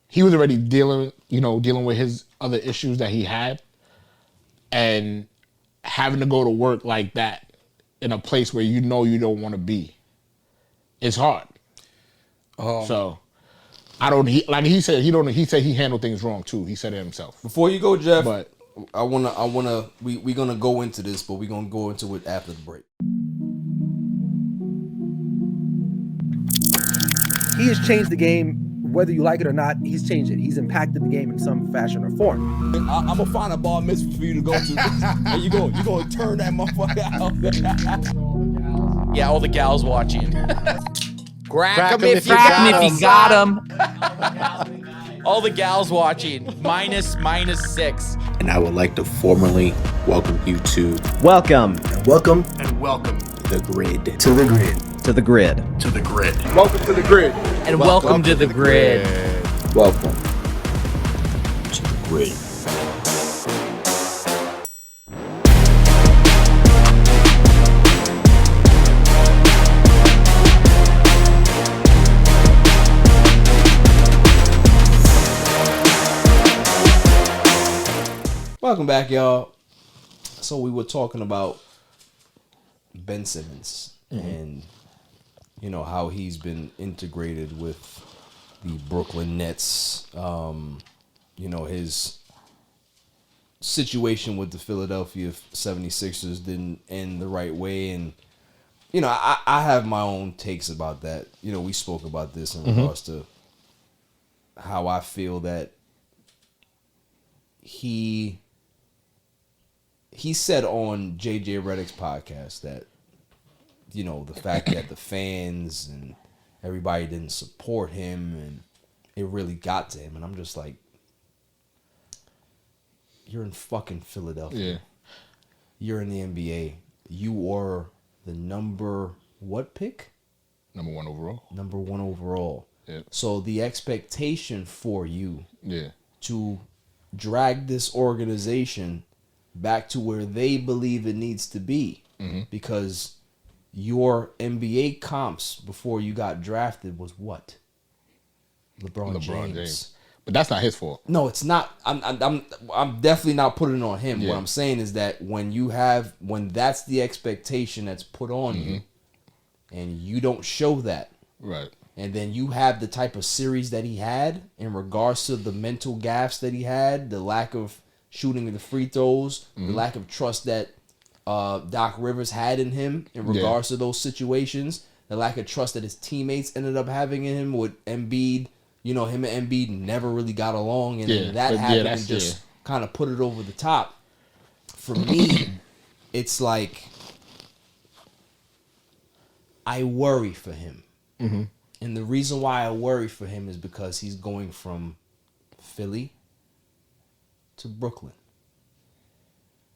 he was already dealing with his other issues that he had. And having to go to work like that in a place where you know you don't want to be, it's hard. So I don't, he said he handled things wrong too. He said it himself. Before you go, Jeff, But we're gonna go into this, but we're gonna go into it after the break. He has changed the game, whether you like it or not. He's changed it. He's impacted the game in some fashion or form. I'm gonna find a bar mitzvah for you to go to, and you gonna turn that motherfucker out. Yeah, all the gals watching. Crack him if you got him. All the gals watching. Minus 6. And I would like to formally welcome you to Welcome the grid. to the grid. To the grid. Welcome to the grid. And welcome to the grid. Welcome to the grid. Welcome back, y'all. So we were talking about Ben Simmons and, you know, how he's been integrated with the Brooklyn Nets. You know, his situation with the Philadelphia 76ers didn't end the right way. And, you know, I have my own takes about that. You know, we spoke about this in regards to how I feel that he said on JJ Redick's podcast that, you know, the fact that the fans and everybody didn't support him and it really got to him. And I'm just like, You're in fucking Philadelphia. Yeah. You're in the NBA. You are the number what pick? Number 1 overall. Number 1 overall. Yeah. So the expectation for you Yeah. to drag this organization back to where they believe it needs to be, because your NBA comps before you got drafted was what? LeBron James. But that's not his fault. No, it's not. I'm definitely not putting it on him. Yeah. What I'm saying is that when that's the expectation that's put on you, and you don't show that, right? And then you have the type of series that he had in regards to the mental gaffes that he had, the lack of shooting the free throws, the lack of trust that Doc Rivers had in him in regards to those situations, the lack of trust that his teammates ended up having in him with Embiid. You know, him and Embiid never really got along, and then that happened and just kind of put it over the top. For me, it's like I worry for him. And the reason why I worry for him is because he's going from Philly to Brooklyn.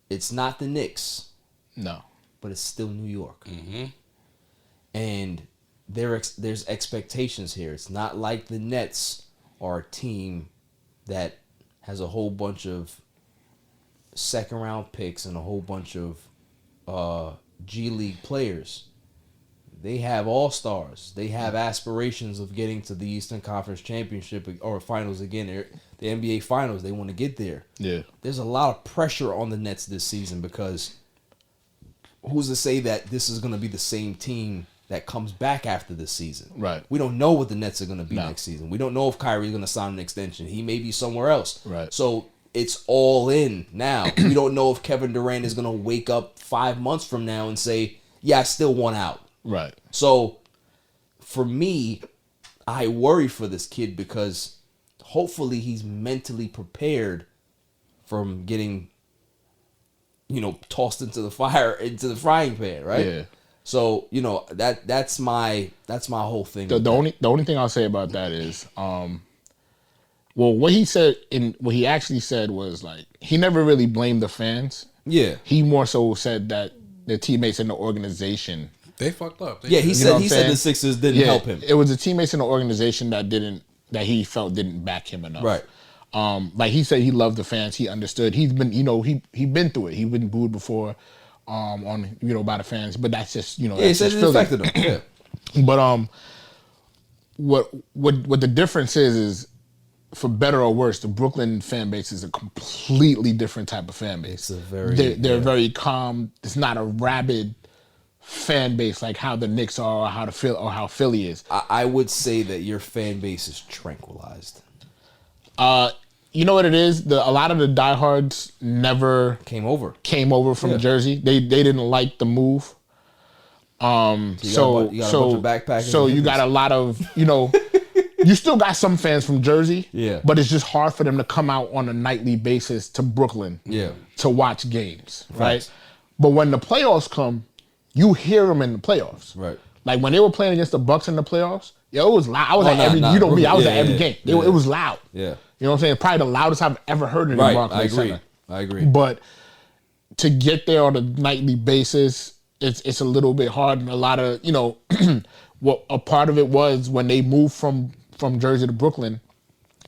It's not the Knicks. No. But it's still New York. And there's expectations here. It's not like the Nets are a team that has a whole bunch of second round picks and a whole bunch of G League players. They have all-stars. They have aspirations of getting to the Eastern Conference Championship or finals again. The NBA Finals, they want to get there. Yeah. There's a lot of pressure on the Nets this season because who's to say that this is going to be the same team that comes back after this season? Right. We don't know what the Nets are going to be next season. We don't know if Kyrie's going to sign an extension. He may be somewhere else. Right. So it's all in now. We don't know if Kevin Durant is going to wake up 5 months from now and say, yeah, I still want out. Right. So for me, I worry for this kid because hopefully he's mentally prepared from getting, tossed into the frying pan, right? Yeah. So, that's my whole thing. The only thing I'll say about that is, what he actually said was like he never really blamed the fans. Yeah. He more so said that the teammates in the organization, they fucked up. He said the Sixers didn't help him. It was the teammates in the organization that he felt didn't back him enough. Right. Like he said, he loved the fans. He understood. He's been, he been through it. He's been booed before, by the fans. But that's just, he said it affected him. Yeah. But what the difference is for better or worse, the Brooklyn fan base is a completely different type of fan base. They're very calm. It's not a rabid fan base like how the Knicks are or how Philly is. I would say that your fan base is tranquilized. You know what it is? A lot of the diehards never came over from Jersey. They didn't like the move. So you got a lot of, you still got some fans from Jersey. Yeah. But it's just hard for them to come out on a nightly basis to Brooklyn. Yeah. To watch games, right? But when the playoffs come, you hear them in the playoffs. Right. Like when they were playing against the Bucks in the playoffs, it was loud. I was at every game. It was loud. Yeah. You know what I'm saying? Probably the loudest I've ever heard in the Barclays Center. I agree. But to get there on a nightly basis, it's a little bit hard, and a lot of, what a part of it was when they moved from Jersey to Brooklyn,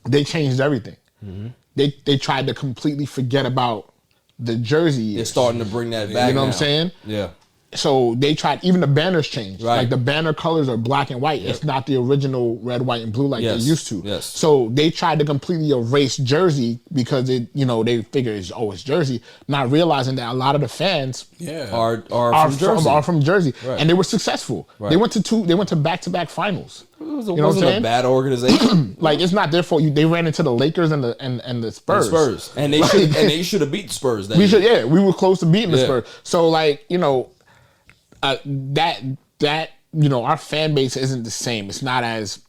they changed everything. Mm-hmm. They tried to completely forget about the Jersey years. They're starting to bring that back. You know what I'm saying? Yeah. So they tried, even the banners changed. Right. Like the banner colors are black and white. Yep. It's not the original red, white, and blue like they used to. Yes. So they tried to completely erase Jersey because they figure it's Jersey, not realizing that a lot of the fans are from Jersey. Right. And they were successful. Right. They went to back-to-back finals. It wasn't a bad organization. Like it's not their fault. They ran into the Lakers and the Spurs. And they should have beat the Spurs. We were close to beating the Spurs. So our fan base isn't the same. It's not as,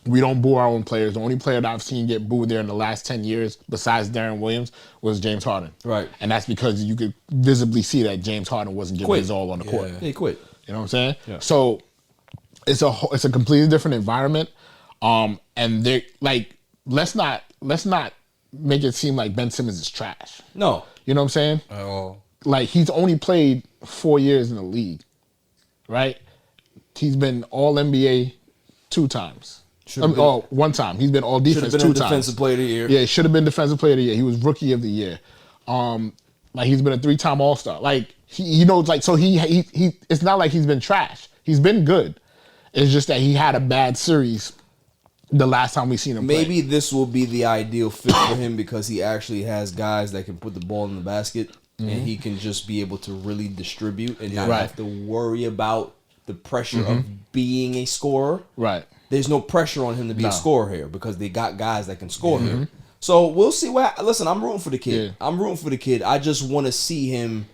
we don't boo our own players. The only player that I've seen get booed there in the last 10 years, besides Darren Williams, was James Harden. Right. And that's because you could visibly see that James Harden wasn't giving his all on the court. He quit. You know what I'm saying? Yeah. So it's a completely different environment. And they're like, let's not make it seem like Ben Simmons is trash. No. You know what I'm saying? Oh. Like, he's only played 4 years in the league, right? He's been all NBA 2 times. One time. He's been all defense 2 times. Defensive player of the year. Yeah, he should have been defensive player of the year. He was rookie of the year. Like, he's been a 3-time All-Star. Like, he knows, like, so he it's not like he's been trash. He's been good. It's just that he had a bad series the last time we seen him play. Maybe this will be the ideal fit for him because he actually has guys that can put the ball in the basket and he can just be able to really distribute and not have to worry about the pressure of being a scorer. Right. There's no pressure on him to be a scorer here because they got guys that can score here. So we'll see listen, I'm rooting for the kid. Yeah. I'm rooting for the kid. I just want to see him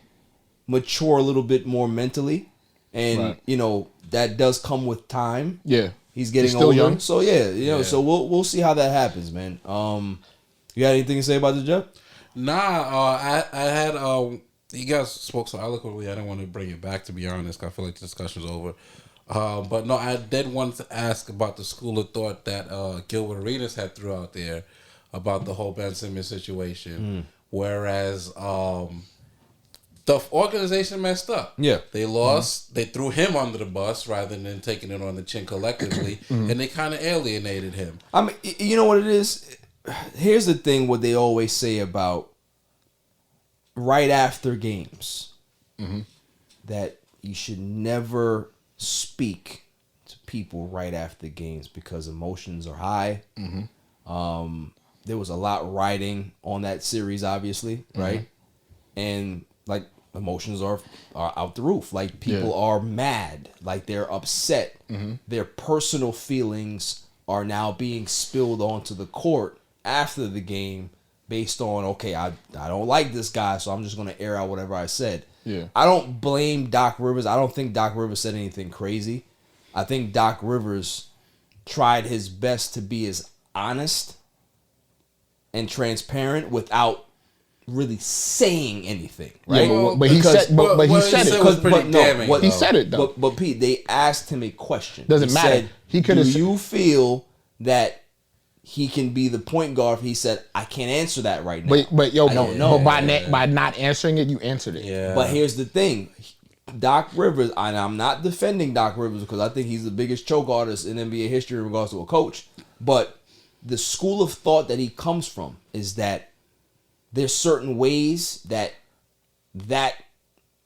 mature a little bit more mentally. And, you know, that does come with time. Yeah. He's getting still older. young. So, so we'll see how that happens, man. You got anything to say about the Jeff? Nah, I had, you guys spoke so eloquently, I didn't want to bring it back, to be honest. I feel like the discussion's over. But no, I did want to ask about the school of thought that Gilbert Arenas had threw out there about the whole Ben Simmons situation. Whereas the organization messed up. Yeah. They lost. They threw him under the bus rather than taking it on the chin collectively. And they kind of alienated him. I mean, you know what it is? Here's the thing, what they always say about right after games. That you should never speak to people right after games because emotions are high. There was a lot riding on that series, obviously, right? And like emotions are out the roof. Like people are mad, like they're upset. Their personal feelings are now being spilled onto the court after the game based on, okay, I don't like this guy, so I'm just going to air out whatever I said. Yeah. I don't blame Doc Rivers. I don't think Doc Rivers said anything crazy. I think Doc Rivers tried his best to be as honest and transparent without really saying anything, right? Yeah, but he said it. Was pretty damning, he said it though. But Pete, they asked him a question. Doesn't matter. Said, He could have. Do you feel that he can be the point guard? He said, I can't answer that right now. But yo, I don't know. But by not answering it, you answered it. Yeah. But here's the thing. Doc Rivers, and I'm not defending Doc Rivers because I think he's the biggest choke artist in NBA history in regards to a coach. But the school of thought that he comes from is that there's certain ways that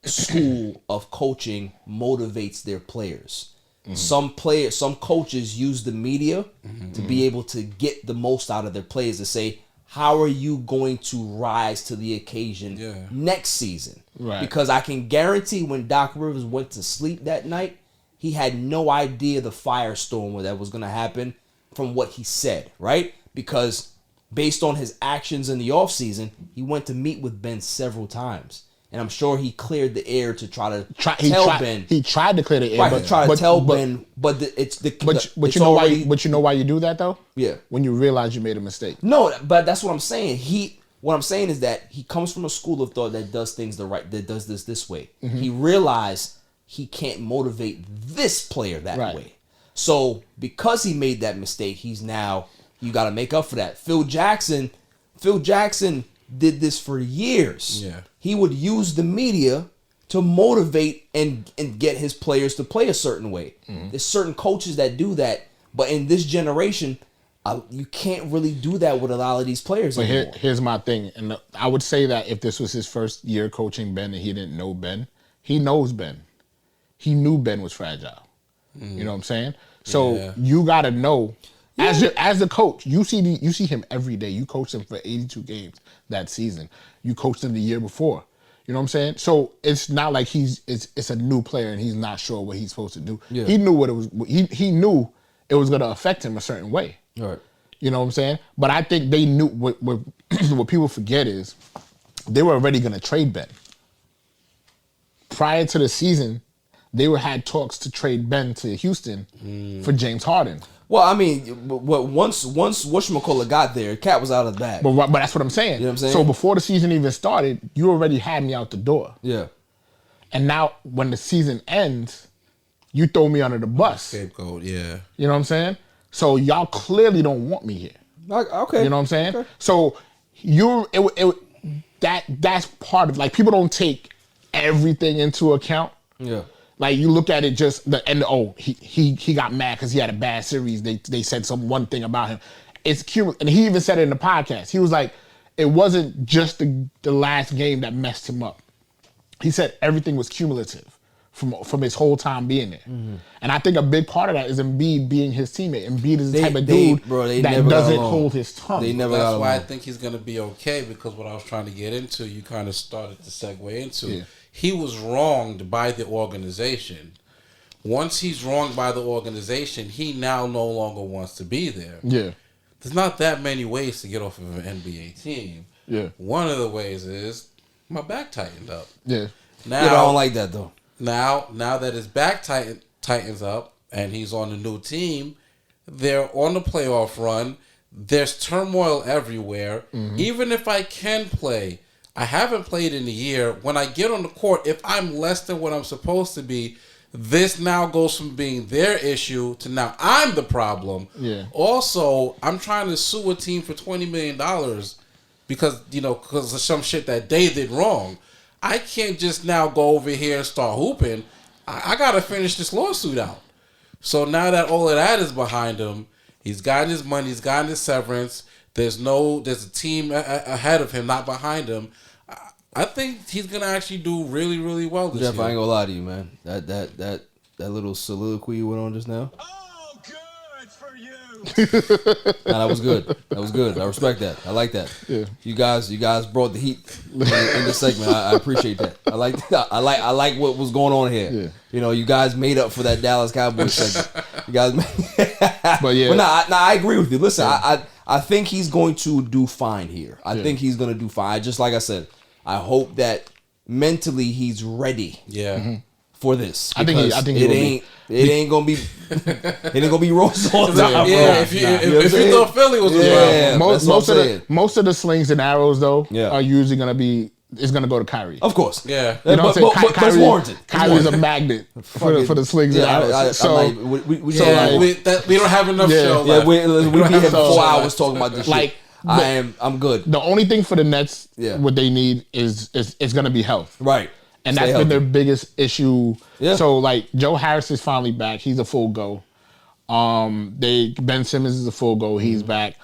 school of coaching motivates their players. Some coaches use the media to be able to get the most out of their players, to say, how are you going to rise to the occasion next season? Right. Because I can guarantee when Doc Rivers went to sleep that night, he had no idea the firestorm that was going to happen from what he said, right? Because based on his actions in the offseason, he went to meet with Ben several times. And I'm sure he cleared the air to try to tell Ben. He tried to clear the air. Right, to tell Ben, but you know why you do that though? Yeah. When you realize you made a mistake. No, but that's what I'm saying. What I'm saying is that he comes from a school of thought that does things that does this way. He realized he can't motivate this player that way. So because he made that mistake, he's now, you got to make up for that. Phil Jackson did this for years. Yeah. He would use the media to motivate and get his players to play a certain way. There's certain coaches that do that, but in this generation, you can't really do that with a lot of these players anymore. Here's my thing, and I would say that if this was his first year coaching Ben and he didn't know Ben, he knows Ben. He knew Ben was fragile. You know what I'm saying? So you got to know. As the coach, you see him every day. You coached him for 82 games that season. You coached him the year before. You know what I'm saying? So it's not like it's a new player and he's not sure what he's supposed to do. Yeah. He knew what it was. He knew it was going to affect him a certain way. Right. You know what I'm saying? But I think they knew what people forget is they were already going to trade Ben. Prior to the season, they had talks to trade Ben to Houston for James Harden. Well, I mean, once whatchamacallit got there, Cat was out of the bag. But that's what I'm saying. You know what I'm saying? So before the season even started, you already had me out the door. Yeah. And now when the season ends, you throw me under the bus. Scapegoat, yeah. You know what I'm saying? So y'all clearly don't want me here. Okay. You know what I'm saying? Okay. So that's part of, like, people don't take everything into account. Yeah. Like, you look at it just he got mad because he had a bad series. They said one thing about him. It's cumulative, and he even said it in the podcast. He was like, it wasn't just the last game that messed him up. He said everything was cumulative from his whole time being there. Mm-hmm. And I think a big part of that is Embiid being his teammate. Embiid is the type of dude that doesn't hold his tongue. That's why I think he's going to be okay, because what I was trying to get into, you kind of started to segue into. Yeah. He was wronged by the organization. Once he's wronged by the organization, he now no longer wants to be there. Yeah. There's not that many ways to get off of an NBA team. Yeah. One of the ways is my back tightened up. Yeah. Now, I don't like that, though. Now that his back tightens up and he's on a new team, they're on the playoff run. There's turmoil everywhere. Mm-hmm. Even if I can play, I haven't played in a year. When I get on the court, if I'm less than what I'm supposed to be, this now goes from being their issue to now I'm the problem. Yeah. Also, I'm trying to sue a team for $20 million because of some shit that they did wrong. I can't just now go over here and start hooping. I got to finish this lawsuit out. So now that all of that is behind him, he's gotten his money, he's gotten his severance. There's a team ahead of him, not behind him. I think he's gonna actually do really, really well this year. Jeff, I ain't gonna lie to you, man. That little soliloquy you went on just now. Oh, good for you. Nah, that was good. That was good. I respect that. I like that. Yeah. You guys brought the heat in this segment. I appreciate that. I like what was going on here. Yeah. You know, you guys made up for that Dallas Cowboys segment. You guys, but yeah. But I agree with you. Listen, I think he's going to do fine here. I think he's going to do fine. Just like I said, I hope that mentally he's ready. Yeah. Mm-hmm. For this, I think it ain't gonna be rose on top. Yeah, if you thought Philly was most of the slings and arrows though are usually gonna go to Kyrie. Of course, yeah. You know what I'm saying? But it's warranted. Kyrie's a magnet for the slings and arrows. We don't have enough show. Yeah, we be here for 4 hours talking about this shit. I'm good. The only thing for the Nets, what they need is gonna be health. Right. And that's been their biggest issue. Yeah. So like Joe Harris is finally back. He's a full go. Ben Simmons is a full go. He's back.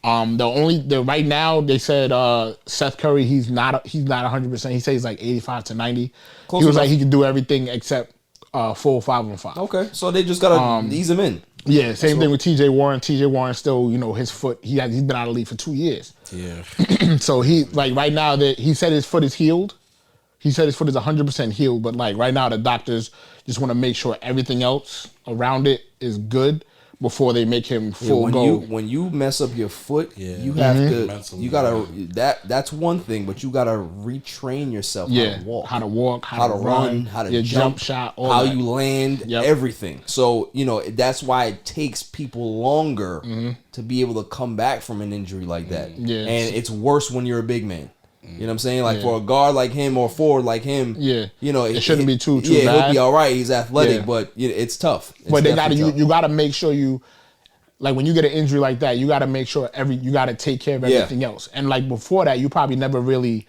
Right now they said Seth Curry he's not 100%. He says he's like 85 to 90. Close enough. Like he can do everything except full 5-on-5. Okay, so they just gotta ease him in. Yeah, same thing with TJ Warren. TJ Warren still, his foot. He's been out of the league for 2 years. Yeah. So he like right now that he said his foot is healed. He said his foot is 100% healed, but like right now the doctors just want to make sure everything else around it is good before they make him full go. When you mess up your foot, you have to. You gotta. That's one thing, but you gotta retrain yourself. How to walk, how to run, how to jump shot, how you land, everything. So that's why it takes people longer to be able to come back from an injury like that. Yeah. And it's worse when you're a big man. You know what I'm saying? Like for a guard like him or forward like him, it shouldn't be too bad. He'll be all right. He's athletic, but it's tough. But you got to make sure like when you get an injury like that, you got to make sure you got to take care of everything else. And like before that, you probably never really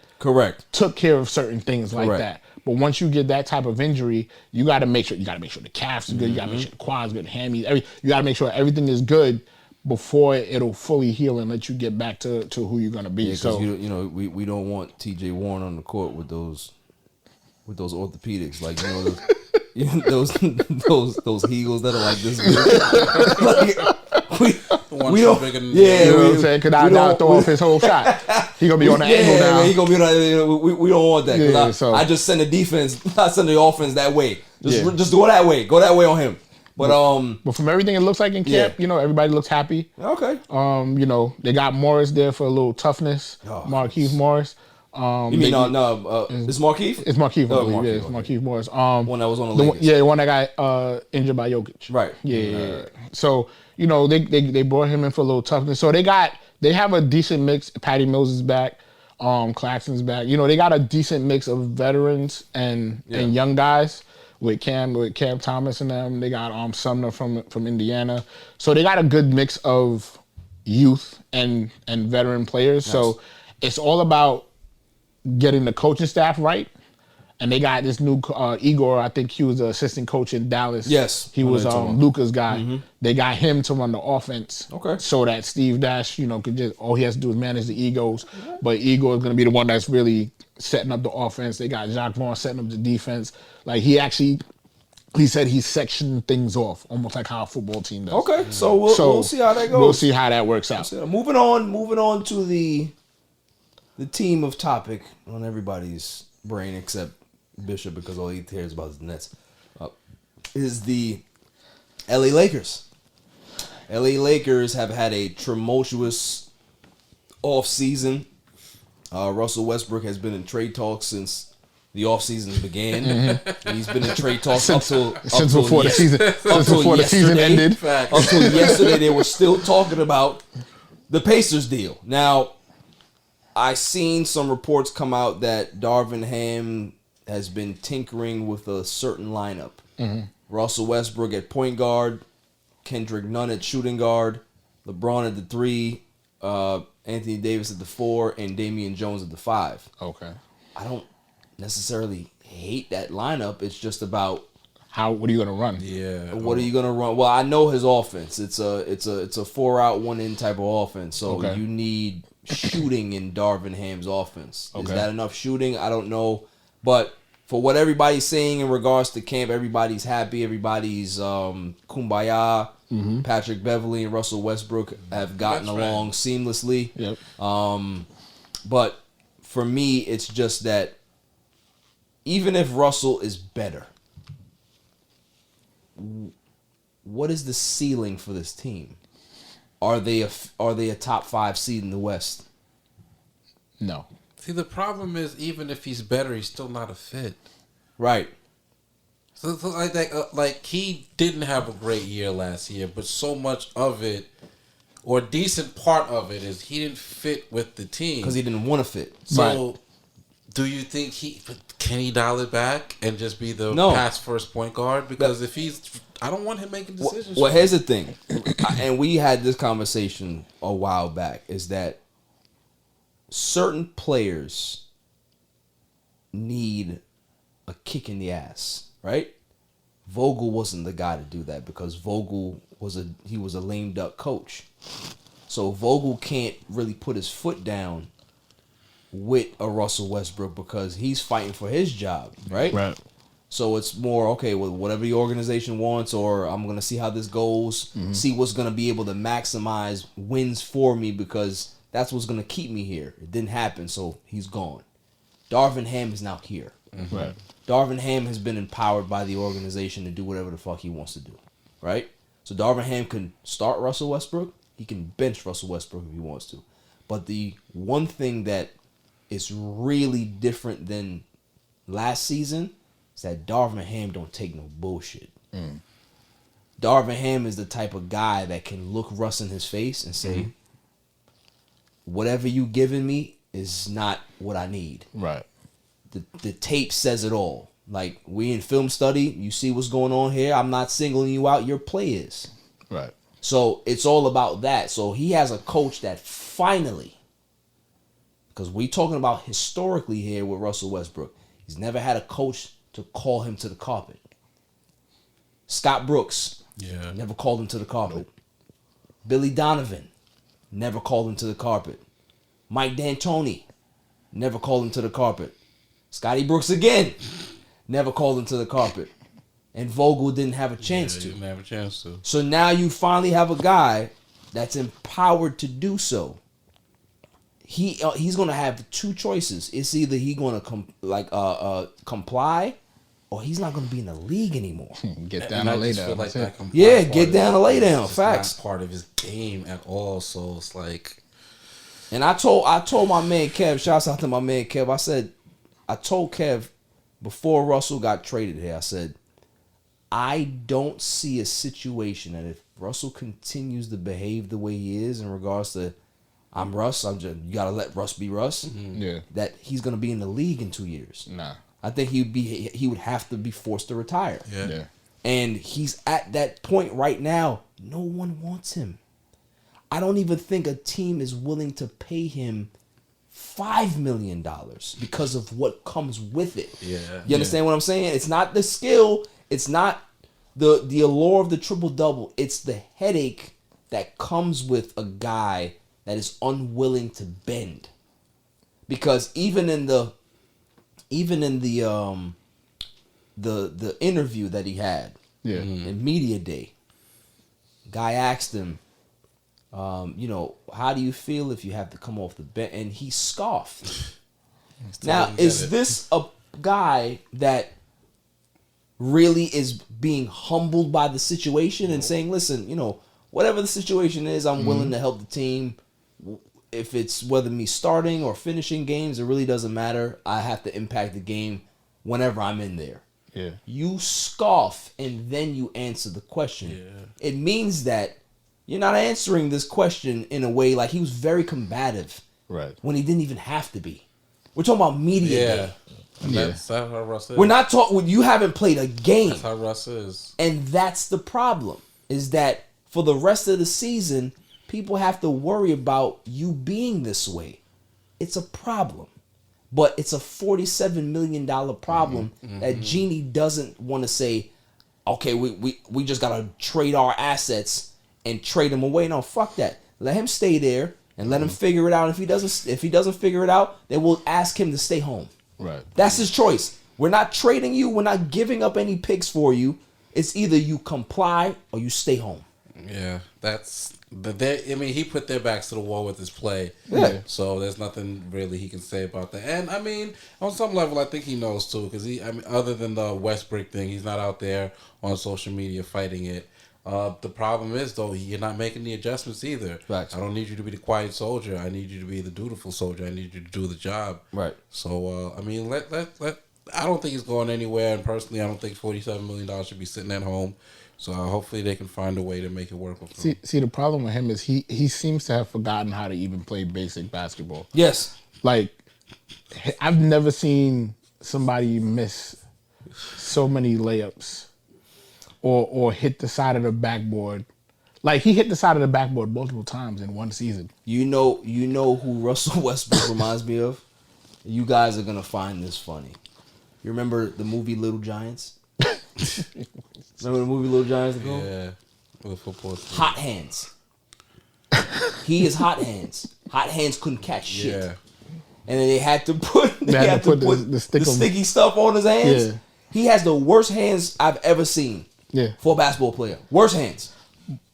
took care of certain things like that. But once you get that type of injury, you got to make sure the calves are good. You got to make sure the quads good, hammies. You got to make sure everything is good before it'll fully heal and let you get back to who you're gonna be. So we don't want TJ Warren on the court with those orthopedics, like those heels that are like this big. we don't. You know what I'm saying? Because I throw off his whole shot. He gonna be on the angle now. Man, he gonna be on. We don't want that. I just send the defense. I send the offense that way. Just go that way. Go that way on him. But from everything it looks like in camp, everybody looks happy. Okay. They got Morris there for a little toughness. Markieff Morris. You mean it's Markieff? It's Markieff. It's Markieff Morris. One that was on the Lakers. The one that got injured by Jokic. Right. Yeah. So they brought him in for a little toughness. So they have a decent mix. Patty Mills is back. Claxton's back. They got a decent mix of veterans and young guys. With Cam Thomas and them, they got Sumner from Indiana, so they got a good mix of youth and veteran players. Nice. So it's all about getting the coaching staff right. And they got this new Igor. I think he was the assistant coach in Dallas. Yes, he was Luka's guy. They got him to run the offense. Okay, so that Steve Nash, could just all he has to do is manage the egos. But Igor is going to be the one that's really setting up the offense. They got Jacques Vaughn setting up the defense. Like he said he's sectioning things off, almost like how a football team does. Okay, so we'll see how that goes. We'll see how that works out. Moving on to the team of topic on everybody's brain except Bishop, because all he cares about is the Nets, is the LA Lakers. LA Lakers have had a tumultuous offseason. Russell Westbrook has been in trade talks since the offseason began. And he's been in trade talks since before the season ended. Until yesterday, they were still talking about the Pacers deal. Now, I seen some reports come out that Darvin Ham has been tinkering with a certain lineup. Russell Westbrook at point guard, Kendrick Nunn at shooting guard, LeBron at the 3, Anthony Davis at the 4, and Damian Jones at the 5. Okay. I don't necessarily hate that lineup. It's just about what are you gonna run? Yeah. What are you gonna run? Well, I know his offense. It's a 4-out, 1-in type of offense. So you need shooting in Darvin Ham's offense. Is that enough shooting? I don't know. But for what everybody's saying in regards to camp, everybody's happy. Everybody's kumbaya. Patrick Beverley and Russell Westbrook have gotten along seamlessly. Yep. But for me, it's just that even if Russell is better, what is the ceiling for this team? Are they a top 5 seed in the West? No. See, the problem is, even if he's better, he's still not a fit. Right. So like he didn't have a great year last year, but so much of it, or a decent part of it, is he didn't fit with the team because he didn't want to fit. So, do you think can he dial it back and just be the pass first point guard? Because if I don't want him making decisions. Well, here's the thing, and we had this conversation a while back, is that certain players need a kick in the ass, right? Vogel wasn't the guy to do that because Vogel was a lame duck coach. So Vogel can't really put his foot down with a Russell Westbrook because he's fighting for his job, right? Right. So it's more, okay, well, whatever the organization wants, or I'm going to see how this goes, see what's going to be able to maximize wins for me because that's what's going to keep me here. It didn't happen, so he's gone. Darvin Ham is now here. Right. Darvin Ham has been empowered by the organization to do whatever the fuck he wants to do, right? So Darvin Ham can start Russell Westbrook. He can bench Russell Westbrook if he wants to. But the one thing that is really different than last season is that Darvin Ham don't take no bullshit. Darvin Ham is the type of guy that can look Russ in his face and say, whatever you giving me is not what I need. Right. The tape says it all. Like, we in film study, you see what's going on here. I'm not singling you out. Your play is. Right. So it's all about that. So he has a coach that finally, because we talking about historically here with Russell Westbrook, he's never had a coach to call him to the carpet. Scott Brooks, never called him to the carpet. Billy Donovan, never called him to the carpet. Mike D'Antoni, never called him to the carpet. Scotty Brooks again, never called him to the carpet. And Vogel didn't have a chance to. Didn't have a chance to. So now you finally have a guy that's empowered to do so. He's gonna have two choices. It's either he gonna comply, or he's not gonna be in the league anymore. Get down and lay down. Get down and lay down. Facts. Not part of his game at all. So it's like, and I told my man Kev. Shouts out to my man Kev. I told Kev before Russell got traded here. I said, I don't see a situation that if Russell continues to behave the way he is in regards to, I'm Russ, you gotta let Russ be Russ. Yeah. That he's gonna be in the league in 2 years. Nah. I think he would have to be forced to retire. Yeah. And he's at that point right now. No one wants him. I don't even think a team is willing to pay him $5 million because of what comes with it. Yeah. You understand what I'm saying? It's not the skill. It's not the allure of the triple-double. It's the headache that comes with a guy that is unwilling to bend. Because even in the interview that he had in media day, guy asked him, how do you feel if you have to come off the bench? And he scoffed. Now, is this a guy that really is being humbled by the situation and saying, listen, whatever the situation is, I'm willing to help the team. If it's whether me starting or finishing games, it really doesn't matter. I have to impact the game whenever I'm in there. Yeah. You scoff and then you answer the question. Yeah. It means that you're not answering this question in a way like he was very combative. Right. When he didn't even have to be. We're talking about media day. That's how Russ is. We're not talking. You haven't played a game. That's how Russ is. And that's the problem. Is that for the rest of the season, people have to worry about you being this way. It's a problem. But it's a $47 million problem that Genie doesn't want to say, okay, we just got to trade our assets and trade them away. No, fuck that. Let him stay there and let him figure it out. If he doesn't figure it out, then we'll ask him to stay home. Right. That's his choice. We're not trading you. We're not giving up any picks for you. It's either you comply or you stay home. Yeah, he put their backs to the wall with his play. Yeah. So there's nothing really he can say about that. And I mean, on some level, I think he knows too, because other than the Westbrook thing, he's not out there on social media fighting it. The problem is though, you're not making the adjustments either. Facts. I don't need you to be the quiet soldier. I need you to be the dutiful soldier. I need you to do the job. Right. So let. I don't think he's going anywhere, and personally, I don't think $47 million should be sitting at home. So hopefully they can find a way to make it work with him. See, the problem with him is he seems to have forgotten how to even play basic basketball. Yes. Like, I've never seen somebody miss so many layups or hit the side of the backboard. Like, he hit the side of the backboard multiple times in one season. You know who Russell Westbrook reminds me of? You guys are going to find this funny. You remember the movie Little Giants? Remember the movie Little Giants? Yeah. With football team. Hot hands. He is hot hands. Hot hands couldn't catch shit. Yeah. And then they had to put the sticky stuff on his hands. Yeah. He has the worst hands I've ever seen. Yeah. For a basketball player. Worst hands.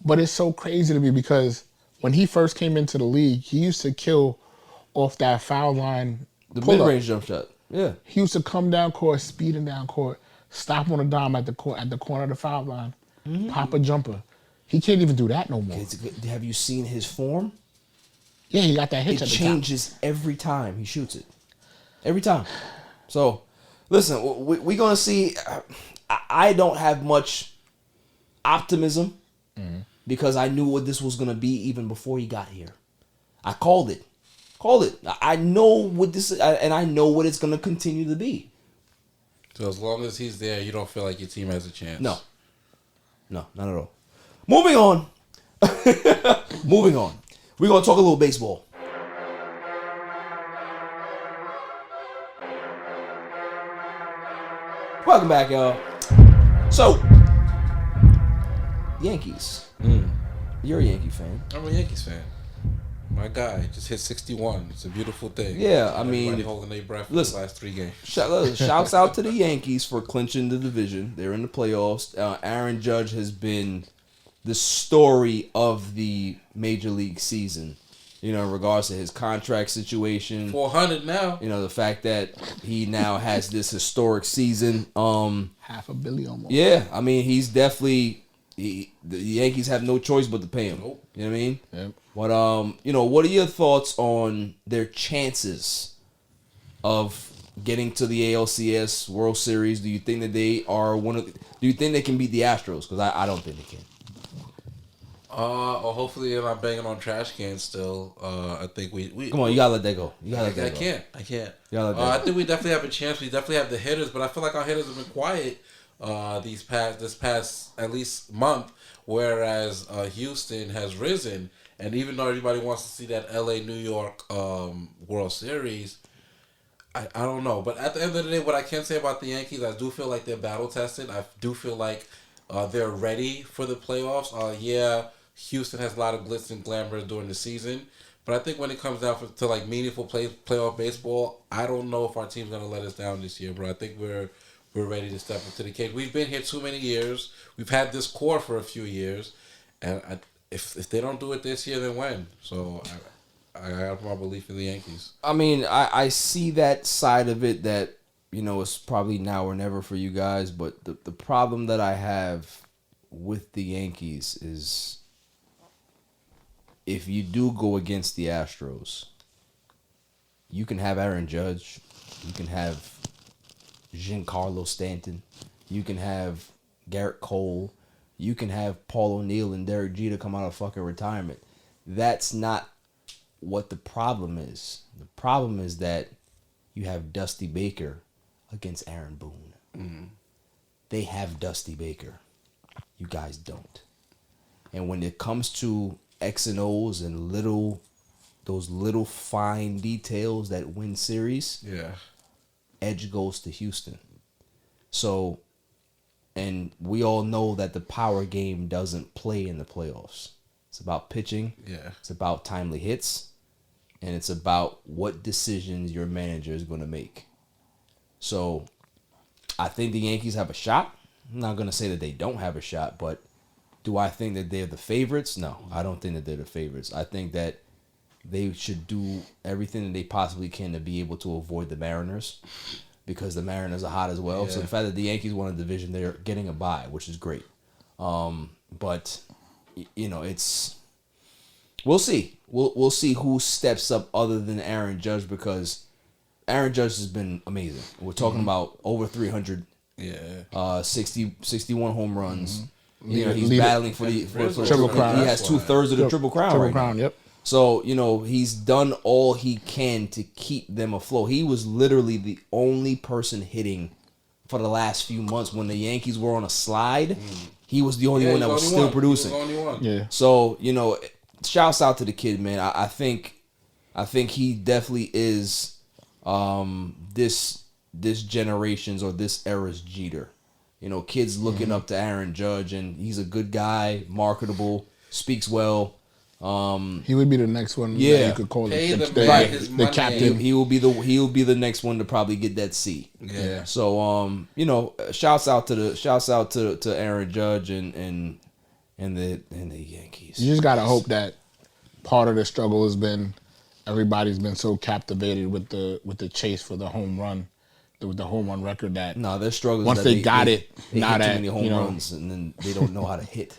But it's so crazy to me because when he first came into the league, he used to kill off that foul line. The mid-range jump shot. Yeah. He used to come down court, speeding down court, stop on a dime at the corner of the foul line, pop a jumper. He can't even do that no more. Have you seen his form? Yeah, he got that hitch at the top. It changes every time he shoots it. Every time. So, listen, we're going to see. I don't have much optimism because I knew what this was going to be even before he got here. I called it. I know what this is, and I know what it's going to continue to be. So as long as he's there, you don't feel like your team has a chance? No, not at all. Moving on. We're going to talk a little baseball. Welcome back, y'all. So, Yankees. You're a Yankee fan. I'm a Yankees fan. My guy just hit 61. It's a beautiful thing. Yeah, I mean, everybody holding their breath for the last 3 games. Shouts out to the Yankees for clinching the division. They're in the playoffs. Aaron Judge has been the story of the Major League season. In regards to his contract situation. 400 now. The fact that he now has this historic season. $500 million almost. Yeah, I mean, he's definitely. The Yankees have no choice but to pay him. Nope. You know what I mean? Yep. But what are your thoughts on their chances of getting to the ALCS World Series? Do you think that they are do you think they can beat the Astros? Because I don't think they can. Or hopefully they're not banging on trash cans still. I think we come on. You gotta let that go. I can't. I think we definitely have a chance. We definitely have the hitters, but I feel like our hitters have been quiet this past at least month. Whereas Houston has risen, And even though everybody wants to see that LA New York World Series, I don't know. But at the end of the day, what I can say about the Yankees, I do feel like they're battle tested. I do feel like they're ready for the playoffs. Yeah, Houston has a lot of glitz and glamour during the season. But I think when it comes down to like meaningful playoff baseball, I don't know if our team's gonna let us down this year, bro. I think we're ready to step into the cage. We've been here too many years. We've had this core for a few years, and if they don't do it this year, then when? So I have my belief in the Yankees. I mean, I see that side of it that, you know, it's probably now or never for you guys, but the problem that I have with the Yankees is if you do go against the Astros, you can have Aaron Judge, you can have Giancarlo Stanton, you can have Garrett Cole, you can have Paul O'Neill and Derek Jeter come out of fucking retirement. That's not what the problem is. The problem is that you have Dusty Baker against Aaron Boone. Mm-hmm. They have Dusty Baker. You guys don't. And when it comes to X and O's and those little fine details that win series, edge goes to Houston. So, and we all know that the power game doesn't play in the playoffs. It's about pitching. Yeah. It's about timely hits. And it's about what decisions your manager is going to make. So, I think the Yankees have a shot. I'm not going to say that they don't have a shot, but do I think that they're the favorites? No, I don't think that they're the favorites. I think that they should do everything that they possibly can to be able to avoid the Mariners because the Mariners are hot as well. Yeah. So the fact that the Yankees won a division, they're getting a bye, which is great. But, you know, we'll see. We'll see who steps up other than Aaron Judge because Aaron Judge has been amazing. We're talking about over 300, 61 home runs. You know, he's battling for the Triple Crown. He has 2/3 of the Triple Crown right now. Yep. So, you know, he's done all he can to keep them afloat. He was literally the only person hitting for the last few months when the Yankees were on a slide. He was the only one that was still producing. Yeah. So, you know, shouts out to the kid, man. I think he definitely is this generation's or this era's Jeter. You know, kids looking up to Aaron Judge, and he's a good guy, marketable, speaks well. He would be the next one that you could call the captain. He will be the next one to probably get that C. Yeah. So you know, shouts out to Aaron Judge and the Yankees. You just gotta hope that part of the struggle has been everybody's been so captivated with the chase for the home run. With the home run record that their struggle once they got it, they now hit too that many home runs and then they don't know how to hit.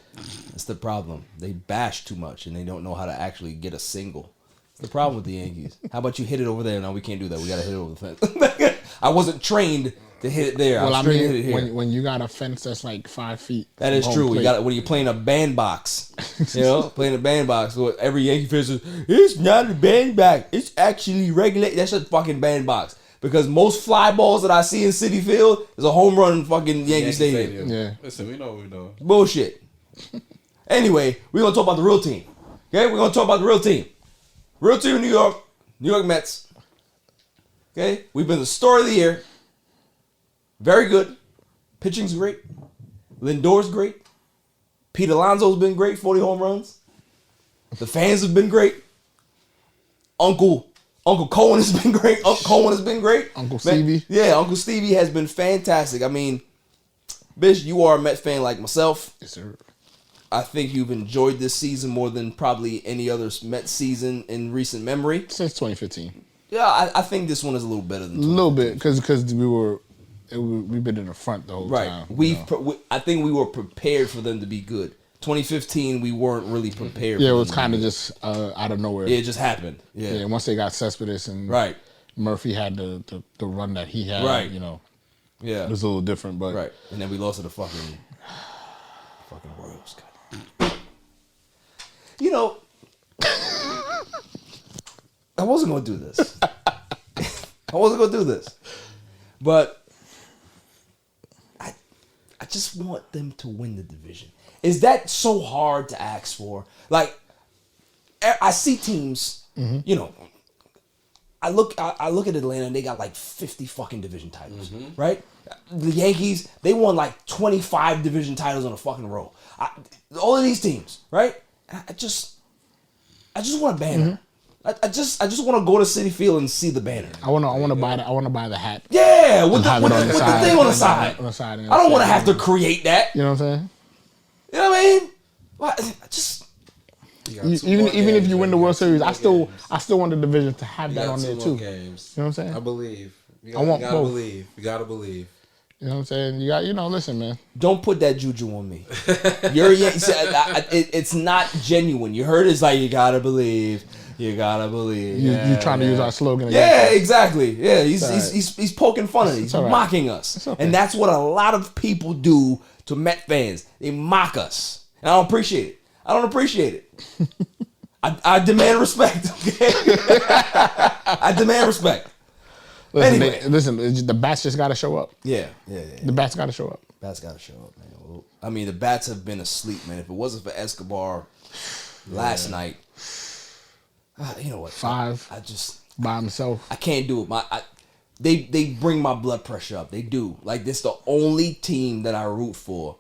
That's the problem. They bash too much and they don't know how to actually get a single. It's the problem with the Yankees. How about you hit it over there? No, we can't do that. We got to hit it over the fence. I wasn't trained to hit it there. Well, I was trained to hit it here. When you got a fence that's like 5 feet. That is true. You got when you're playing a bandbox. You know, playing a bandbox. So every Yankee fan says it's not a bandbox. It's actually regulated. That's a fucking bandbox. Because most fly balls that I see in Citi Field is a home run in fucking Yankee Stadium. Yeah. Listen, we know what we're doing. Bullshit. Anyway, we're going to talk about the real team. Okay? We're going to talk about the real team. Real team in New York Mets. Okay? We've been the story of the year. Very good. Pitching's great. Lindor's great. Pete Alonso's been great, 40 home runs. The fans have been great. Uncle Cohen has been great. Uncle Cohen has been great. Uncle Stevie. Yeah, Uncle Stevie has been fantastic. I mean, bitch, you are a Met fan like myself. Yes, sir. I think you've enjoyed this season more than probably any other Met season in recent memory. Since 2015. Yeah, I think this one is a little better than 2015. A little bit, because we've been in the front the whole time. I think we were prepared for them to be good. 2015, we weren't really prepared. Yeah, it was kind of just out of nowhere. Yeah, it just happened. Yeah, once they got Cespedes and Murphy had the run that he had, you know. Yeah. It was a little different, but... Right, and then we lost to the fucking Royals. You know, I wasn't going to do this. But I just want them to win the division. Is that so hard to ask for? Like, I see teams, you know, I look at Atlanta and they got like 50 fucking division titles, right? The Yankees, they won like 25 division titles in a fucking row. All of these teams, right? I just want a banner. I just want to go to Citi Field and see the banner. I want to buy the hat. Yeah, with the thing on the side. I don't want to have to create that. You know what I'm saying? You know what I mean? Well, Even if you win the World Series, I still want the division to have that on there too. Games. You know what I'm saying? I believe. You I want gotta both. believe. You gotta believe. You know what I'm saying? Listen, man. Don't put that juju on me. It's not genuine. You heard it's like you gotta believe. You gotta believe. You're trying to use our slogan again. Yeah, exactly. Yeah, he's poking fun at us. He's mocking us. Okay. And that's what a lot of people do to Met fans. They mock us. And I don't appreciate it. I demand respect. Okay? I demand respect. Listen, Anyway. the bats just got to show up. Yeah. The bats got to show up. Bats got to show up, man. Well, I mean, the bats have been asleep, man. If it wasn't for Escobar last night, you know what? 5. I just by himself. I can't do it. They bring my blood pressure up. They do. Like, this the only team that I root for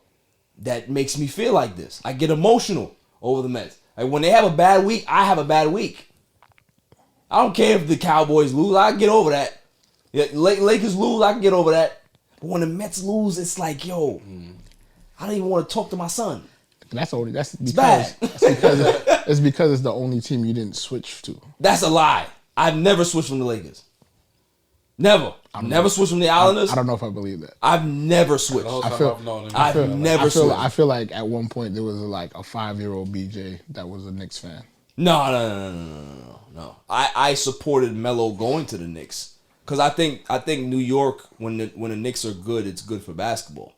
that makes me feel like this. I get emotional over the Mets. Like, when they have a bad week, I have a bad week. I don't care if the Cowboys lose. I can get over that. Yeah, Lakers lose, I can get over that. But when the Mets lose, it's like, yo, I don't even want to talk to my son. It's because bad. it's because it's the only team you didn't switch to. That's a lie. I've never switched from the Lakers. Never. I've never switched from the Islanders. I don't know if I believe that. I've never switched. I've never switched. I feel like at one point there was like a 5-year-old BJ that was a Knicks fan. No. I supported Melo going to the Knicks because I think New York, when the Knicks are good, it's good for basketball.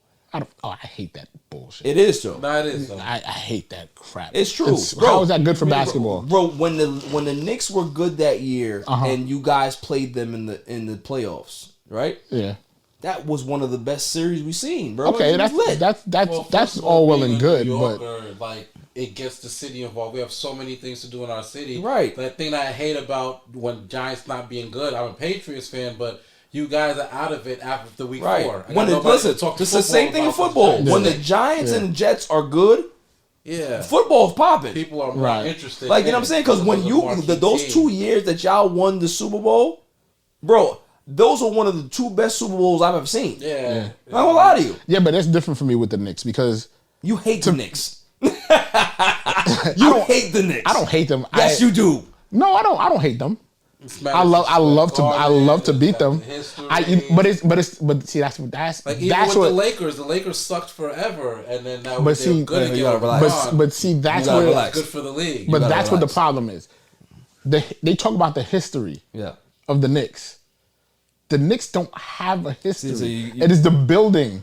I hate that bullshit. It is though. No, it is. I hate that crap. It's true. How is that good for basketball, bro? When the Knicks were good that year, and you guys played them in the playoffs, right? Yeah. That was one of the best series we've seen, bro. Okay, that's all well and good, but like it gets the city involved. We have so many things to do in our city. Right. The thing that I hate about when Giants not being good, I'm a Patriots fan, but you guys are out of it after the week 4. It's the same thing in football. When the Giants and Jets are good, football's popping. People are more interested. Like, you know what I'm saying? Because when those 2 years that y'all won the Super Bowl, bro, those are one of the 2 best Super Bowls I've ever seen. Yeah. I'm not gonna lie to you. Yeah, but that's different for me with the Knicks because you hate the Knicks. You hate the Knicks. I don't hate them. Yes, you do. No, I don't hate them. I love to beat them. But see that's like even that's with what the Lakers sucked forever, and then now but they're see, good again. But see that's what it's good for the league. But that's what the problem is. They talk about the history of the Knicks. The Knicks don't have a history. It is the building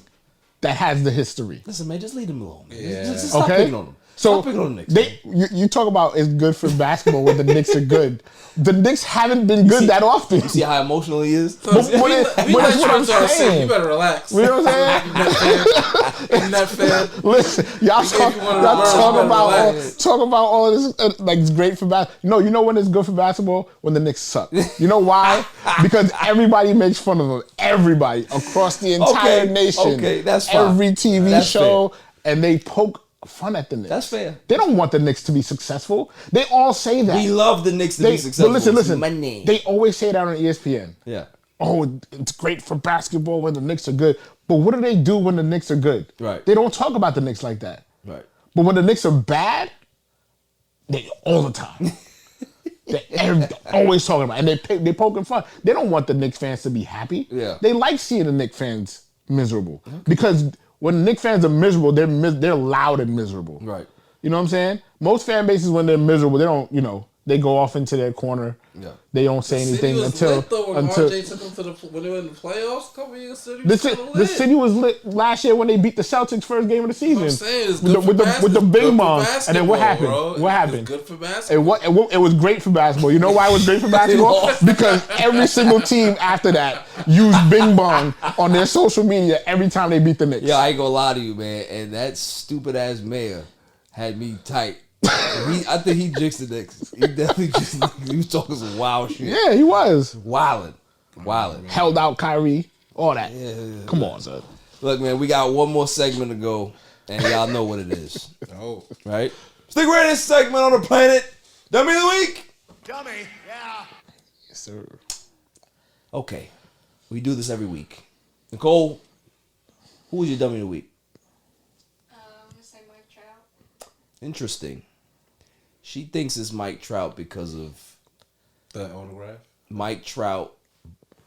that has the history. Listen, man, just leave them alone. Man. Yeah. Just stop picking on them. So stop picking on the Knicks. You talk about it's good for basketball when the Knicks are good. The Knicks haven't been good that often. You see how emotional he is? But that's what I'm saying. You better relax. You know what I'm saying? Net fan. Listen, y'all talk about all this like it's great for basketball. No, you know when it's good for basketball? When the Knicks suck. You know why? Because everybody makes fun of them. Everybody across the entire nation. Okay, that's fine. Every TV show, and they poke fun at the Knicks. That's fair. They don't want the Knicks to be successful. They all say that. We love the Knicks to be successful. But listen. Money. They always say that on ESPN. Yeah. Oh, it's great for basketball when the Knicks are good. But what do they do when the Knicks are good? Right. They don't talk about the Knicks like that. Right. But when the Knicks are bad, they all the time. They're always talking about it. And they poking fun. They don't want the Knicks fans to be happy. Yeah. They like seeing the Knicks fans miserable. Because when Knicks fans are miserable, they're loud and miserable. Right. You know what I'm saying? Most fan bases, when they're miserable, they don't, they go off into their corner. Yeah. They don't say anything until RJ took them when they were in the playoffs a couple years. The city was lit last year when they beat the Celtics first game of the season. I'm saying it's good with the bing bong. And then what happened? Bro. What happened? It's good for basketball. It was great for basketball. You know why it was great for basketball? Because every single team after that used bing bong on their social media every time they beat the Knicks. Yeah, I ain't gonna lie to you, man. And that stupid ass mayor had me tight. I think he jinxed the Knicks. He definitely just he was talking some wild shit. Yeah, he was. Wildin'. Held out Kyrie. All that. Yeah. Come on, son. Look, man, we got one more segment to go, and y'all know what it is. Oh. Right? It's the greatest segment on the planet. Dummy of the week. Dummy, yeah. Yes, sir. Okay. We do this every week. Nicole, who was your dummy of the week? I'm gonna say Mike Trout. Interesting. She thinks it's Mike Trout because of The autograph? Mike Trout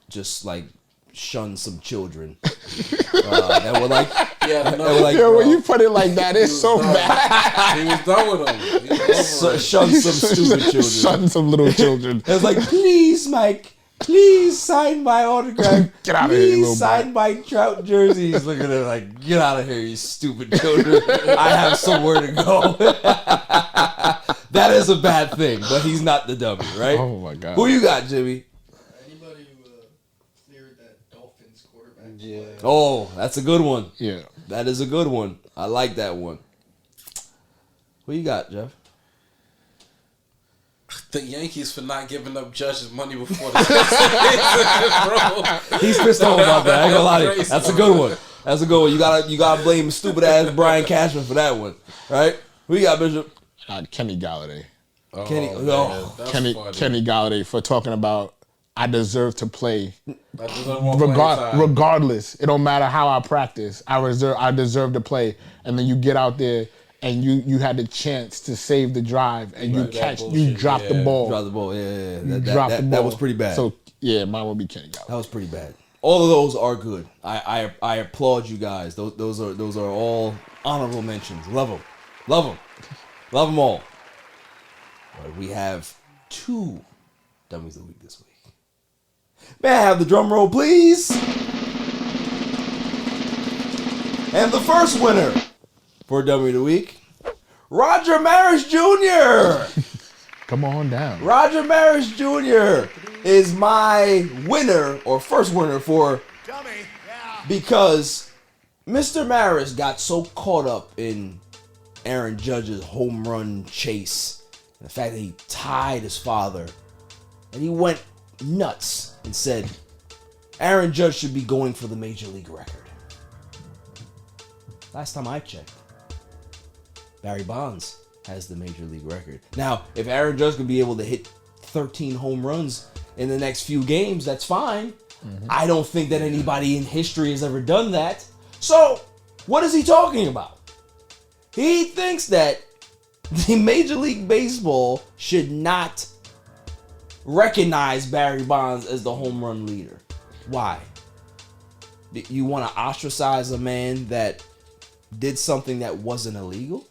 just like shunned some children. That were like, when you put it like that, it's so bad. He was done with them. Shunned some stupid children. Shunned some little children. It was like, please, Mike, please sign my autograph. Get out of here, you Please little sign my Trout jersey. He's looking at her like, get out of here, you stupid children. I have somewhere to go. That is a bad thing, but he's not the dummy, right? Oh, my God. Who you got, Jimmy? Anybody who cleared that Dolphins quarterback. Yeah. Oh, that's a good one. Yeah. That is a good one. I like that one. Who you got, Jeff? The Yankees for not giving up Judge's money before the season, bro. He's pissed off about that. I ain't gonna lie to you. That's a good one. That's a good one. You gotta blame stupid ass Brian Cashman for that one, right? Who you got, Bishop? Kenny Galladay. Kenny Galladay for talking about I deserve to play. Regardless. Regardless, it don't matter how I practice. I deserve to play. And then you get out there and you had the chance to save the drive and you drop the ball. Drop the ball. Yeah. That was pretty bad. So yeah, mine would be Kenny Galladay. That was pretty bad. All of those are good. I applaud you guys. Those are all honorable mentions. Love them all. But we have 2 dummies of the week this week. May I have the drum roll, please? And the first winner for dummy of the week, Roger Maris Jr. Come on down. Roger Maris Jr. is my winner, or first winner for Dummy, yeah. because Mr. Maris got so caught up in Aaron Judge's home run chase, and the fact that he tied his father, and he went nuts and said Aaron Judge should be going for the major league record. Last time I checked, Barry Bonds has the major league record. Now, if Aaron Judge could be able to hit 13 home runs in the next few games, that's fine. I don't think that anybody in history has ever done that. So, what is he talking about? He thinks that the Major League Baseball should not recognize Barry Bonds as the home run leader. Why? You want to ostracize a man that did something that wasn't illegal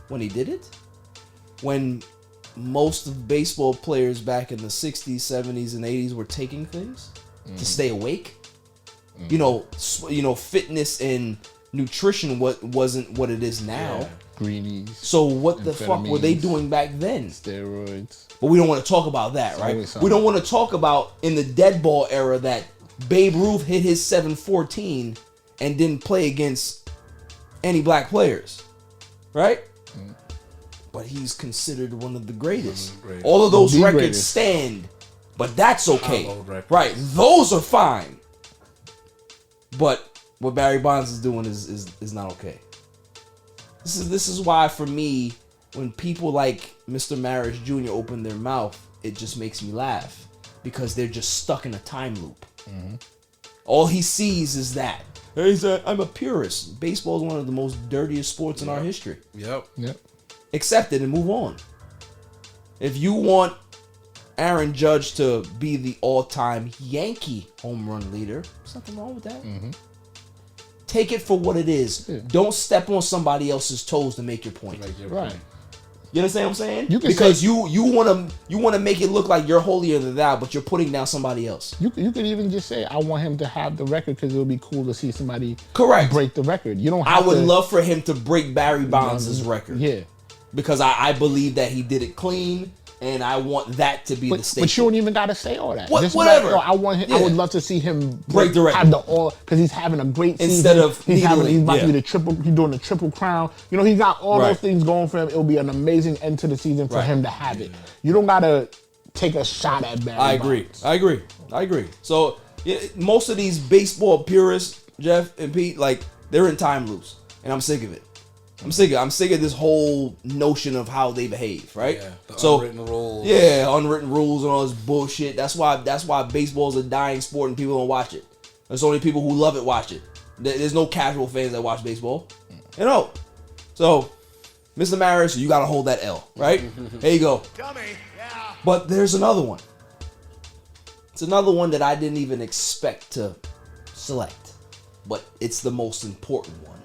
when he did it? When most of baseball players back in the 60s, 70s, and 80s were taking things to stay awake? You know, fitness and nutrition wasn't what it is now. Greenies. So what the fuck were they doing back then? Steroids. But we don't want to talk about that, right? We don't want to talk about in the dead ball era that Babe Ruth hit his 714 and didn't play against any black players, right? But he's considered one of the greatest. All of those records stand, but that's okay, right? Those are fine. But what Barry Bonds is doing is not okay. This is why, for me, when people like Mr. Maris Jr. open their mouth, it just makes me laugh because they're just stuck in a time loop. All he sees is that. I'm a purist. Baseball is one of the most dirtiest sports in our history. Yep. Accept it and move on. If you want Aaron Judge to be the all-time Yankee home run leader, there's nothing wrong with that. Take it for what it is. Don't step on somebody else's toes to make your point. Right. You understand what I'm saying? Because you want to make it look like you're holier than thou, but you're putting down somebody else. You could even just say, I want him to have the record because it would be cool to see somebody break the record. You don't. I would love for him to break Barry Bonds' record. Yeah. Because I believe that he did it clean. and I want that to be the staple. But you don't even got to say all that. Whatever. I want him. I would love to see him break the record. Have the all because he's having a great season. Instead of he's about to be the triple. He's doing the triple crown. You know, he's got all those things going for him. It'll be an amazing end to the season for him to have it. You don't gotta take a shot at Barry. I agree. So most of these baseball purists, Jeff and Pete, like they're in time loops, and I'm sick of it. I'm sick of this whole notion of how they behave, right? Yeah, unwritten rules. Yeah, unwritten rules and all this bullshit. That's why baseball's a dying sport and people don't watch it. There's only people who love it watch it. There's no casual fans that watch baseball. You know. So, Mr. Maris, you gotta hold that L, right? There you go. But there's another one. It's another one that I didn't even expect to select, but it's the most important one.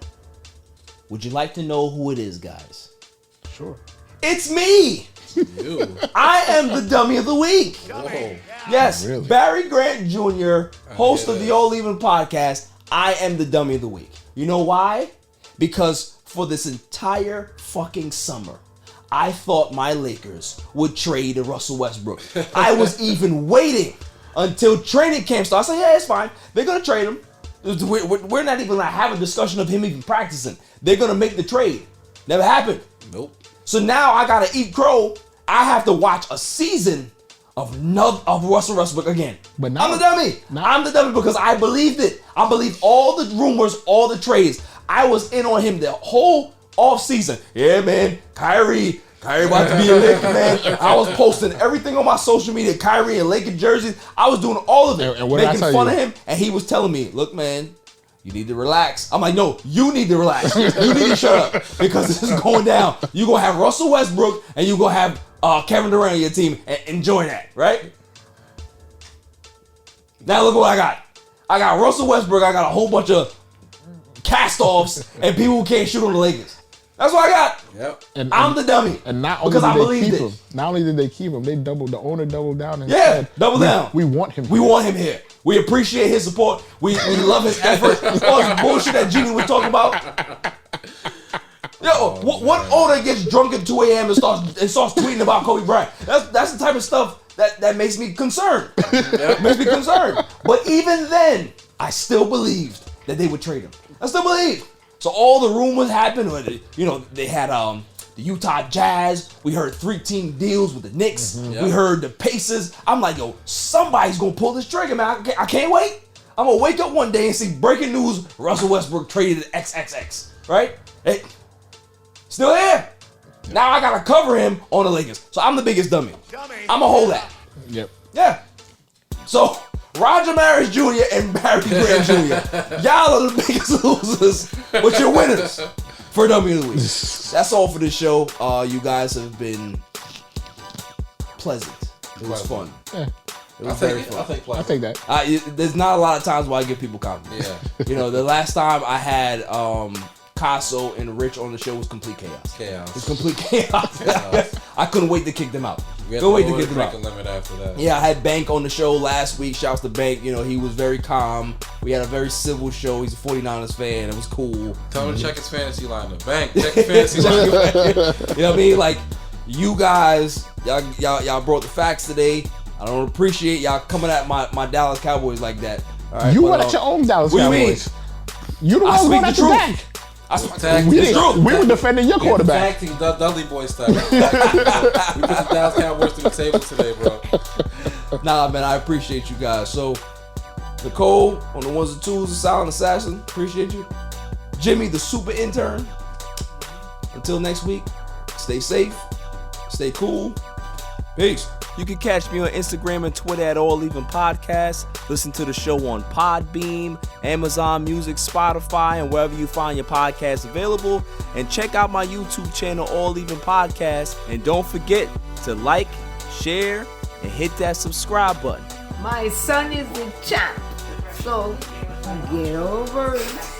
Would you like to know who it is, guys? Sure. It's me! You. I am the dummy of the week. Whoa. Yes, really? Barry Grant Jr., host of the All Even podcast. I am the dummy of the week. You know why? Because for this entire fucking summer, I thought my Lakers would trade Russell Westbrook. I was even waiting until training camp started. I said, yeah, it's fine. They're going to trade him. We're not even going to have a discussion of him even practicing. They're going to make the trade. Never happened. Nope. So now I got to eat crow. I have to watch a season of Russell Westbrook again. But now, I'm the dummy. I'm the dummy because I believed it. I believed all the rumors, all the trades. I was in on him the whole offseason. Yeah, man. Kyrie about to be a Laker, man. I was posting everything on my social media. Kyrie and Laker jerseys. I was doing all of it. And what making fun of him. And he was telling me, look, man, you need to relax. I'm like, no, you need to relax. You need to shut up because this is going down. You're going to have Russell Westbrook and you're going to have Kevin Durant on your team and enjoy that, right? Now look what I got. I got Russell Westbrook. I got a whole bunch of cast-offs and people who can't shoot on the Lakers. That's what I got. Yep. And I'm the dummy. And not only because did I they believed keep it. him, not only did they keep him, the owner doubled down and Yeah, said, double down. We want him. We want him here. We appreciate his support. We love his effort. All this bullshit that Genie was talking about. Yo, what owner gets drunk at 2 a.m. and starts tweeting about Kobe Bryant? That's the type of stuff that makes me concerned. Makes me concerned. But even then, I still believed that they would trade him. I still believe. So all the rumors happened. They had the Utah Jazz. We heard 3-team deals with the Knicks. We heard the Pacers. I'm like, yo, somebody's gonna pull this trigger, man. I can't wait. I'm gonna wake up one day and see breaking news: Russell Westbrook traded to XXX. Right? Hey, still here. Now I gotta cover him on the Lakers. So I'm the biggest dummy. I'm gonna hold that. Yep. Yeah. So Roger Maris Jr. and Barry Grant Jr. Y'all are the biggest losers, but you're winners for Dummy of the Week. That's all for this show. You guys have been pleasant. It was fun. Yeah. It was very fun. I think that. There's not a lot of times where I give people compliments. Yeah. The last time I had Casso and Rich on the show was complete chaos. It was complete chaos. I couldn't wait to kick them out. Couldn't wait to get them out. Limit after that. Yeah, I had Bank on the show last week. Shouts to Bank. He was very calm. We had a very civil show. He's a 49ers fan. It was cool. Tell him to check his fantasy lineup. Bank, check your fantasy lineup. You know what I mean? Like, you guys, y'all brought the facts today. I don't appreciate y'all coming at my Dallas Cowboys like that. All right, You went at your own Dallas what Cowboys. You the I one speak going the at your truth. Bank. We were defending your quarterback. Tag team Dudley Boy style. We put the Dallas Cowboys to the table today, bro. Nah, man, I appreciate you guys. So, Nicole on the ones and twos, the silent assassin, appreciate you. Jimmy, the super intern. Until next week, stay safe, stay cool. Peace. You can catch me on Instagram and Twitter at All Even Podcast. Listen to the show on Podbeam, Amazon Music, Spotify, and wherever you find your podcasts available. And check out my YouTube channel, All Even Podcast. And don't forget to like, share, and hit that subscribe button. My son is the champ, so get over it.